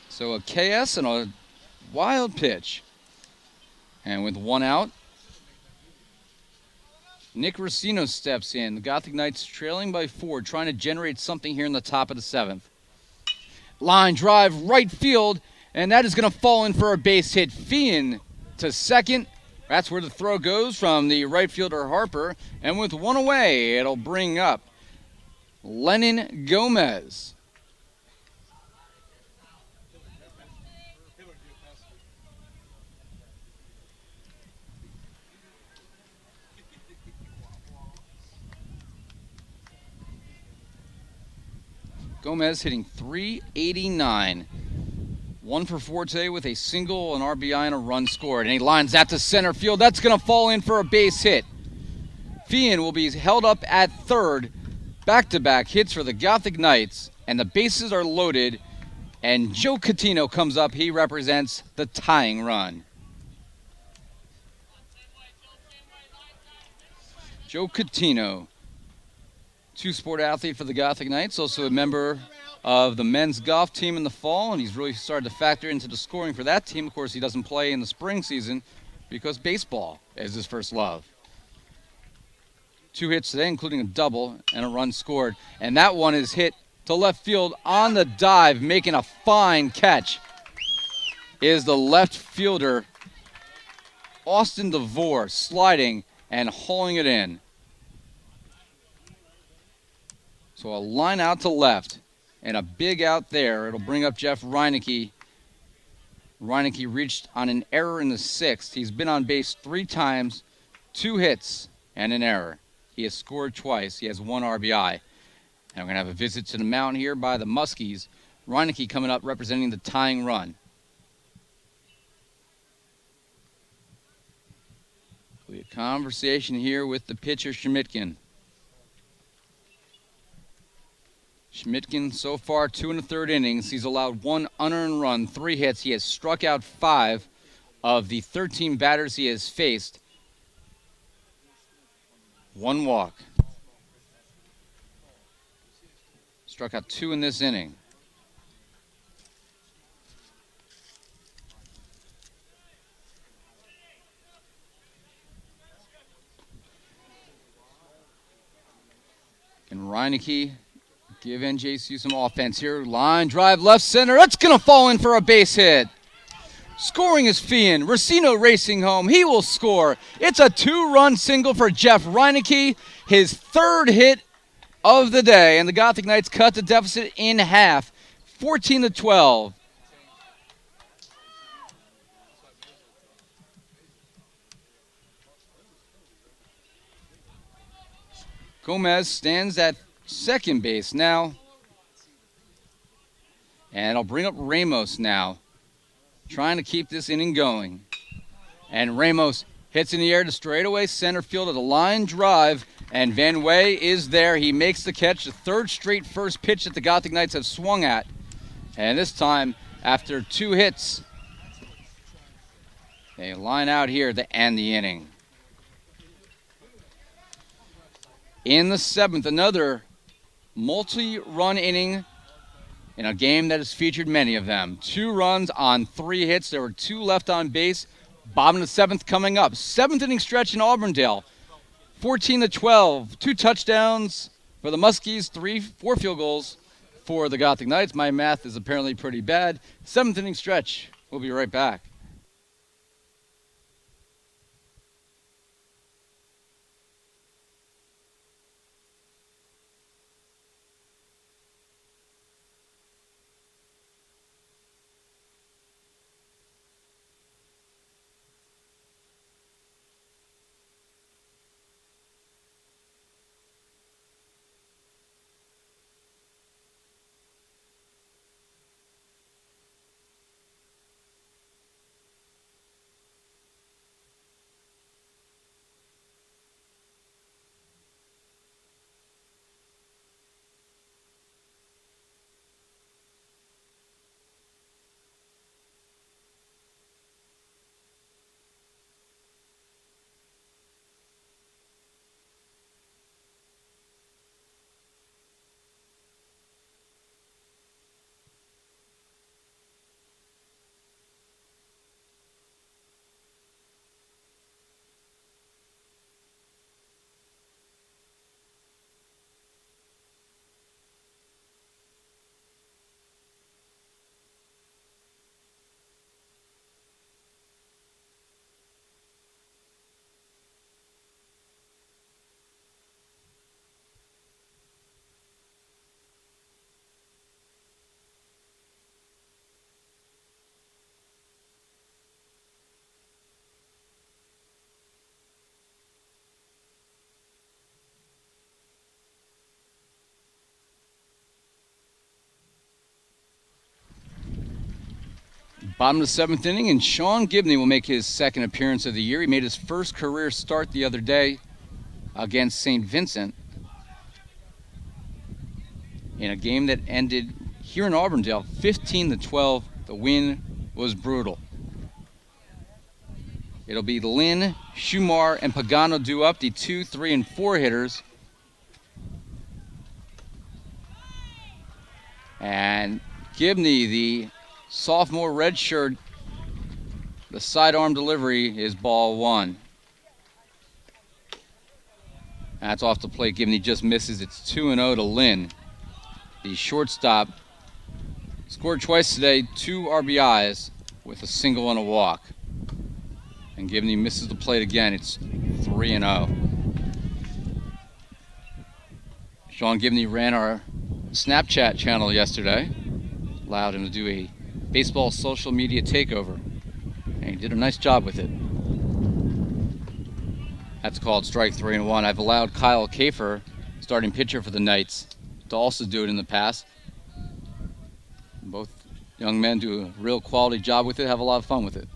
A: So a KS and a wild pitch. And with 1 out, Nick Rusino steps in. The Gothic Knights trailing by 4, trying to generate something here in the top of the 7th. Line drive, right field, and that is going to fall in for a base hit. Fian to second. That's where the throw goes from the right fielder Harper. And with 1 away, it'll bring up Lennon Gomez. Gomez hitting .389. 1 for 4 today with a single, an RBI, and a run scored. And he lines that to center field. That's going to fall in for a base hit. Fian will be held up at third. Back-to-back hits for the Gothic Knights. And the bases are loaded. And Joe Catino comes up. He represents the tying run. Joe Catino, two-sport athlete for the Gothic Knights, also a member of the men's golf team in the fall, and he's really started to factor into the scoring for that team. Of course, he doesn't play in the spring season because baseball is his first love. 2 hits today, including a double and a run scored, and that one is hit to left field on the dive, making a fine catch is the left fielder Austin DeVore sliding and hauling it in. So a line out to left and a big out there. It'll bring up Jeff Reineke. Reineke reached on an error in the 6th. He's been on base 3 times, 2 hits, and an error. He has scored twice. He has 1 RBI. And we're going to have a visit to the mound here by the Muskies. Reineke coming up representing the tying run. We have a conversation here with the pitcher, Schmidtken. Schmidtken so far 2 1/3 innings. He's allowed 1 unearned run, 3 hits. He has struck out 5 of the 13 batters he has faced. 1 walk. Struck out 2 in this inning. Can Reineke give NJCU some offense here? Line drive left center. It's going to fall in for a base hit. Scoring is Fian. Racino racing home. He will score. It's a 2-run single for Jeff Reineke. His 3rd hit of the day. And the Gothic Knights cut the deficit in half. 14-12. Gomez stands at second base now. And I'll bring up Ramos now, trying to keep this inning going. And Ramos hits in the air to straightaway center field at a line drive. And Van Wey is there. He makes the catch, the 3rd straight first pitch that the Gothic Knights have swung at. And this time, after 2 hits, they line out here to end the inning. In the 7th, another multi-run inning in a game that has featured many of them. 2 runs on 3 hits. There were 2 left on base. Bottom of the 7th coming up. 7th inning stretch in Auburndale. 14-12. 2 touchdowns for the Muskies. 4 field goals for the Gothic Knights. My math is apparently pretty bad. 7th inning stretch. We'll be right back. Bottom of the 7th inning, and Sean Gibney will make his 2nd appearance of the year. He made his 1st career start the other day against St. Vincent in a game that ended here in Auburndale 15-12. The win was brutal. It'll be Lynn, Schumar, and Pagano due up, the 2, 3, and 4 hitters. And Gibney, the sophomore redshirt, the sidearm delivery is ball 1. That's off the plate. Gibney just misses. It's 2-0 to Lynn. The shortstop scored twice today, 2 RBIs with a single and a walk. And Gibney misses the plate again. It's 3-0. Sean Gibney ran our Snapchat channel yesterday. Allowed him to do a baseball social media takeover. And he did a nice job with it. That's called strike 3-1. I've allowed Kyle Kafer, starting pitcher for the Knights, to also do it in the past. Both young men do a real quality job with it, have a lot of fun with it.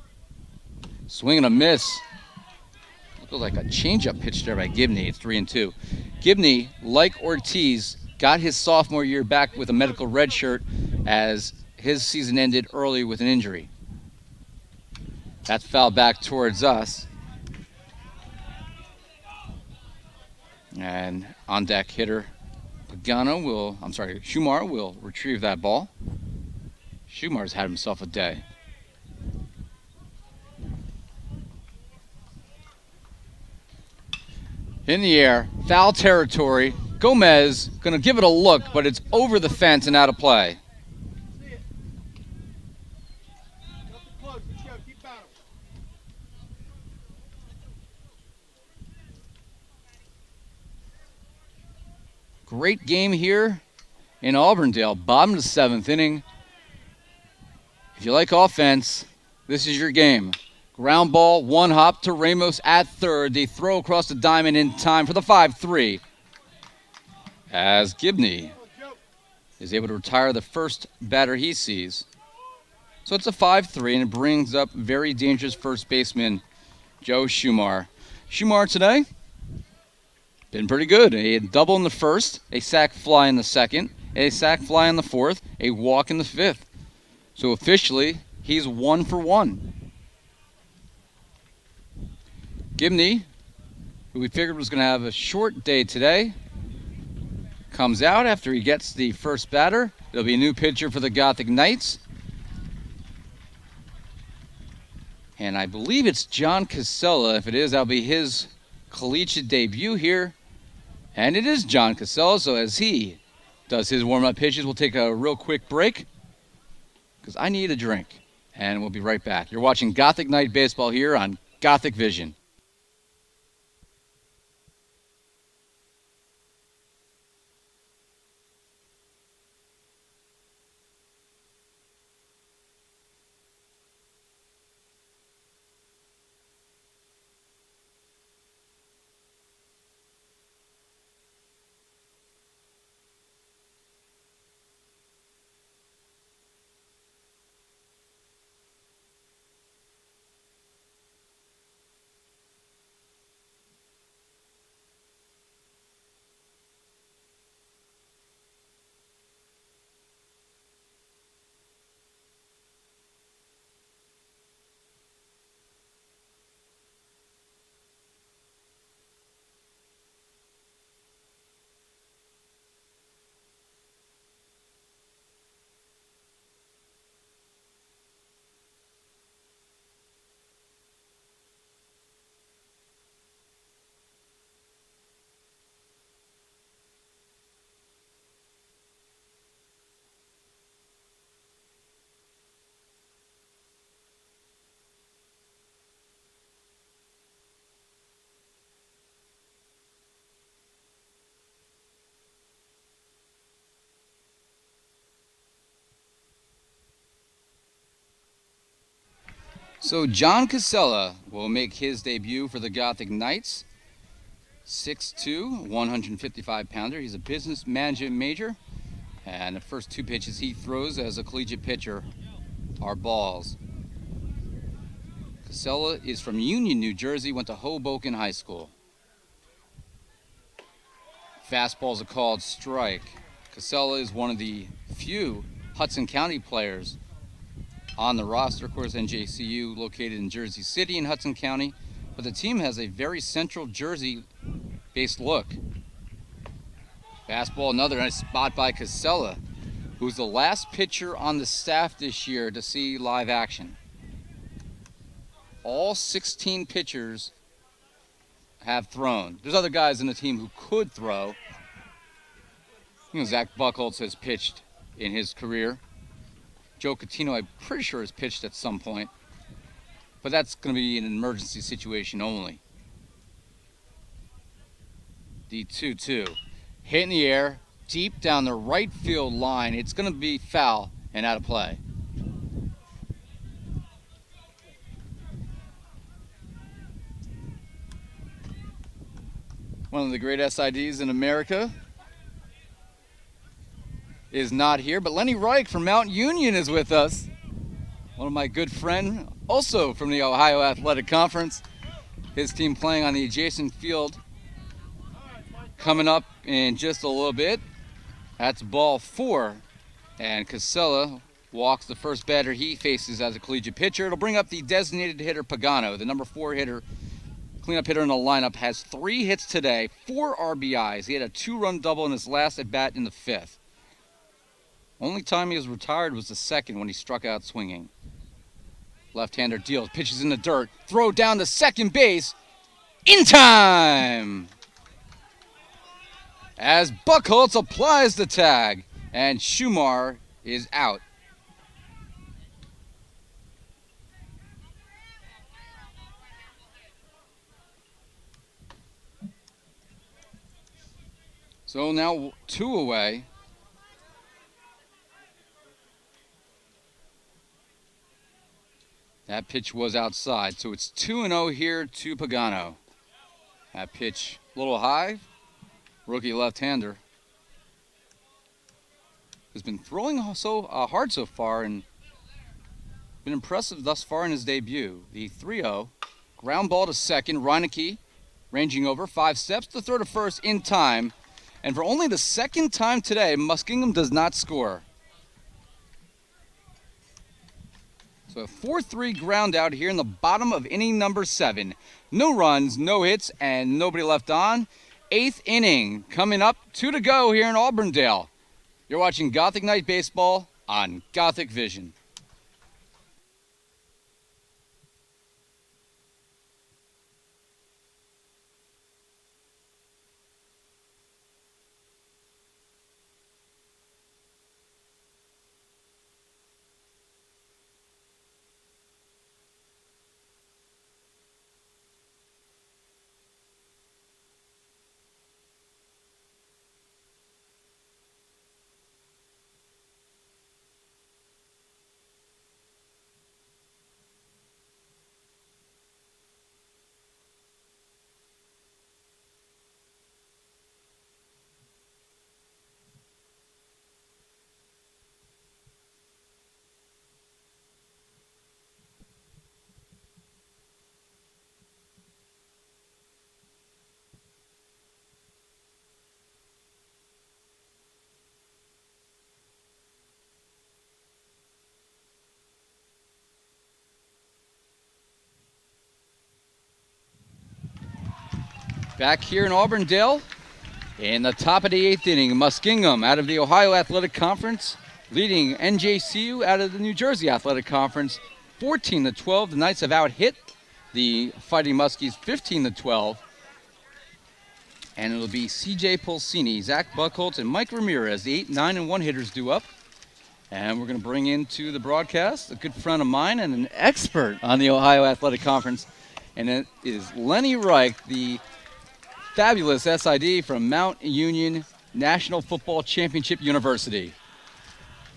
A: Swing and a miss. Looks like a changeup pitch there by Gibney. It's 3-2. Gibney, like Ortiz, got his sophomore year back with a medical red shirt as his season ended early with an injury. That's fouled back towards us. And on deck hitter Shumar will retrieve that ball. Shumar's had himself a day. In the air, foul territory. Gomez gonna give it a look, but it's over the fence and out of play. Great game here in Auburndale, bottom of the 7th inning. If you like offense, this is your game. Ground ball, one hop to Ramos at third. They throw across the diamond in time for the 5-3. As Gibney is able to retire the first batter he sees. So it's a 5-3, and it brings up very dangerous first baseman Joe Shumar. Shumar today, been pretty good. He had a double in the first, a sac fly in the second, a sac fly in the fourth, a walk in the fifth. So officially, he's 1 for 1. Gibney, who we figured was going to have a short day today, comes out after he gets the first batter. There'll be a new pitcher for the Gothic Knights. And I believe it's John Casella. If it is, that'll be his collegiate debut here. And it is John Casella, so as he does his warm-up pitches, we'll take a real quick break because I need a drink. And we'll be right back. You're watching Gothic Night Baseball here on Gothic Vision. So John Casella will make his debut for the Gothic Knights. 6'2", 155-pounder. He's a business management major. And the first two pitches he throws as a collegiate pitcher are balls. Casella is from Union, New Jersey, went to Hoboken High School. Fastball's a called strike. Casella is one of the few Hudson County players on the roster. Of course, NJCU located in Jersey City in Hudson County, but the team has a very central Jersey-based look. Fastball, another nice spot by Casella, who's the last pitcher on the staff this year to see live action. All 16 pitchers have thrown. There's other guys in the team who could throw. Zach Buchholz has pitched in his career. Joe Catino, I'm pretty sure, has pitched at some point. but that's going to be an emergency situation only. The 2-2. Hit in the air, deep down the right field line. It's going to be foul and out of play. One of the great SIDs in America is not here, but Lenny Reich from Mount Union is with us. One of my good friends, also from the Ohio Athletic Conference. His team playing on the adjacent field. Coming up in just a little bit. That's ball 4. And Casella walks the first batter he faces as a collegiate pitcher. It'll bring up the designated hitter Pagano, the number 4 hitter. Cleanup hitter in the lineup, has 3 hits today, 4 RBIs. He had a 2-run double in his last at-bat in the 5th. Only time he was retired was the 2nd when he struck out swinging. Left-hander deals, pitches in the dirt, throw down to second base, in time! As Buchholz applies the tag, and Schumar is out. So now 2 away. That pitch was outside, so it's 2-0 here to Pagano. That pitch a little high. Rookie left-hander has been throwing so hard so far and been impressive thus far in his debut. The 3-0, ground ball to second. Reineke ranging over 5 steps to throw to first in time. And for only the 2nd time today, Muskingum does not score. So a 4-3 ground out here in the bottom of inning number 7. No runs, no hits, and nobody left on. 8th inning coming up, 2 to go here in Auburndale. You're watching Gothic Night Baseball on Gothic Vision. Back here in Auburndale, in the top of the 8th inning, Muskingum out of the Ohio Athletic Conference, leading NJCU out of the New Jersey Athletic Conference, 14-12. The Knights have out-hit the Fighting Muskies 15-12. And it'll be C.J. Pulsini, Zach Buchholz, and Mike Ramirez, the 8, 9, and 1 hitters due up. And we're going to bring into the broadcast a good friend of mine and an expert on the Ohio Athletic Conference. And it is Lenny Reich, the fabulous SID from Mount Union National Football Championship University.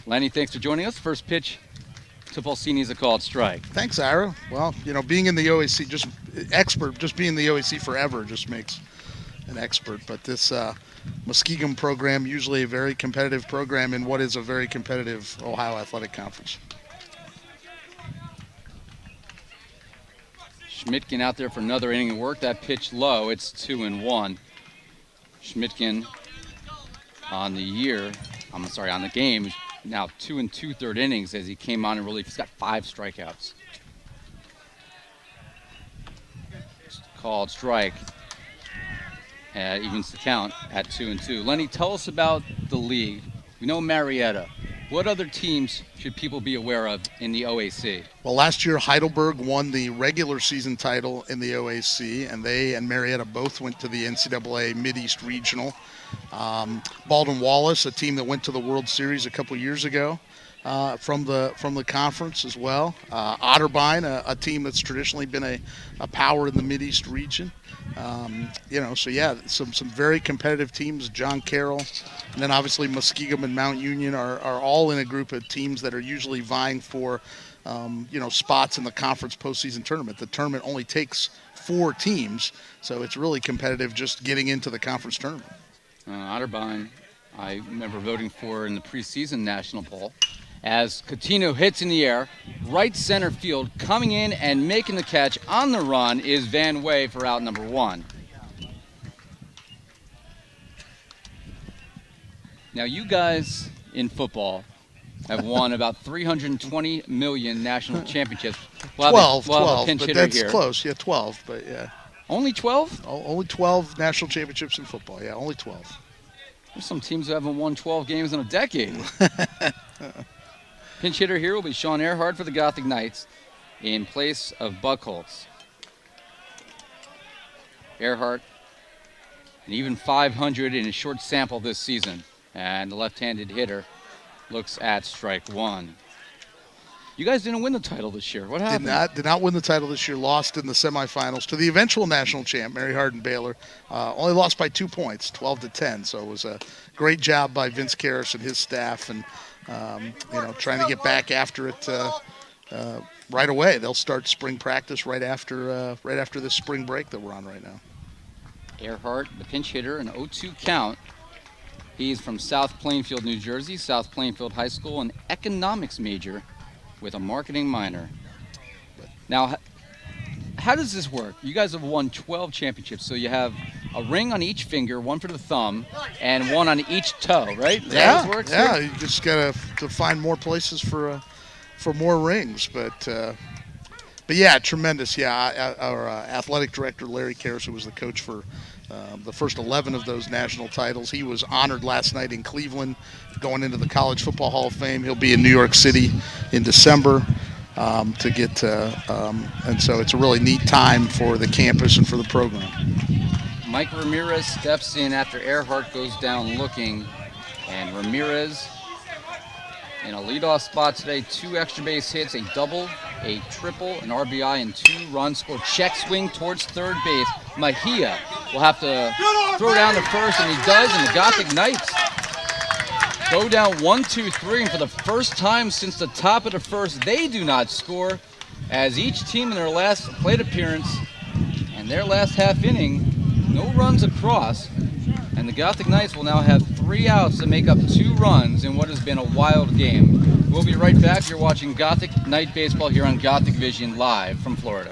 A: Lenny, thanks for joining us. First pitch to Pulsini is a called strike.
C: Thanks, Ira. Well, being in the OAC, just being in the OAC forever just makes an expert. But this Muskingum program, usually a very competitive program in what is a very competitive Ohio Athletic Conference.
A: Schmidtgen out there for another inning of work. That pitch low. It's 2-1. Schmidtgen on the game, now 2 2/3 innings as he came on in relief. He's got 5 strikeouts. Called strike. Evens the count at 2-2. Lenny, tell us about the league. We know Marietta. What other teams should people be aware of in the OAC?
C: Well, last year Heidelberg won the regular season title in the OAC, and they and Marietta both went to the NCAA Mid-East Regional. Baldwin Wallace, a team that went to the World Series a couple years ago, from the conference as well. Otterbein, a team that's traditionally been a power in the Mid-East region. So yeah, some very competitive teams. John Carroll, and then obviously Muskingum and Mount Union are all in a group of teams that are usually vying for spots in the conference postseason tournament. The tournament only takes 4 teams, so it's really competitive just getting into the conference tournament.
A: Otterbein, I remember voting for in the preseason national poll. As Coutinho hits in the air, right center field, coming in and making the catch on the run is Van Way for out number 1. Now, you guys in football have won about 320 million national championships.
C: 12,
A: pinch
C: but
A: hitter
C: that's
A: here.
C: close. Yeah, 12, but yeah.
A: Only 12?
C: Only 12 national championships in football. Yeah, only 12.
A: There's some teams who haven't won 12 games in a decade. Pinch hitter here will be Sean Earhart for the Gothic Knights in place of Buckholz. Earhart, an even 500 in a short sample this season. And the left-handed hitter looks at strike 1. You guys didn't win the title this year. What happened?
C: Did not win the title this year. Lost in the semifinals to the eventual national champ, Mary Hardin Baylor. Only lost by 2 points, 12-10. So it was a great job by Vince Karras and his staff, and trying to get back after it right away. They'll start spring practice right after this spring break that we're on right now.
A: Earhart, the pinch hitter, an 0-2 count. He's from South Plainfield, New Jersey, South Plainfield High School, an economics major with a marketing minor. Now, how does this work? You guys have won 12 championships, so you have a ring on each finger, one for the thumb, and one on each toe, right? Is that how this works
C: yeah.
A: here?
C: You just got to find more places for more rings, but yeah, tremendous. Yeah, our athletic director Larry Karras, who was the coach for the first 11 of those national titles, he was honored last night in Cleveland, going into the College Football Hall of Fame. He'll be in New York City in December to get, and so it's a really neat time for the campus and for the program.
A: Mike Ramirez steps in after Earhart goes down looking, and Ramirez in a leadoff spot today, 2 extra base hits, a double, a triple, an RBI, and 2 runs scored. Check swing towards third base. Mejia will have to throw down to first, and he does, and the Gothic Knights go down 1-2-3, and for the first time since the top of the first, they do not score, as each team in their last plate appearance and their last half inning, no runs across, and the Gothic Knights will now have 3 outs to make up 2 runs in what has been a wild game. We'll be right back. You're watching Gothic Knight Baseball here on Gothic Vision live from Florida.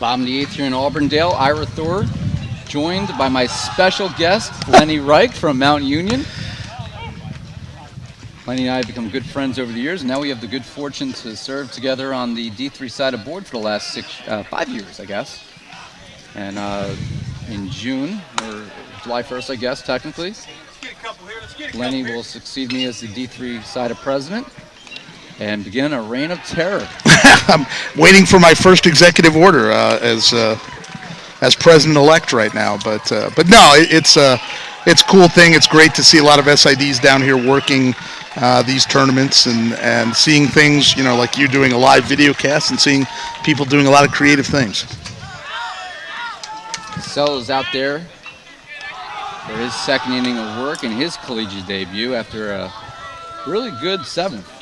A: Bottom of the 8th here in Auburndale, Ira Thor, joined by my special guest, Lenny Reich from Mount Union. Lenny and I have become good friends over the years, and now we have the good fortune to serve together on the D3 side of board for the last 5 years, I guess. And in June, or July 1st, I guess, technically, Lenny will succeed me as the D3 side of president and begin a reign of terror.
C: I'm waiting for my first executive order as president-elect right now, but no, it's a cool thing. It's great to see a lot of SIDs down here working these tournaments and seeing things, like you doing a live video cast and seeing people doing a lot of creative things.
A: Cassell is out there for his second inning of work in his collegiate debut after a really good 7th.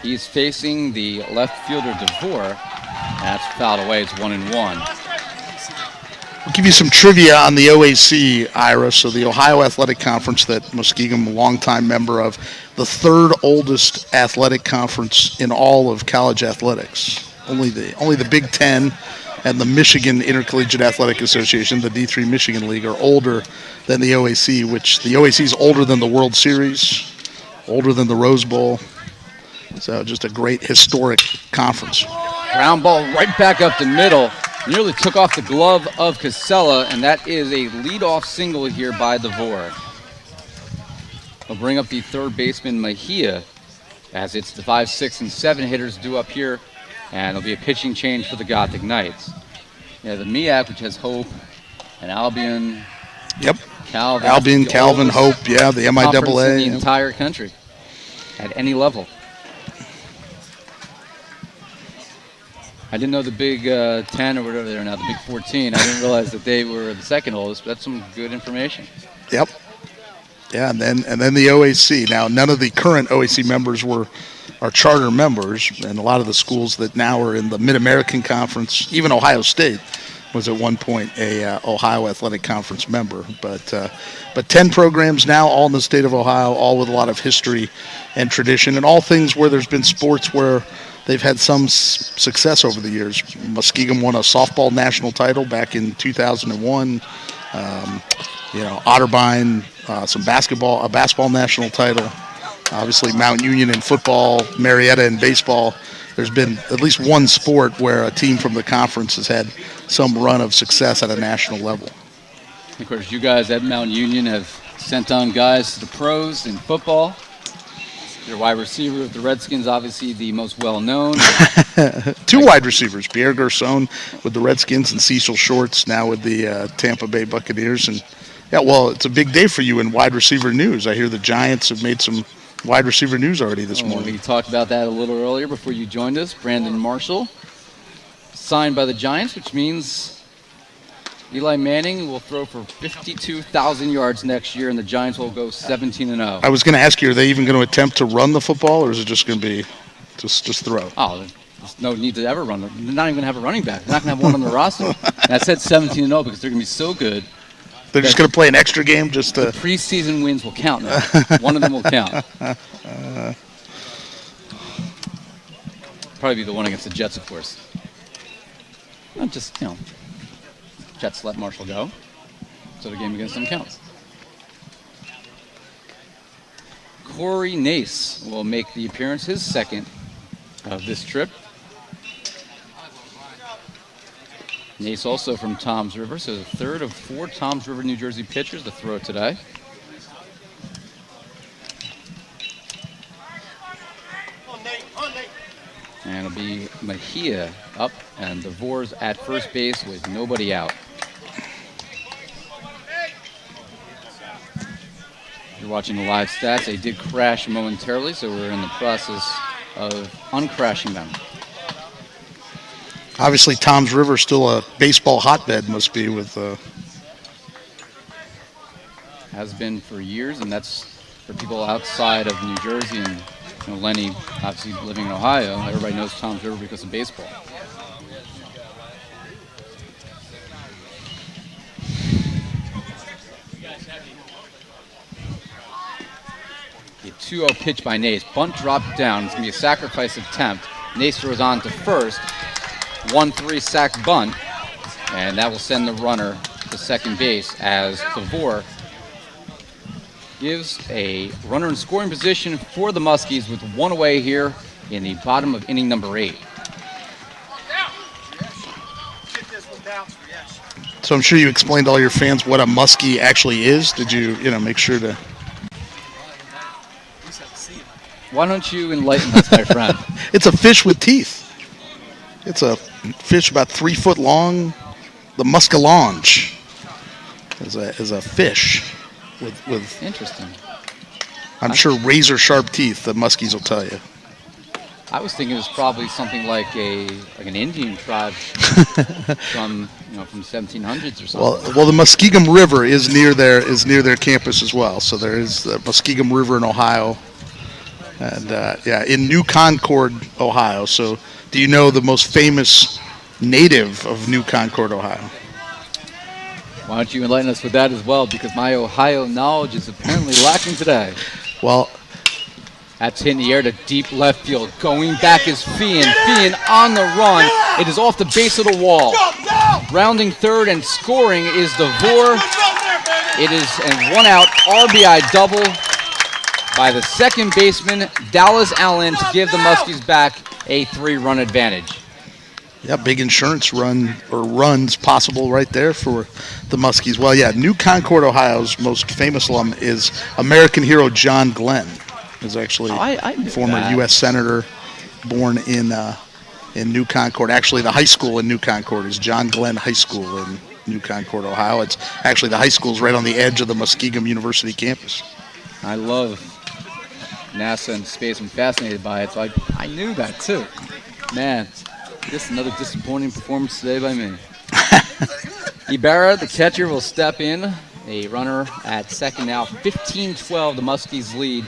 A: He's facing the left fielder, DeVore. That's fouled away. It's 1-1.
C: I'll give you some trivia on the OAC, Ira. So the Ohio Athletic Conference that Muskingum, a longtime member of, the third oldest athletic conference in all of college athletics. Only the Big Ten and the Michigan Intercollegiate Athletic Association, the D3 Michigan League, are older than the OAC, which the OAC is older than the World Series, older than the Rose Bowl. So just a great historic conference.
A: Ground ball right back up the middle. Nearly took off the glove of Casella, and that is a leadoff single here by Thor. He'll bring up the third baseman, Mejia, as it's the 5, 6, and 7 hitters due up here, and it'll be a pitching change for the Gothic Knights. Yeah, the MEAC, which has Hope, and Albion.
C: Yep.
A: Calvin.
C: Albion, Calvin, Hope, yeah, the MIAA.
A: In the entire country, at any level. I didn't know the Big 10 or whatever they are now, the Big 14. I didn't realize that they were the second oldest, but that's some good information.
C: Yep. Yeah, and then the OAC. Now, none of the current OAC members are charter members, and a lot of the schools that now are in the Mid-American Conference, even Ohio State was at one point a Ohio Athletic Conference member. But 10 programs now, all in the state of Ohio, all with a lot of history and tradition, and all things where there's been sports where they've had some success over the years. Muskingum won a softball national title back in 2001. Otterbein, a basketball national title. Obviously, Mount Union in football, Marietta in baseball. There's been at least one sport where a team from the conference has had some run of success at a national level.
A: Of course, you guys at Mount Union have sent on guys to the pros in football. Your wide receiver with the Redskins, obviously the most well-known.
C: Two wide receivers, Pierre Garcon with the Redskins and Cecil Shorts now with the Tampa Bay Buccaneers. And yeah, well, it's a big day for you in wide receiver news. I hear the Giants have made some wide receiver news already this morning.
A: We talked about that a little earlier before you joined us. Brandon Marshall signed by the Giants, which means Eli Manning will throw for 52,000 yards next year, and the Giants will go 17-0.
C: I was going to ask you, are they even going to attempt to run the football, or is it just going to be just throw?
A: Oh, there's no need to ever run. They're not even going to have a running back. They're not going to have one on the roster. And I said 17-0 because they're going to be so good.
C: They're just going to play an extra game just to...
A: The preseason wins will count now. One of them will count. Probably be the one against the Jets, of course. Not just, Jets let Marshall go, so the game against them counts. Corey Nace will make the appearance, his second of this trip. Nace also from Toms River, so the third of 4 Toms River, New Jersey pitchers to throw today. And it'll be Mejia up, and DeVore's at first base with nobody out. You're watching the live stats. They did crash momentarily, so we're in the process of uncrashing them.
C: Obviously, Toms River still a baseball hotbed, must be with.
A: Has been for years, and that's for people outside of New Jersey and Lenny, obviously living in Ohio. Everybody knows Toms River because of baseball. A 2-0 pitch by Nace. Bunt dropped down. It's going to be a sacrifice attempt. Nace throws on to first. 1-3 sack bunt. And that will send the runner to second base as DeVore gives a runner in scoring position for the Muskies with one away here in the bottom of inning number 8.
C: So I'm sure you explained to all your fans what a muskie actually is. Did you, make sure to...
A: Why don't you enlighten us, my friend?
C: It's a fish with teeth. It's a fish about 3 foot long. The muskellunge is a fish with
A: interesting.
C: I'm sure razor sharp teeth. The muskies will tell you.
A: I was thinking it was probably something like an Indian tribe from 1700s or something.
C: Well, the Muskingum River is near their campus as well. So there is the Muskingum River in Ohio, and in New Concord, Ohio. So do you know the most famous native of New Concord, Ohio?
D: Why don't you enlighten us with that as well? Because my Ohio knowledge is apparently lacking today.
C: Well,
D: That's hit in the air to deep left field. Going back is Fian. Fian on the run. It is off the base of the wall. Rounding third and scoring is Thor. It is a one-out RBI double by the second baseman, Dallas Allen, to give the Muskies back a 3-run advantage.
C: yeah, big insurance runs possible right there for the Muskies. Well, yeah, New Concord, Ohio's most famous alum is American hero John Glenn. Is actually
D: I knew
C: former
D: that.
C: U.S. Senator, born in New Concord. Actually, the high school in New Concord is John Glenn High School in New Concord, Ohio. It's actually the high school is right on the edge of the Muskingum University campus.
D: I love NASA and space. I'm fascinated by it, so I knew that too. Man, just another disappointing performance today by me. Ibarra, the catcher, will step in. A runner at second now. 15-12, the Muskies lead.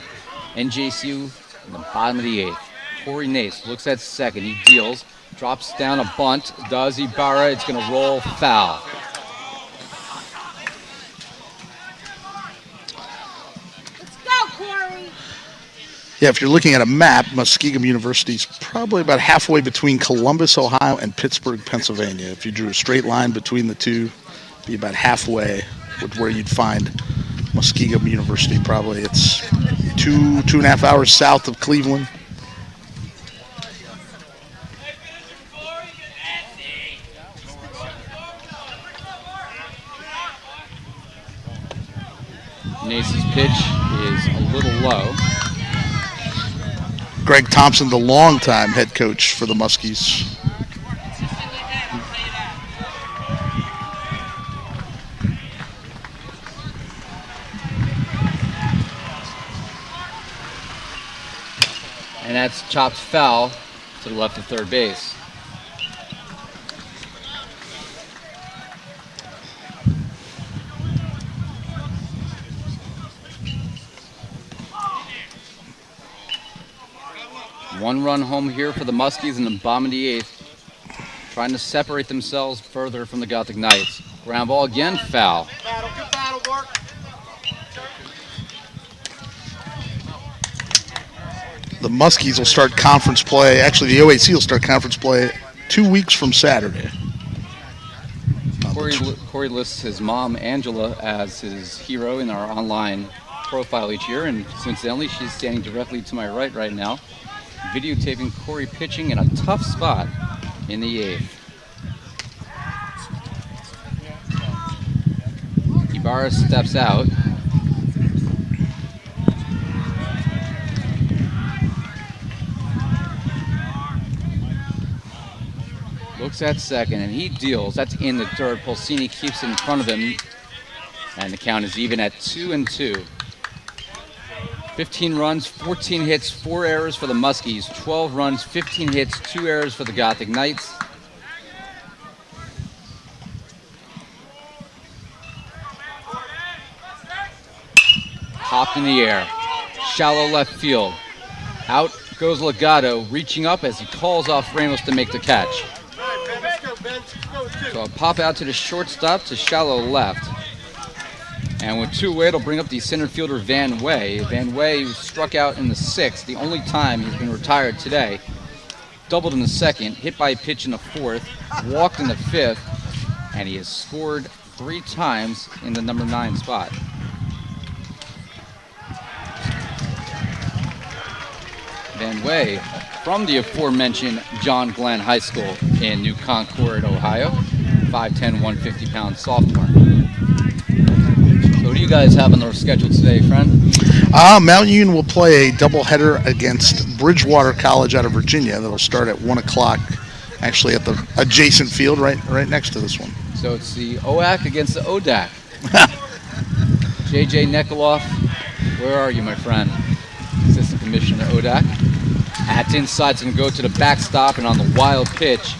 D: NJCU in the bottom of the 8th. Corey Nace looks at second. He deals. Drops down a bunt. Does Ibarra. It's going to roll foul.
E: Let's go, Corey.
C: Yeah, if you're looking at a map, Muskingum University is probably about halfway between Columbus, Ohio, and Pittsburgh, Pennsylvania. If you drew a straight line between the two, it'd be about halfway with where you'd find Muskingum University. Probably it's 2.5 hours south of Cleveland.
D: Nace's pitch is a little low.
C: Greg Thompson, the longtime head coach for the Muskies.
D: And that's chopped foul to the left of third base. One run home here for the Muskies in the bottom of the 8th. Trying to separate themselves further from the Gothic Knights. Ground ball again, foul.
B: Good battle work.
C: The Muskies will start conference play. Actually, the OAC will start conference play 2 weeks from Saturday.
D: Corey lists his mom, Angela, as his hero in our online profile each year, and coincidentally, she's standing directly to my right now, videotaping Corey pitching in a tough spot in the 8th. Ibarra steps out. Looks at second, and he deals. That's in the third. Polsini keeps it in front of him, and the count is even at 2-2. 15 runs, 14 hits, 4 errors for the Muskies. 12 runs, 15 hits, 2 errors for the Gothic Knights. Popped in the air. Shallow left field. Out goes Legato, reaching up as he calls off Ramos to make the catch. So a pop out to the shortstop to shallow left. And with 2 away, it'll bring up the center fielder Van Way. Van Way struck out in the 6th, the only time he's been retired today. Doubled in the 2nd, hit by a pitch in the 4th, walked in the 5th, and he has scored 3 times in the number 9 spot. Van Way from the aforementioned John Glenn High School in New Concord, Ohio. 5'10", 150-pound sophomore. So what do you guys have on their schedule today, friend?
C: Mount Union will play a doubleheader against Bridgewater College out of Virginia. That'll start at 1 o'clock, actually at the adjacent field right next to this one.
D: So it's the OAC against the ODAC. JJ Nekoloff, where are you, my friend? Assistant Commissioner ODAC. At inside's going to go to the backstop, and on the wild pitch,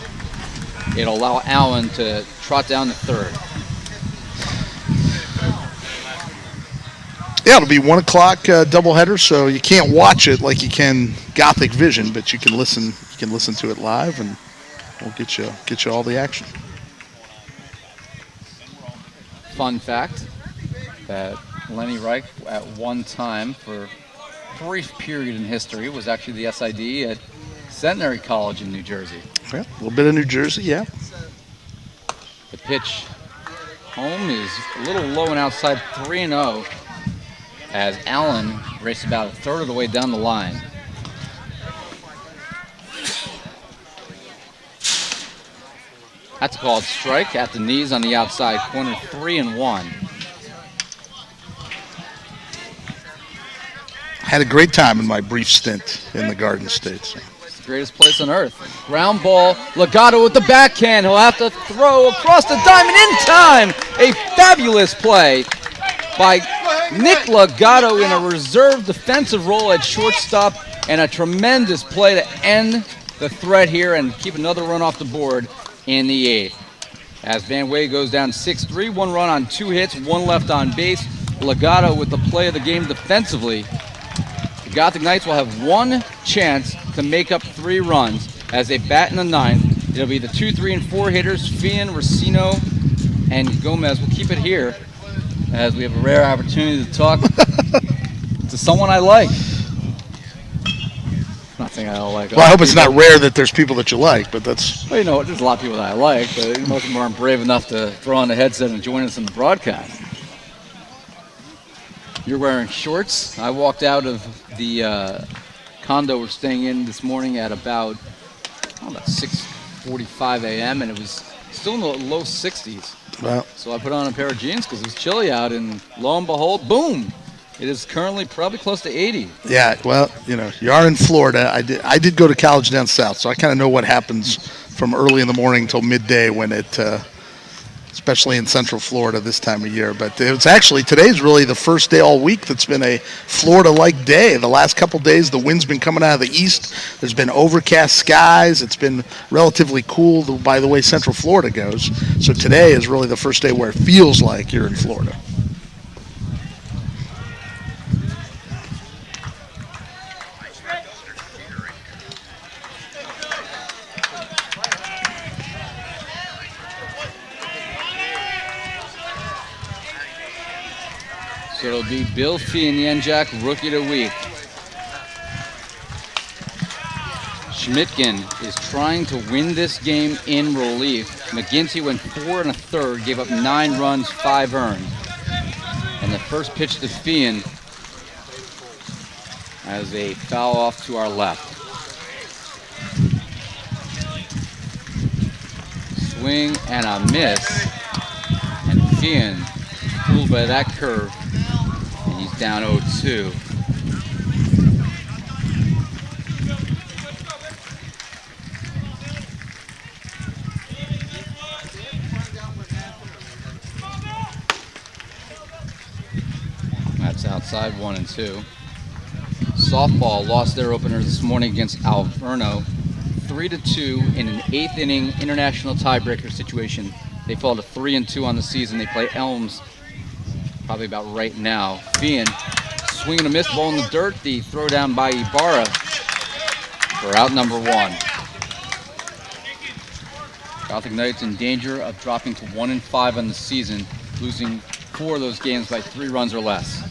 D: it'll allow Allen to trot down the third.
C: Yeah, it'll be 1 o'clock doubleheader, so you can't watch it like you can Gothic Vision, but you can listen. You can listen to it live, and we'll get you all the action.
D: fun fact that Lenny Reich, at one time, for a brief period in history, was actually the SID at Centenary College in New Jersey.
C: Yeah, a little bit of New Jersey, yeah.
D: The pitch home is a little low and outside 3-0 as Allen raced about a third of the way down the line. That's a called strike at the knees on the outside corner, 3-1.
C: Had a great time in my brief stint in the Garden State. So.
D: It's the greatest place on earth. Ground ball, Legato with the backhand. He'll have to throw across the diamond in time. A fabulous play by Nick Legato in a reserve defensive role at shortstop, and a tremendous play to end the threat here and keep another run off the board in the 8th. As Van Way goes down 6-3, 1 run on 2 hits, 1 left on base. Legato with the play of the game defensively. The Gothic Knights will have 1 chance to make up 3 runs as they bat in the 9th. It'll be the 2, 3, and 4 hitters, Fian, Racino, and Gomez. We'll keep it here as we have a rare opportunity to talk to someone I like. Not saying I don't like.
C: Well, I hope it's not rare that there's people that you like, but that's...
D: Well, you know, there's a lot of people that I like, but most of them aren't brave enough to throw on the headset and join us in the broadcast. You're wearing shorts. I walked out of the condo we're staying in this morning at about 6:45 a.m. and it was still in the low 60s.
C: Well,
D: So I put on a pair of jeans because it was chilly out, and lo and behold, boom! It is currently probably close to 80.
C: yeah, well, you know, you are in Florida. I did go to college down south, so I kind of know what happens from early in the morning till midday when it, especially in Central Florida this time of year. But it's actually, today's really the first day all week that's been a Florida-like day. The last couple days, the wind's been coming out of the east. There's been overcast skies. It's been relatively cool by the way Central Florida goes. So today is really the first day where it feels like you're in Florida.
D: So it'll be Bill Fee and the NJAC Rookie of the Week. Schmidtgen is trying to win this game in relief. McGinty went 4 1/3, gave up 9 runs, 5 earned. And the first pitch to Feehan as a foul off to our left. Swing and a miss. And Feehan, fooled by that curve, and he's down 0-2. That's outside 1-2. Softball lost their opener this morning against Alverno, 3-2 in an 8th inning international tiebreaker situation. They fall to 3-2 on the season. They play Elms probably about right now. Feehan swinging a missed ball in the dirt. The throw down by Ibarra for out number 1. Gothic Knights in danger of dropping to 1-5 on the season, losing 4 of those games by 3 runs or less.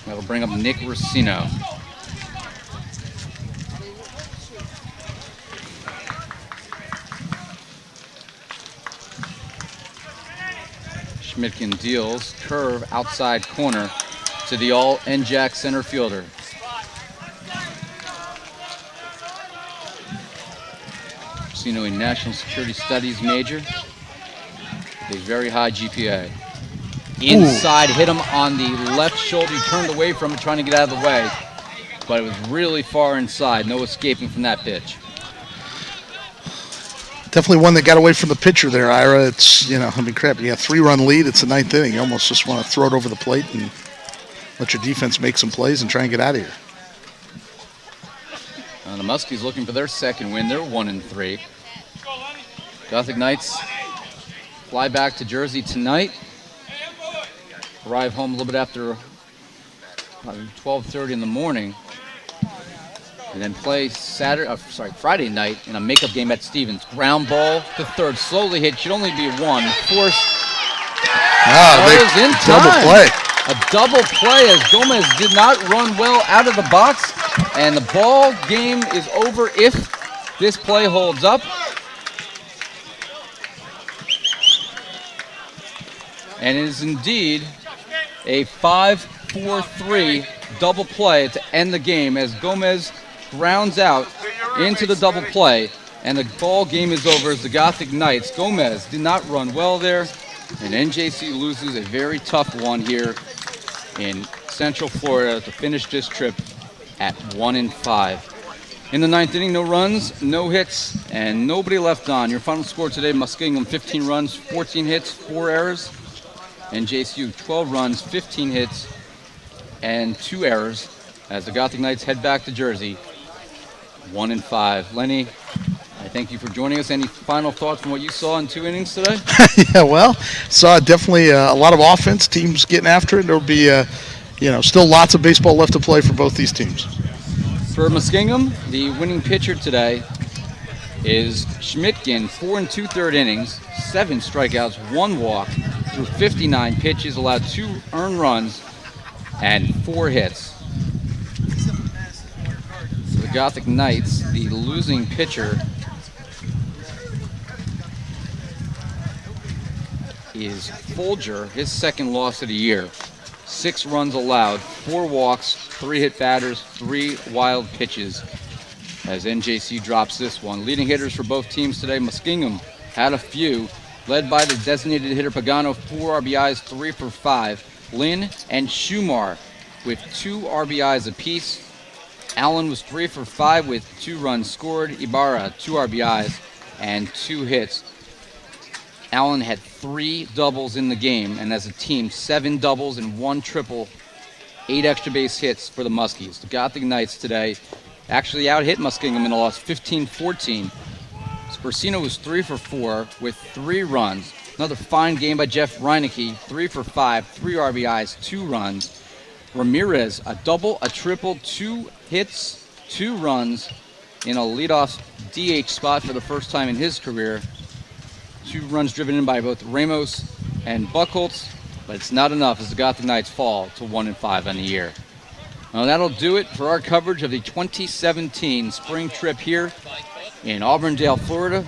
D: That'll bring up Nick Racino. Schmidtgen deals, curve outside corner to the all NJAC center fielder. Racino, a National Security Studies major, with a very high GPA. Inside, hit him on the left shoulder. He turned away from it, trying to get out of the way. But it was really far inside. No escaping from that pitch.
C: Definitely one that got away from the pitcher there, Ira. It's, you know, I mean, crap, you got a 3-run lead. It's the 9th inning. You almost just want to throw it over the plate and let your defense make some plays and try and get out of here.
D: The Muskies looking for their second win. They're 1-3. Gothic Knights fly back to Jersey tonight. Arrive home a little bit after 12:30 in the morning. and then play Friday night in a makeup game at Stevens. Ground ball to third, slowly hit, should only be one. Force was in time.
C: Double play.
D: A double play as Gomez did not run well out of the box, and the ball game is over if this play holds up. And it is indeed a 5-4-3 double play to end the game as Gomez grounds out into the double play, and the ball game is over as the Gothic Knights. Gomez did not run well there, and NJCU loses a very tough one here in Central Florida to finish this trip at 1-5. In the ninth inning, no runs, no hits, and nobody left on. Your final score today, Muskingum 15 runs, 14 hits, 4 errors. NJCU 12 runs, 15 hits, and 2 errors as the Gothic Knights head back to Jersey, 1-5. Lenny, I thank you for joining us. Any final thoughts from what you saw in 2 innings today?
C: Yeah, well, saw definitely a lot of offense, teams getting after it. There'll be, still lots of baseball left to play for both these teams.
D: For Muskingum, the winning pitcher today is Schmidtgen, 4 2/3 innings, 7 strikeouts, 1 walk, through 59 pitches, allowed 2 earned runs, and 4 hits. So the Gothic Knights, the losing pitcher, is Folger, his second loss of the year. 6 runs allowed, 4 walks, 3 hit batters, 3 wild pitches as NJC drops this one. Leading hitters for both teams today, Muskingum had a few, led by the designated hitter Pagano, 4 RBIs, 3 for 5. Lynn and Schumar with 2 RBIs apiece. Allen was 3 for 5 with 2 runs scored. Ibarra, 2 RBIs and 2 hits. Allen had 3 doubles in the game, and as a team, 7 doubles and 1 triple, 8 extra base hits for the Muskies. The Gothic Knights today actually out-hit Muskingum in a loss, 15-14. Spursino was 3 for 4 with 3 runs. Another fine game by Jeff Reinecke, 3 for 5, 3 RBIs, 2 runs. Ramirez, a double, a triple, 2 hits, 2 runs in a leadoff DH spot for the first time in his career. 2 runs driven in by both Ramos and Buchholz, but it's not enough as the Gothic Knights fall to 1-5 on the year. Well, that'll do it for our coverage of the 2017 spring trip here in Auburndale, Florida.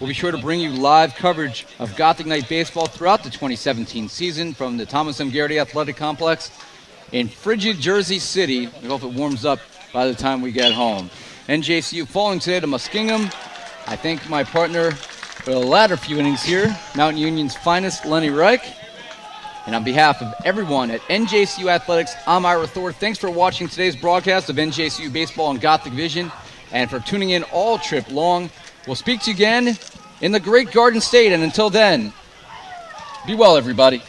D: We'll be sure to bring you live coverage of Gothic Knight baseball throughout the 2017 season from the Thomas M. Garrity Athletic Complex in frigid Jersey City. We hope it warms up by the time we get home. NJCU falling today to Muskingum. I thank my partner for the latter few innings here, Mountain Union's finest, Lenny Reich. And on behalf of everyone at NJCU Athletics, I'm Ira Thor. Thanks for watching today's broadcast of NJCU Baseball and Gothic Vision, and for tuning in all trip long. We'll speak to you again in the great Garden State, and until then, be well, everybody.